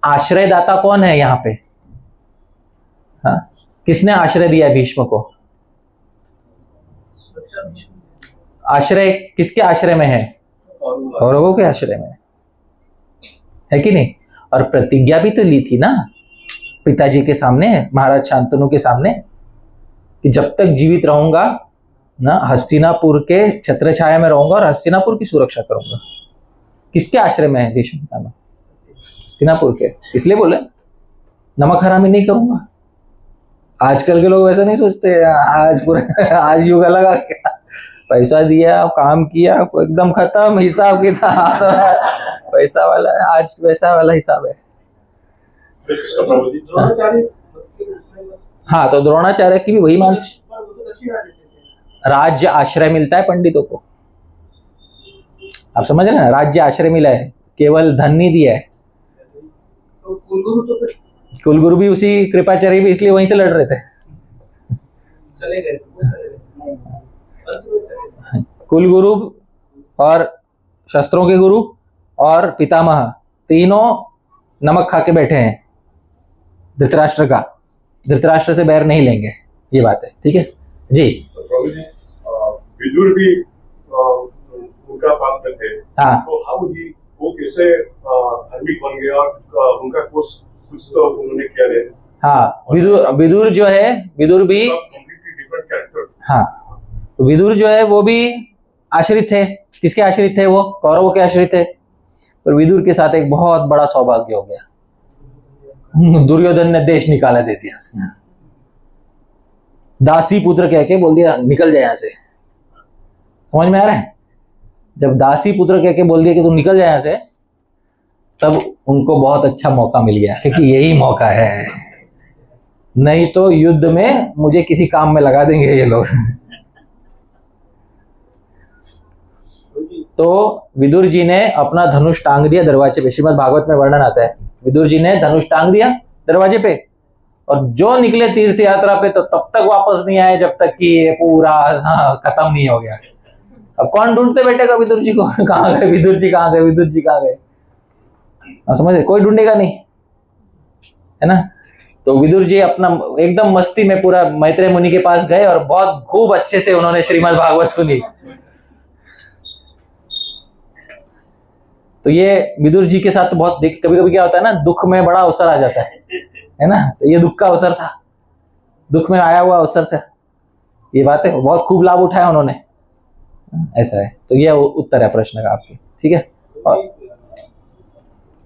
आश्रयदाता कौन है यहाँ पे? हाँ, किसने आश्रय दिया है भीष्म को? आश्रय किसके आश्रय में है? कौरवों के आश्रय में है कि नहीं? और प्रतिज्ञा भी तो ली थी ना पिताजी के सामने, महाराज शांतनु के सामने, कि जब तक जीवित रहूंगा ना हस्तिनापुर के छत्र छाया में रहूंगा और हस्तिनापुर की सुरक्षा करूंगा। किसके आश्रय में है भीष्म पितामह? हस्तिनापुर के। इसलिए बोले नमक हरामी नहीं करूंगा। आजकल के लोग वैसा नहीं सोचते। आज पूरा आज युग अलग आ गया, पैसा दिया, काम किया, एकदम खत्म, हिसाब किताब पैसा वाला है। आज वैसा वाला हिसाब है। हाँ, तो द्रोणाचार्य की भी वही मान, राज्य आश्रय मिलता है पंडितों को। आप समझ रहे हैं ना, राज्य आश्रय मिला है, केवल धन नहीं दिया है। कुलगुरु भी उसी कृपाचार्य भी इसलिए वहीं से लड़ रहे थे। कुलगुरु और शस्त्रों के गुरु और पितामह तीनों नमक खा के बैठे हैं धृतराष्ट्र का। धृतराष्ट्र से बैर नहीं लेंगे, ये बात है। ठीक है जी। विदुर भी उनका पास में थे। हाँ, तो वो कैसे धार्मिक बन गया और उनका कुछ तो उन्होंने किया नहीं। हाँ, विदुर जो है, विदुर भी डिफरेंट कैरेक्टर। हाँ, तो विदुर जो है वो भी आश्रित थे। किसके आश्रित थे? वो कौरवों के आश्रित थे। पर विदुर के साथ एक बहुत बड़ा सौभाग्य हो गया। दुर्योधन ने देश निकाला दे दिया उसने। दासी पुत्र कह के बोल दिया निकल जाए यहां से। समझ में आ रहा है? जब दासी पुत्र कह के बोल दिया कि तू निकल जाए यहां से, तब उनको बहुत अच्छा मौका मिल गया, क्योंकि यही मौका है, नहीं तो युद्ध में मुझे किसी काम में लगा देंगे ये लोग। तो विदुर जी ने अपना धनुष टांग दिया दरवाजे पे। श्रीमद् भागवत में वर्णन आता है, विदुर जी ने धनुष टांग दिया दरवाजे पे, और जो निकले तीर्थ यात्रा पे तो तब तक वापस नहीं आए जब तक कि ये पूरा खत्म नहीं हो गया। अब कौन ढूंढते बैठेगा विदुर जी को? कहाँ गए विदुर जी, कहाँ गए विदुर जी, कहाँ गए? समझे? कोई ढूंढेगा नहीं, है ना। तो विदुर जी अपना एकदम मस्ती में पूरा मैत्रेय मुनि के पास गए और बहुत खूब अच्छे से उन्होंने श्रीमद् भागवत सुनी। तो ये विदुर जी के साथ तो बहुत कभी कभी क्या होता है ना, दुख में बड़ा अवसर आ जाता है ना। तो ये दुख का अवसर था, दुख में आया हुआ अवसर था। ये बात है, बहुत खूब लाभ उठाया उन्होंने। ऐसा है। तो ये उत्तर है प्रश्न का आपके। ठीक है। और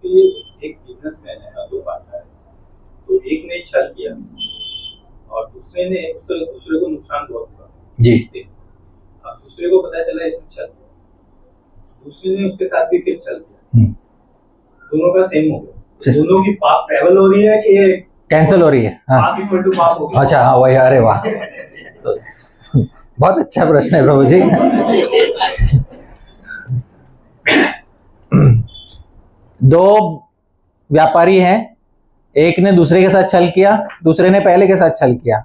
एक बिजनेसमैन है, दो पार्टनर है, तो एक ने छल किया और दूसरे ने दूसरे को नुकसान बहुत हुआ जी। अब दूसरे को पता चला इसने छल किया, दूसरे ने उसके साथ भी फिर छल किया, दोनों का सेम हो गया। दोनों की पाप ट्रैवल हो रही है कि कैंसिल हो रही है? हाँ। पाप इक्वल टू पाप हो गया। अच्छा, हाँ वही। अरे वाह, तो बहुत अच्छा प्रश्न है प्रभु जी। दो व्यापारी हैं, एक ने दूसरे के साथ छल किया, दूसरे ने पहले के साथ छल किया,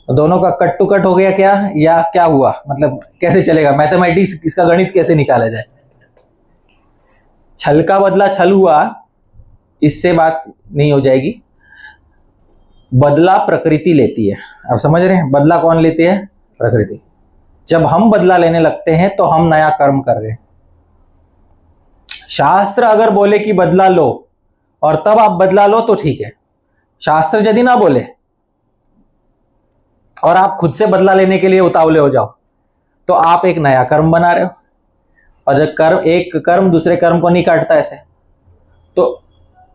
तो दोनों का कट टू कट हो गया क्या, या क्या हुआ? मतलब कैसे चलेगा मैथमेटिक्स, इसका गणित कैसे निकाला जाए? छल का बदला छल हुआ, इससे बात नहीं हो जाएगी। बदला प्रकृति लेती है। आप समझ रहे हैं? बदला कौन लेती है? प्रकृति। जब हम बदला लेने लगते हैं तो हम नया कर्म कर रहे हैं। शास्त्र अगर बोले कि बदला लो और तब आप बदला लो तो ठीक है। शास्त्र यदि ना बोले और आप खुद से बदला लेने के लिए उतावले हो जाओ तो आप एक नया कर्म बना रहे हो। और जब कर्म, एक कर्म दूसरे कर्म को नहीं काटता ऐसे, तो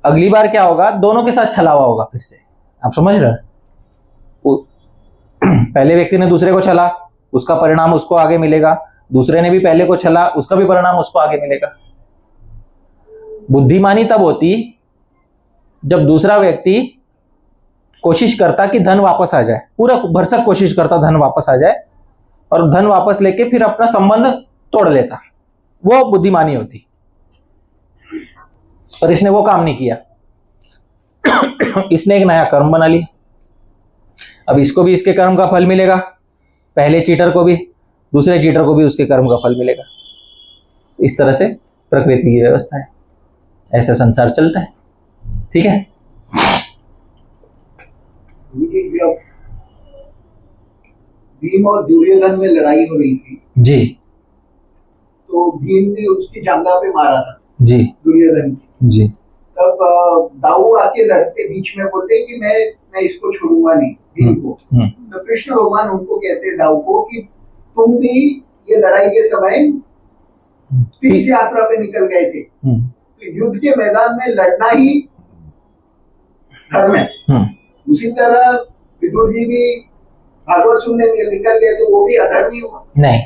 अगली बार क्या होगा? दोनों के साथ छलावा होगा फिर से। आप समझ रहे हो? पहले व्यक्ति ने दूसरे को छला, उसका परिणाम उसको आगे मिलेगा। दूसरे ने भी पहले को छला, उसका भी परिणाम उसको आगे मिलेगा। बुद्धिमानी तब होती जब दूसरा व्यक्ति कोशिश करता कि धन वापस आ जाए, पूरा भरसक कोशिश करता धन वापस आ जाए, और धन वापस लेके फिर अपना संबंध तोड़ लेता। वो बुद्धिमानी होती। पर इसने वो काम नहीं किया। इसने एक नया कर्म बना लिया। अब इसको भी इसके कर्म का फल मिलेगा, पहले चीटर को भी, दूसरे चीटर को भी उसके कर्म का फल मिलेगा। इस तरह से प्रकृति की व्यवस्था है, ऐसा संसार चलता है। ठीक है। जब भीम और दुर्योधन में लड़ाई हो रही थी जी, तो भीम ने उसकी जांघा पे मारा था जी, दुर्योधन की। जी, तब दाऊ आके लड़ते बीच में, बोलते कि मैं इसको छोड़ूंगा नहीं, भीम को। तो कृष्ण भगवान उनको कहते दाऊ को कि तुम भी ये लड़ाई के समय तीर्थ यात्रा पे निकल गए थे, तो युद्ध के मैदान में लड़ना ही धर्म है। उसी तरह विदुर जी भी भागवत सुनने निकल गए, तो वो भी अधर्मी हुआ? नहीं,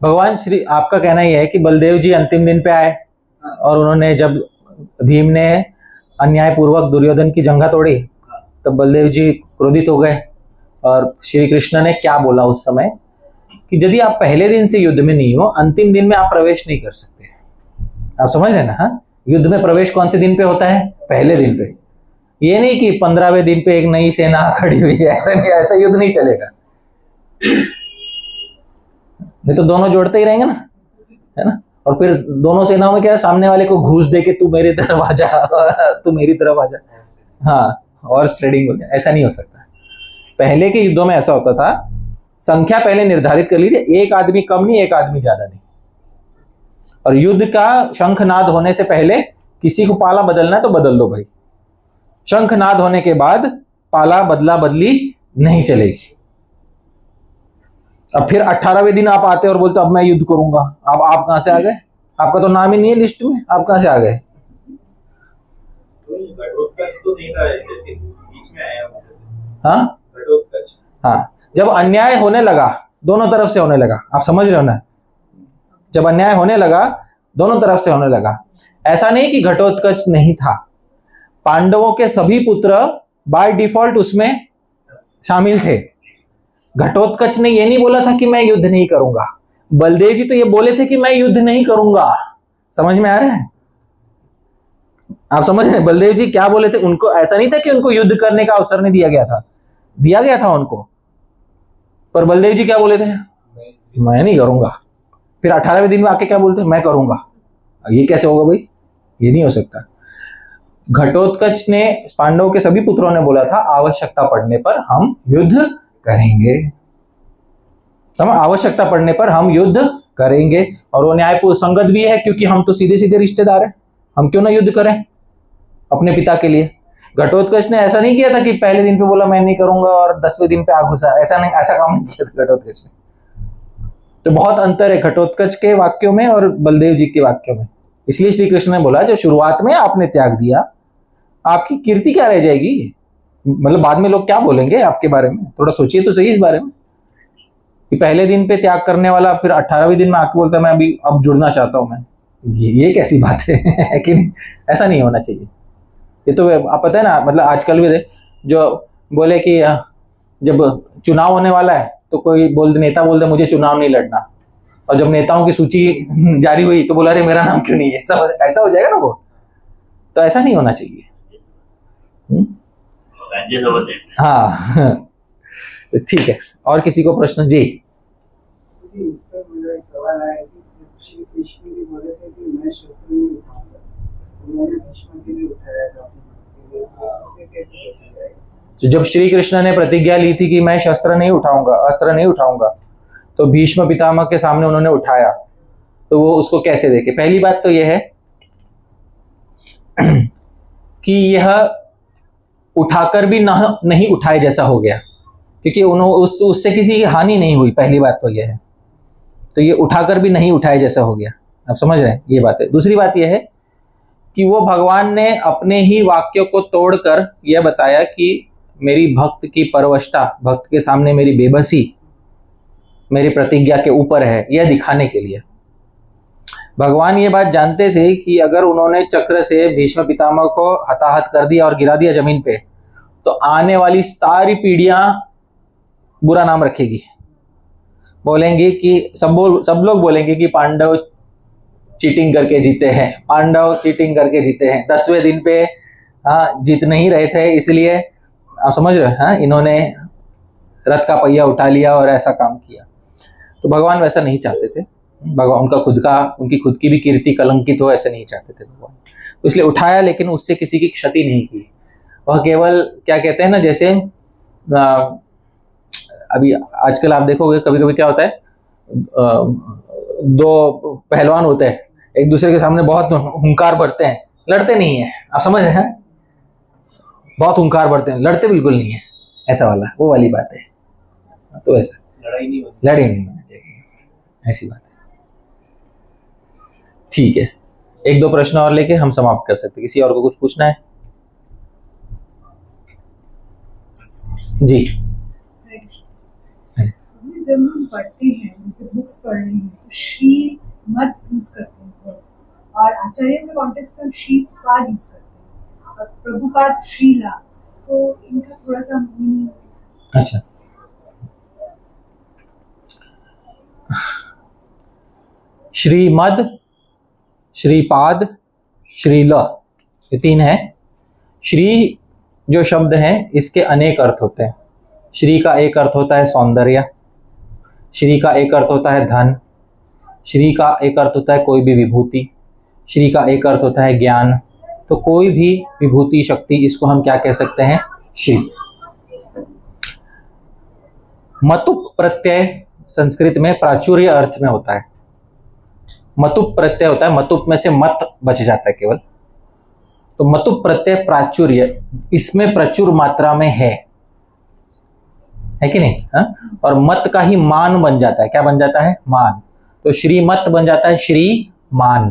भगवान श्री, आपका कहना यह है कि बलदेव जी अंतिम दिन पे आए और उन्होंने, जब भीम ने अन्याय पूर्वक दुर्योधन की जंघा तोड़ी, तब बलदेव जी क्रोधित हो गए और श्री कृष्ण ने क्या बोला उस समय कि यदि आप पहले दिन से युद्ध में नहीं हो, अंतिम दिन में आप प्रवेश नहीं कर सकते। आप समझ रहे ना? हाँ, युद्ध में प्रवेश कौन से दिन पे होता है? पहले दिन पे। ये नहीं कि 15वें दिन पे एक नई सेना खड़ी हुई है, ऐसा नहीं, ऐसा युद्ध नहीं चलेगा। नहीं तो दोनों जोड़ते ही रहेंगे ना, है ना? और फिर दोनों सेनाओं में क्या है, सामने वाले को घूस दे के तू मेरी तरफ आ जा, तू मेरी तरफ आ जा, हाँ, और ट्रेडिंग हो जाए। ऐसा नहीं हो सकता। पहले के युद्धों में ऐसा होता था, संख्या पहले निर्धारित कर लीजिए, एक आदमी कम नहीं, एक आदमी ज्यादा नहीं। और युद्ध का शंखनाद होने से पहले किसी को पाला बदलना है तो बदल लो भाई। शंखनाद होने के बाद पाला बदला बदली नहीं चलेगी। अब फिर 18वें दिन आप आते और बोलते अब मैं युद्ध करूंगा। अब आप कहां से आ गए? आपका तो नाम ही नहीं है लिस्ट में, आप कहां से आ गए? हाँ हाँ, जब अन्याय होने लगा, दोनों तरफ से होने लगा, आप समझ रहे हो ना? जब अन्याय होने लगा, दोनों तरफ से होने लगा। ऐसा नहीं कि घटोत्कच नहीं था, पांडवों के सभी पुत्र बाय डिफॉल्ट उसमें शामिल थे। घटोत्कच ने यह नहीं बोला था कि मैं युद्ध नहीं करूंगा, बलदेव जी तो ये बोले थे कि मैं युद्ध नहीं करूंगा। समझ में आ रहा है? आप समझ रहे हैं बलदेव जी क्या बोले थे? उनको ऐसा नहीं था कि उनको युद्ध करने का अवसर नहीं दिया गया था, दिया गया था उनको, पर बलदेव जी क्या बोले थे? मैं नहीं करूंगा। फिर 18वें दिन में आके क्या बोलते? मैं करूंगा। ये कैसे होगा भाई? ये नहीं हो सकता। घटोत्कच ने, पांडवों के सभी पुत्रों ने बोला था आवश्यकता पड़ने पर हम युद्ध करेंगे। समझ? आवश्यकता पड़ने पर हम युद्ध करेंगे। और वो न्यायपूर्ण संगत भी है, क्योंकि हम तो सीधे सीधे रिश्तेदार हैं, हम क्यों ना युद्ध करें अपने पिता के लिए। घटोत्कच ने ऐसा नहीं किया था कि पहले दिन पे बोला मैं नहीं करूंगा और 10वें दिन पे आ घुसा। ऐसा नहीं, ऐसा काम नहीं किया था घटोत्कच ने। तो बहुत अंतर है घटोत्कच के वाक्यों में और बलदेव जी के वाक्यों में। इसलिए श्री कृष्ण ने बोला जो शुरुआत में आपने त्याग दिया, आपकी कीर्ति क्या रह जाएगी? मतलब बाद में लोग क्या बोलेंगे आपके बारे में? थोड़ा सोचिए तो सही इस बारे में कि पहले दिन पे त्याग करने वाला फिर 18वें दिन में आके बोलता है मैं अभी अब जुड़ना चाहता हूं मैं। ये कैसी बात है? कि ऐसा नहीं होना चाहिए। ये तो आप पता है ना, मतलब आजकल भी जो बोले कि जब चुनाव होने वाला है तो कोई नेता बोल दे मुझे चुनाव नहीं लड़ना, और जब नेताओं की सूची जारी हुई तो बोला अरे मेरा नाम क्यों नहीं है? ऐसा हो जाएगा ना वो। तो ऐसा नहीं होना चाहिए। हाँ ठीक है। और किसी को प्रश्न? जी, इस पर मेरा एक सवाल है कि श्री कृष्ण जी बोले थे कि मैं शस्त्र नहीं उठाऊंगा, उन्होंने भीष्म के लिए उठाया था, उसे कैसे देखा जाएगा? तो जब श्री कृष्ण ने प्रतिज्ञा ली थी कि मैं शस्त्र नहीं उठाऊंगा, अस्त्र नहीं उठाऊंगा, तो भीष्म पितामह के सामने उन्होंने उठाया, तो वो उसको कैसे देखे? पहली बात तो यह है कि यह उठाकर भी नहीं उठाए जैसा हो गया, क्योंकि उससे किसी की हानि नहीं हुई। पहली बात तो यह है, तो ये उठाकर भी नहीं उठाए जैसा हो गया। आप समझ रहे हैं ये बात है। दूसरी बात यह है कि वो भगवान ने अपने ही वाक्यों को तोड़कर यह बताया कि मेरी भक्त की परवशता, भक्त के सामने मेरी बेबसी मेरी प्रतिज्ञा के ऊपर है, यह दिखाने के लिए। भगवान ये बात जानते थे कि अगर उन्होंने चक्र से भीष्म पितामह को हताहत कर दिया और गिरा दिया जमीन पे, तो आने वाली सारी पीढ़ियां बुरा नाम रखेगी, बोलेंगे कि सब लोग बोलेंगे कि पांडव चीटिंग करके जीते हैं, पांडव चीटिंग करके जीते हैं, 10वें दिन पे जीत नहीं रहे थे, इसलिए आप समझ रहे हैं इन्होंने रथ का पहिया उठा लिया और ऐसा काम किया। तो भगवान वैसा नहीं चाहते थे। भगवान उनकी खुद की भी कीर्ति कलंकित हो, ऐसे नहीं चाहते थे भगवान। तो इसलिए उठाया, लेकिन उससे किसी की क्षति नहीं की। वह केवल क्या कहते हैं ना, जैसे अभी आजकल आप देखोगे कभी कभी क्या होता है, दो पहलवान होते हैं, एक दूसरे के सामने बहुत हुंकार भरते हैं, लड़ते नहीं है। आप समझ रहे हैं, बहुत हुंकार भरते हैं, लड़ते बिल्कुल नहीं है, ऐसा वाला वो वाली बात है। तो ऐसा लड़ाई नहीं होना चाहिए, ऐसी बात है। ठीक है, एक दो प्रश्न और लेके हम समाप्त कर सकते हैं। किसी और को कुछ पूछना है? जी। जब हम पढ़ते हैं, जैसे बुक्स पढ़ रहे हैं, तो श्री मत यूज करते हैं, और आचार्य के कॉन्टेक्स्ट में हम श्री पाद यूज करते हैं, और प्रभुपाद श्रीला, तो इनका थोड़ा सा मीनिंग। अच्छा, श्रीमद, श्रीपाद, श्रील, ये तीन है। श्री जो शब्द है इसके अनेक अर्थ होते हैं। श्री का एक अर्थ होता है सौंदर्य, श्री का एक अर्थ होता है धन, श्री का एक अर्थ होता है कोई भी विभूति, श्री का एक अर्थ होता है ज्ञान। तो कोई भी विभूति शक्ति, इसको हम क्या कह सकते हैं? श्री। मतुप प्रत्यय संस्कृत में प्राचुर्य अर्थ में होता है। मतुप प्रत्यय होता है, मतुप में से मत बच जाता है केवल, तो मतुप प्रत्यय प्राचुर्य, इसमें प्रचुर मात्रा में है कि नहीं? हाँ? और मत का ही मान बन जाता है। क्या बन जाता है? मान। तो श्रीमत बन जाता है श्रीमान।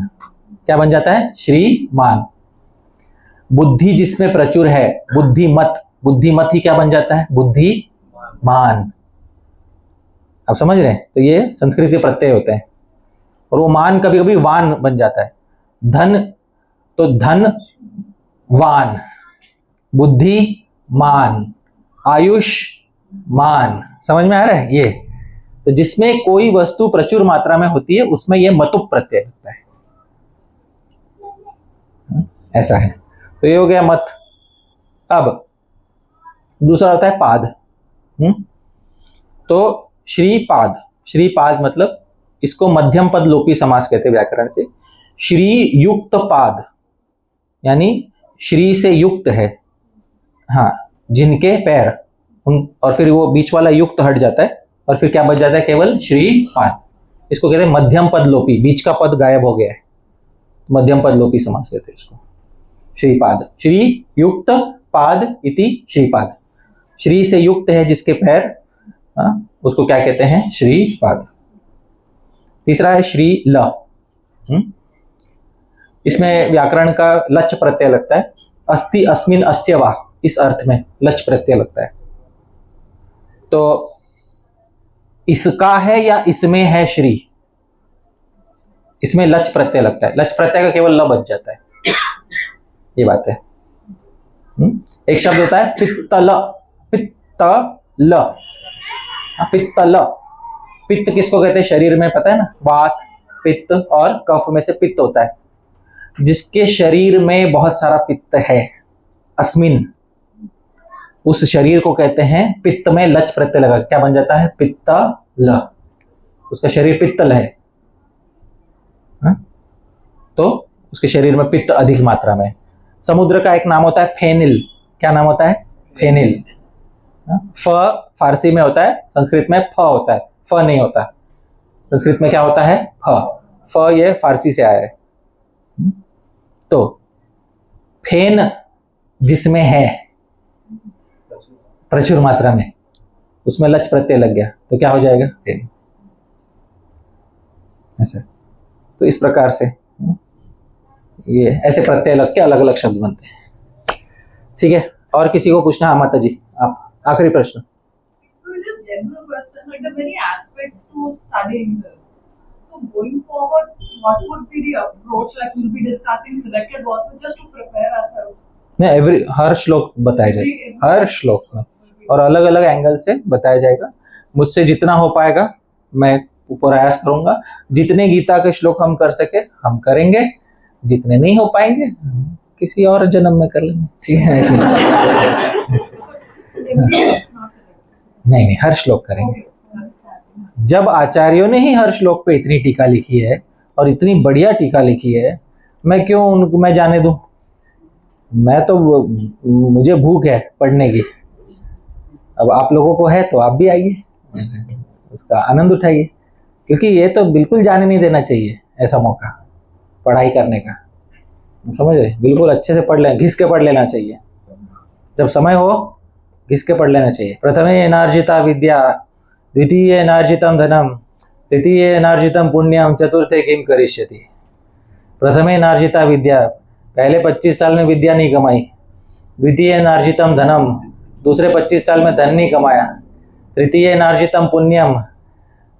क्या बन जाता है? श्रीमान। बुद्धि जिसमें प्रचुर है, बुद्धिमत, बुद्धिमत ही क्या बन जाता है? बुद्धिमान। आप समझ रहे हैं? तो ये संस्कृत के प्रत्यय होते हैं, और वो मान कभी कभी वान बन जाता है। धन, तो धन वान, बुद्धि मान, आयुष मान। समझ में आ रहा है? ये तो जिसमें कोई वस्तु प्रचुर मात्रा में होती है उसमें ये मतुप प्रत्यय होता है। ऐसा है। तो ये हो गया मत। अब दूसरा होता है पाद। तो श्रीपाद, श्रीपाद मतलब इसको मध्यम पद लोपी समास कहते हैं व्याकरण से। श्री युक्त पाद, यानी श्री से युक्त है, हाँ, जिनके पैर, उन, और फिर वो बीच वाला युक्त हट जाता है और फिर क्या बच जाता है? केवल श्रीपाद। इसको कहते हैं मध्यम पद लोपी, बीच का पद गायब हो गया है, मध्यम पद लोपी समास कहते हैं इसको। श्रीपाद, श्री युक्त पाद इति श्रीपाद। श्री से युक्त है जिसके पैर, हाँ, उसको क्या कहते हैं? श्रीपाद। तीसरा है श्री ल। इसमें व्याकरण का लच प्रत्यय लगता है। अस्ति अस्मिन अस्य वा, इस अर्थ में लच प्रत्यय लगता है। तो इसका है या इसमें है श्री, इसमें लच प्रत्यय लगता है। लच प्रत्यय का केवल ल बच जाता है, ये बात है। एक शब्द होता है पित्तल, पित्तल, पित्तल। पित्त किसको कहते हैं? शरीर में पता है ना, वात, पित्त और कफ में से पित्त होता है। जिसके शरीर में बहुत सारा पित्त है, अस्मिन, उस शरीर को कहते हैं पित्त में लच प्रत्यय लगा, क्या बन जाता है? पित्तल। उसका शरीर पित्तल है, तो उसके शरीर में पित्त अधिक मात्रा में। समुद्र का एक नाम होता है फेनिल। क्या नाम होता है? फेनिल। फ फारसी में होता है, संस्कृत में फ होता है, फ नहीं होता। संस्कृत में क्या होता है? फ। फ ये फारसी से आया है। तो फेन जिसमें है प्रचुर मात्रा में, उसमें लच प्रत्यय लग गया तो क्या हो जाएगा? फेन। ऐसा। तो इस प्रकार से ये ऐसे प्रत्यय लग के अलग अलग शब्द बनते हैं। ठीक है, और किसी को पूछना? माता जी आप, आखिरी प्रश्न। Going forward, what would be the approach? Like we'll be discussing selected verses just to prepare ourselves. नहीं, हर श्लोक बताया जाएगा, हर श्लोक में, और अलग अलग एंगल से बताया जाएगा। मुझसे जितना हो पाएगा मैं प्रयास करूंगा। जितने गीता के श्लोक हम कर सके हम करेंगे, जितने नहीं हो पाएंगे किसी और जन्म में कर लेंगे। ठीक है, ऐसे। नहीं नहीं, हर श्लोक करेंगे। जब आचार्यों ने ही हर श्लोक पे इतनी टीका लिखी है और इतनी बढ़िया टीका लिखी है, मैं क्यों उनको मैं जाने दूं? मैं तो मुझे भूख है पढ़ने की। अब आप लोगों को है तो आप भी आइए, उसका आनंद उठाइए, क्योंकि ये तो बिल्कुल जाने नहीं देना चाहिए ऐसा मौका पढ़ाई करने का, समझ रहे? बिल्कुल अच्छे से पढ़ लेना, घिस के पढ़ लेना चाहिए। जब समय हो घिस के पढ़ लेना चाहिए। प्रथमे नार्जिता विद्या, द्वितीय नार्जितम धनम, तृतीय नार्जितम पुण्यम, चतुर्थे किम करिष्यति। प्रथमे नार्जिता विद्या, पहले 25 साल में विद्या नहीं कमाई। द्वितीय नार्जितम धनम, दूसरे 25 साल में धन नहीं कमाया। तृतीय नार्जितम पुण्यम,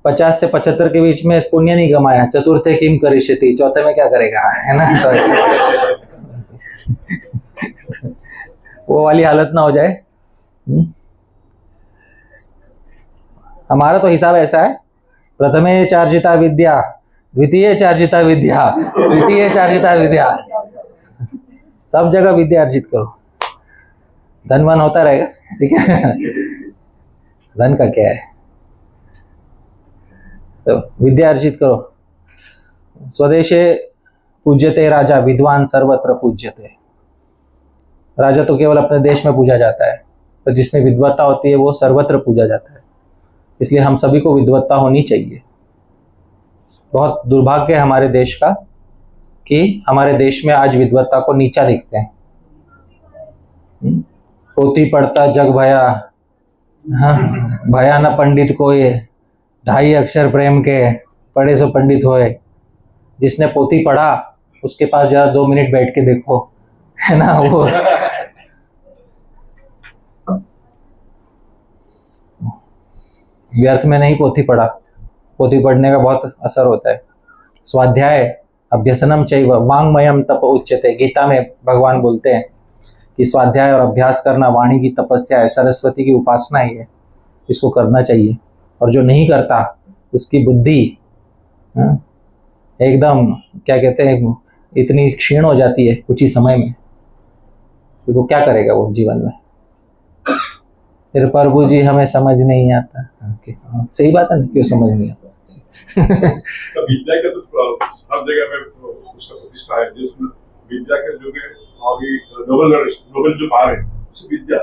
50 से 75 के बीच में पुण्य नहीं कमाया। चतुर्थे किम करिष्यति, चौथे में क्या करेगा, है ना? तो ऐसे वो वाली हालत ना हो जाए। हमारा तो हिसाब ऐसा है, प्रथमे चार्जिता विद्या, द्वितीय चार्जिता विद्या, तृतीय चार्जिता विद्या, सब जगह विद्या अर्जित करो, धन वन होता रहेगा, ठीक है? धन का क्या है, तो विद्या अर्जित करो। स्वदेशे पूज्यते राजा, विद्वान सर्वत्र पूज्यते। राजा तो केवल अपने देश में पूजा जाता है, तो जिसमें विद्वत्ता होती है वो सर्वत्र पूजा जाता है। इसलिए हम सभी को विद्वत्ता होनी चाहिए। बहुत दुर्भाग्य है हमारे देश का कि हमारे देश में आज विद्वत्ता को नीचा दिखते हैं। पोथी पढ़ता जग भया, हाँ, भया न पंडित कोई, 2.5 अक्षर प्रेम के, पढ़े सो पंडित होए। जिसने पोथी पढ़ा उसके पास जरा 2 मिनट बैठ के देखो, है ना? वो व्यर्थ में नहीं पोथी पढ़ा, पोथी पढ़ने का बहुत असर होता है। स्वाध्याय अभ्यसनम चैव वांगमयम तप उच्यते। गीता में भगवान बोलते हैं कि स्वाध्याय और अभ्यास करना वाणी की तपस्या है, सरस्वती की उपासना ही है, इसको करना चाहिए। और जो नहीं करता उसकी बुद्धि एकदम क्या कहते हैं, इतनी क्षीण हो जाती है कुछ ही समय में, तो वो क्या करेगा वो जीवन में? फिर प्रभु जी हमें समझ नहीं आता। सही बात है ना, क्यों समझ नहीं आता? विद्या का तो हर जगह में उसका प्रतिष्ठा है। जिस विद्या के जो अभी नोबेल जो पा रहे हैं उस विद्या,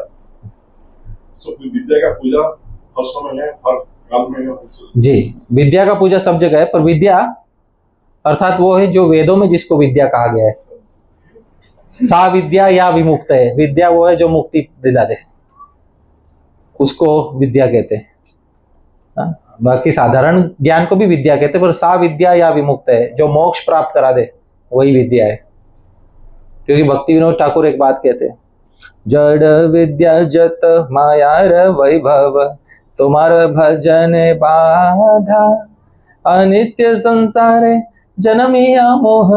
विद्या का पूजा हर समय है, हर काल में है। जी, विद्या का पूजा सब जगह है, पर विद्या अर्थात वो है जो वेदों में जिसको विद्या कहा गया है। सा विद्या या विमुक्त है, विद्या वो है जो मुक्ति दिला दे, उसको विद्या कहते हैं। बाकी साधारण ज्ञान को भी विद्या कहते हैं, पर सा विद्या या विमुक्त है, जो मोक्ष प्राप्त करा दे वही विद्या है। क्योंकि भक्ति विनोद ठाकुर एक बात कहते हैं, जड़ विद्या जत मायार वैभव, तुम्हार भजन बाधा, अनित्य संसारे जन्मिया मोह,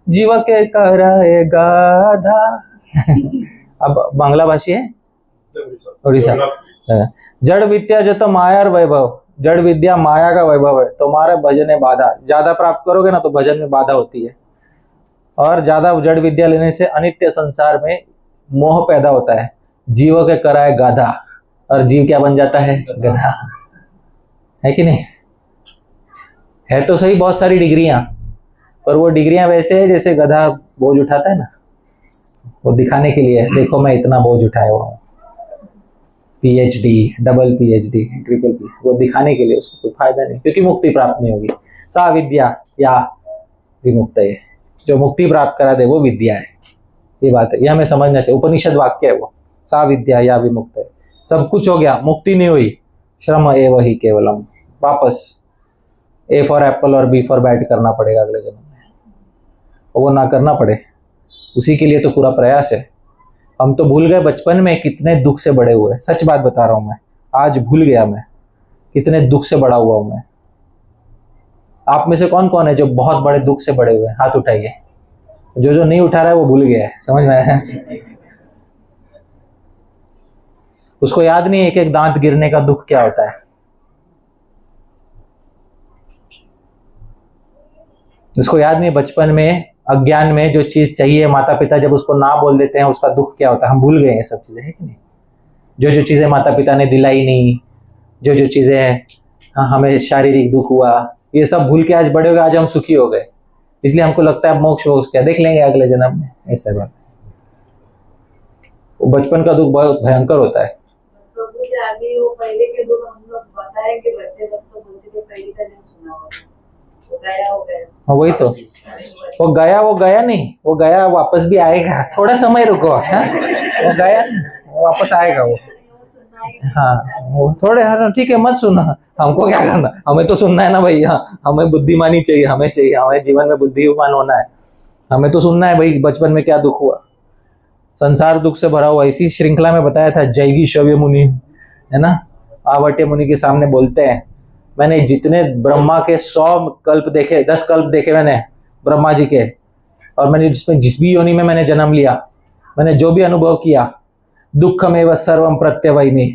जीव के कराए गाधा। अब बांग्ला भाषी है, उड़ीसा। जड़ विद्या जत मायार वैभव, जड़ विद्या माया का वैभव है, तुम्हारे भजन में बाधा। ज्यादा प्राप्त करोगे ना तो भजन में बाधा होती है, और ज्यादा जड़ विद्या लेने से अनित्य संसार में मोह पैदा होता है, जीव के कराए गाधा, और जीव क्या बन जाता है? गधा। है कि नहीं? है तो सही बहुत सारी डिग्रियां, पर वो डिग्रियां वैसे है जैसे गधा बोझ उठाता है ना, वो दिखाने के लिए, देखो मैं इतना बोझ उठाया हुआ हूँ, PhD, double PhD, triple P, वो दिखाने के लिए, उसको कोई फायदा नहीं, क्योंकि मुक्ति प्राप्त नहीं होगी। सा विद्या या विमुक्त है, जो मुक्ति प्राप्त करा दे वो विद्या है। ये बात है, ये हमें समझना चाहिए। उपनिषद वाक्य है वो, सा विद्या या विमुक्त है। सब कुछ हो गया, मुक्ति नहीं हुई, श्रम एव ही केवलम, वापस A फॉर एप्पल और B फॉर बैट करना पड़ेगा अगले जन्म में, वो ना करना पड़े, उसी के लिए तो पूरा प्रयास है। हम तो भूल गए बचपन में कितने दुख से बड़े हुए, सच बात बता रहा हूं मैं, आज भूल गया मैं कितने दुख से बड़ा हुआ हूं मैं। आप में से कौन कौन है जो बहुत बड़े दुख से बड़े हुए? हाथ उठाइए। जो नहीं उठा रहा है वो भूल गया है, समझ में आया? उसको याद नहीं है एक एक दांत गिरने का दुख क्या होता है, उसको याद नहीं बचपन में अज्ञान में जो चीज चाहिए माता पिता जब उसको ना बोल देते हैं उसका दुख क्या होता है। हम भूल गए हैं सब चीजें, है कि नहीं? जो चीजें माता पिता ने दिलाई नहीं, जो जो चीजें हैं, हाँ, हमें शारीरिक दुख हुआ, ये सब भूल के आज बड़े हो गए, आज हम सुखी हो गए, इसलिए हमको लगता है मोक्ष वोक्ष क्या देख लेंगे अगले जन्म में। ऐसा बात, वो बचपन का दुख बहुत भयंकर होता है। प्रभु जी आगे वो पहले के दुख हम लोग बताए कि बच्चे लोग तो बोलते थे पहले का नहीं सुना होगा, वो गया हो गया। हाँ वही तो, वो गया नहीं, वो गया वापस भी आएगा, थोड़ा समय रुको, हाँ? वो गया नहीं, वापस आएगा वो। हाँ वो थोड़े, हाँ ठीक है, मत सुना, हमको क्या करना, हमें तो सुनना है ना भाई। हाँ, हमें बुद्धिमानी चाहिए, हमें जीवन में बुद्धिमान होना है, हमें तो सुनना है भाई बचपन में क्या दुख हुआ, संसार दुख से भरा हुआ। इसी श्रृंखला में बताया था जैगी शव्य मुनि, है ना, आवट्य मुनि के सामने बोलते हैं, मैंने जितने ब्रह्मा के 100 कल्प देखे, 10 कल्प देखे मैंने ब्रह्मा जी के, और मैंने जिस भी योनि में मैंने जन्म लिया, मैंने जो भी अनुभव किया, दुखमेव सर्वम प्रत्यवैमि,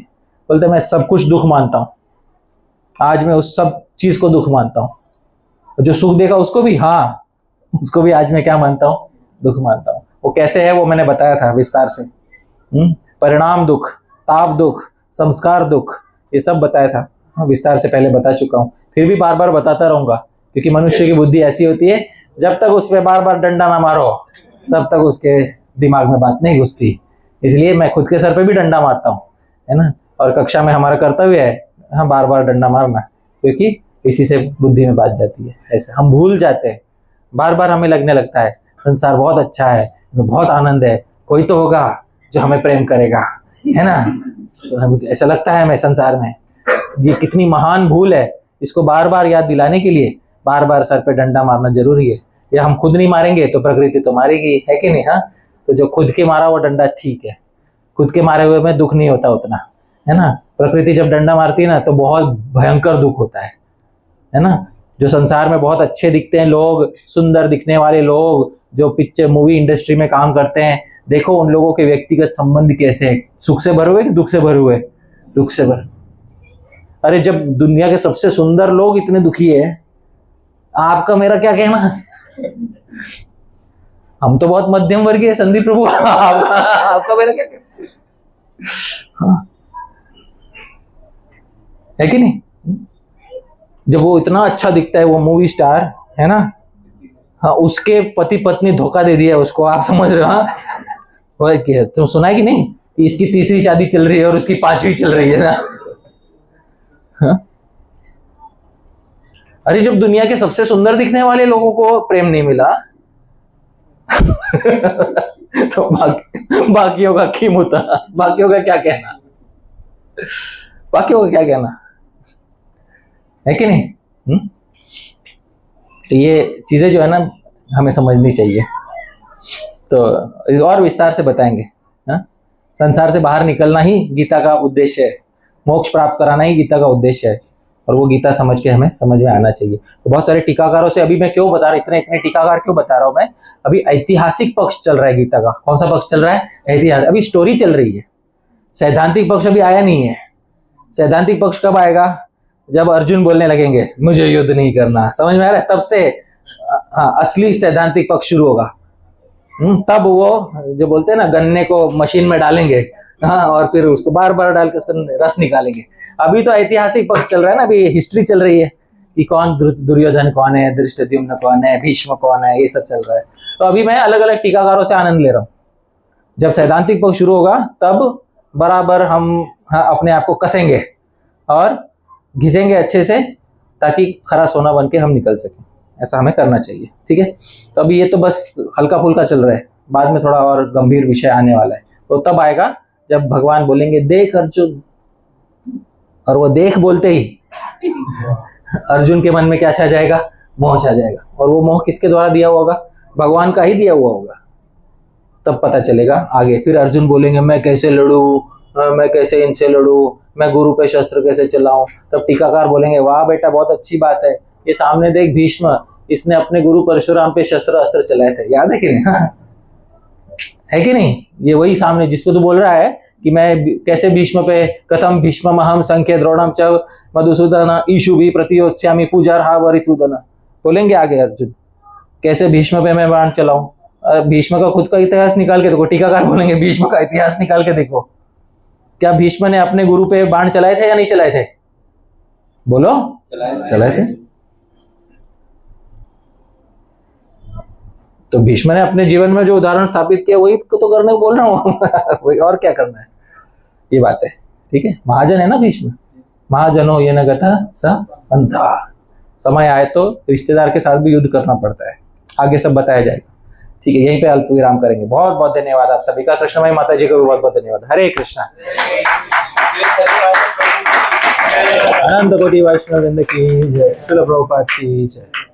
बोलते मैं सब कुछ दुख मानता हूँ, आज मैं उस सब चीज को दुख मानता हूँ। जो सुख देखा उसको भी, हाँ उसको भी आज मैं क्या मानता हूँ, दुख मानता हूँ। वो कैसे है वो मैंने बताया था विस्तार से, परिणाम दुख, ताप दुख, संस्कार दुख, ये सब बताया था, विस्तार से पहले बता चुका हूँ, फिर भी बार बार बताता रहूंगा, क्योंकि मनुष्य की बुद्धि ऐसी होती है, जब तक उस पर बार बार डंडा ना मारो तब तक उसके दिमाग में बात नहीं घुसती। इसलिए मैं खुद के सर पे भी डंडा मारता हूँ, है ना, और कक्षा में हमारा कर्तव्य है हाँ बार बार डंडा मारना, क्योंकि इसी से बुद्धि में बात जाती है। ऐसे हम भूल जाते हैं, बार बार हमें लगने लगता है संसार बहुत अच्छा है, बहुत आनंद है, कोई तो होगा जो हमें प्रेम करेगा, है ना, तो ऐसा लगता है हमें संसार में। ये कितनी महान भूल है, इसको बार बार याद दिलाने के लिए बार बार सर पे डंडा मारना जरूरी है। या हम खुद नहीं मारेंगे तो प्रकृति तो मारेगी, है कि नहीं। हाँ, तो जो खुद के मारा हुआ डंडा ठीक है, खुद के मारे हुए में दुख नहीं होता उतना, है ना। प्रकृति जब डंडा मारती है ना तो बहुत भयंकर दुख होता है ना। जो संसार में बहुत अच्छे दिखते हैं लोग, सुंदर दिखने वाले लोग, जो पिक्चर मूवी इंडस्ट्री में काम करते हैं, देखो उन लोगों के व्यक्तिगत संबंध कैसे है, सुख से भरे हुए कि दुख से भरे हुए, दुख से भरे। अरे जब दुनिया के सबसे सुंदर लोग इतने दुखी है, आपका मेरा क्या कहना। हम तो बहुत मध्यम वर्गीय संदीप प्रभु, आपका मेरा क्या कहना, हाँ है कि नहीं। जब वो इतना अच्छा दिखता है वो मूवी स्टार, है ना, हाँ उसके पति पत्नी धोखा दे दिया उसको, आप समझ रहे हो। हाँ वही क्या तुम सुना है कि नहीं, इसकी तीसरी शादी चल रही है और उसकी 5वीं चल रही है ना। हाँ? अरे जब दुनिया के सबसे सुंदर दिखने वाले लोगों को प्रेम नहीं मिला तो बाकियों का कीम होता, बाकियों का क्या कहना, बाकियों का क्या कहना, है कि नहीं। तो ये चीजें जो है ना हमें समझनी चाहिए। तो और विस्तार से बताएंगे। हाँ? संसार से बाहर निकलना ही गीता का उद्देश्य है, मोक्ष प्राप्त कराना ही गीता का उद्देश्य है, और वो गीता समझ के हमें समझ में आना चाहिए। तो बहुत सारे टीकाकारों से अभी मैं क्यों बता रहा हूँ, इतने टीकाकार क्यों बता रहा हूँ मैं, अभी ऐतिहासिक पक्ष चल रहा है गीता का। कौन सा पक्ष चल रहा है, ऐतिहासिक। अभी स्टोरी चल रही है, सैद्धांतिक पक्ष अभी आया नहीं है। सैद्धांतिक पक्ष कब आएगा, जब अर्जुन बोलने लगेंगे मुझे युद्ध नहीं करना, समझ में आ रहा है, तब से हाँ असली सैद्धांतिक पक्ष शुरू होगा। तब वो जो बोलते हैं ना गन्ने को मशीन में डालेंगे, हाँ, और फिर उसको बार बार डाल के उसका रस निकालेंगे। अभी तो ऐतिहासिक पक्ष चल रहा है ना, अभी हिस्ट्री चल रही है कि कौन दुर्योधन कौन है, धृष्टद्युम्न कौन है, भीष्म कौन है, ये सब चल रहा है। तो अभी मैं अलग अलग टीकाकारों से आनंद ले रहा हूँ। जब सैद्धांतिक पक्ष शुरू होगा तब बराबर हम अपने आप को कसेंगे और घिसेंगे अच्छे से, ताकि खरा सोना बन के हम निकल सकें। ऐसा हमें करना चाहिए, ठीक है। तो अभी ये तो बस हल्का फुल्का चल रहा है, बाद में थोड़ा और गंभीर विषय आने वाला है। तो तब आएगा जब भगवान बोलेंगे देख अर्जुन, और वो देख बोलते ही अर्जुन के मन में क्या छा जाएगा, मोह छा जाएगा। और वो मोह किसके द्वारा दिया हुआ होगा, भगवान का ही दिया हुआ होगा। तब पता चलेगा आगे। फिर अर्जुन बोलेंगे मैं कैसे लड़ूं, मैं कैसे इनसे लड़ूं, मैं गुरु पे शस्त्र कैसे चलाऊं। तब टीकाकार बोलेंगे वाह बेटा बहुत अच्छी बात है, ये सामने देख भीष्म, इसने अपने गुरु परशुराम पे शस्त्र अस्त्र चलाए थे, याद है कि नहीं। हाँ? है कि नहीं, ये वही सामने जिसको तू बोल रहा है कि मैं कैसे भीष्म पे, कथम भीष्म अहम संख्य द्रोणम च मधुसूदन ईशु भी प्रतियोत्स्यामि पूजार्हा वरिसूदन। बोलेंगे आगे अर्जुन कैसे भीष्म पे मैं बाण चलाऊं। भीष्म का खुद का इतिहास निकाल के देखो, टीकाकार बोलेंगे भीष्म का इतिहास निकाल के देखो, क्या भीष्म ने अपने गुरु पे बाण चलाए थे या नहीं चलाए थे, बोलो चलाए थे। तो भीष्म ने अपने जीवन में जो उदाहरण स्थापित किया वही तो करने को बोल रहा हूँ वही, और क्या करना है, ये बात है। ठीक है, महाजन है ना भीष्म, महाजनो ये न गता स अंधा। समय आए तो रिश्तेदार के साथ भी युद्ध करना पड़ता है, आगे सब बताया जाएगा। ठीक है, यहीं पे अल्प विराम करेंगे। बहुत बहुत धन्यवाद आप सभी का। कृष्णमय माता जी को भी बहुत बहुत धन्यवाद। हरे कृष्णा। अनंत कोटि वैष्णव वृंद की जय। श्रील प्रभुपाद की जय।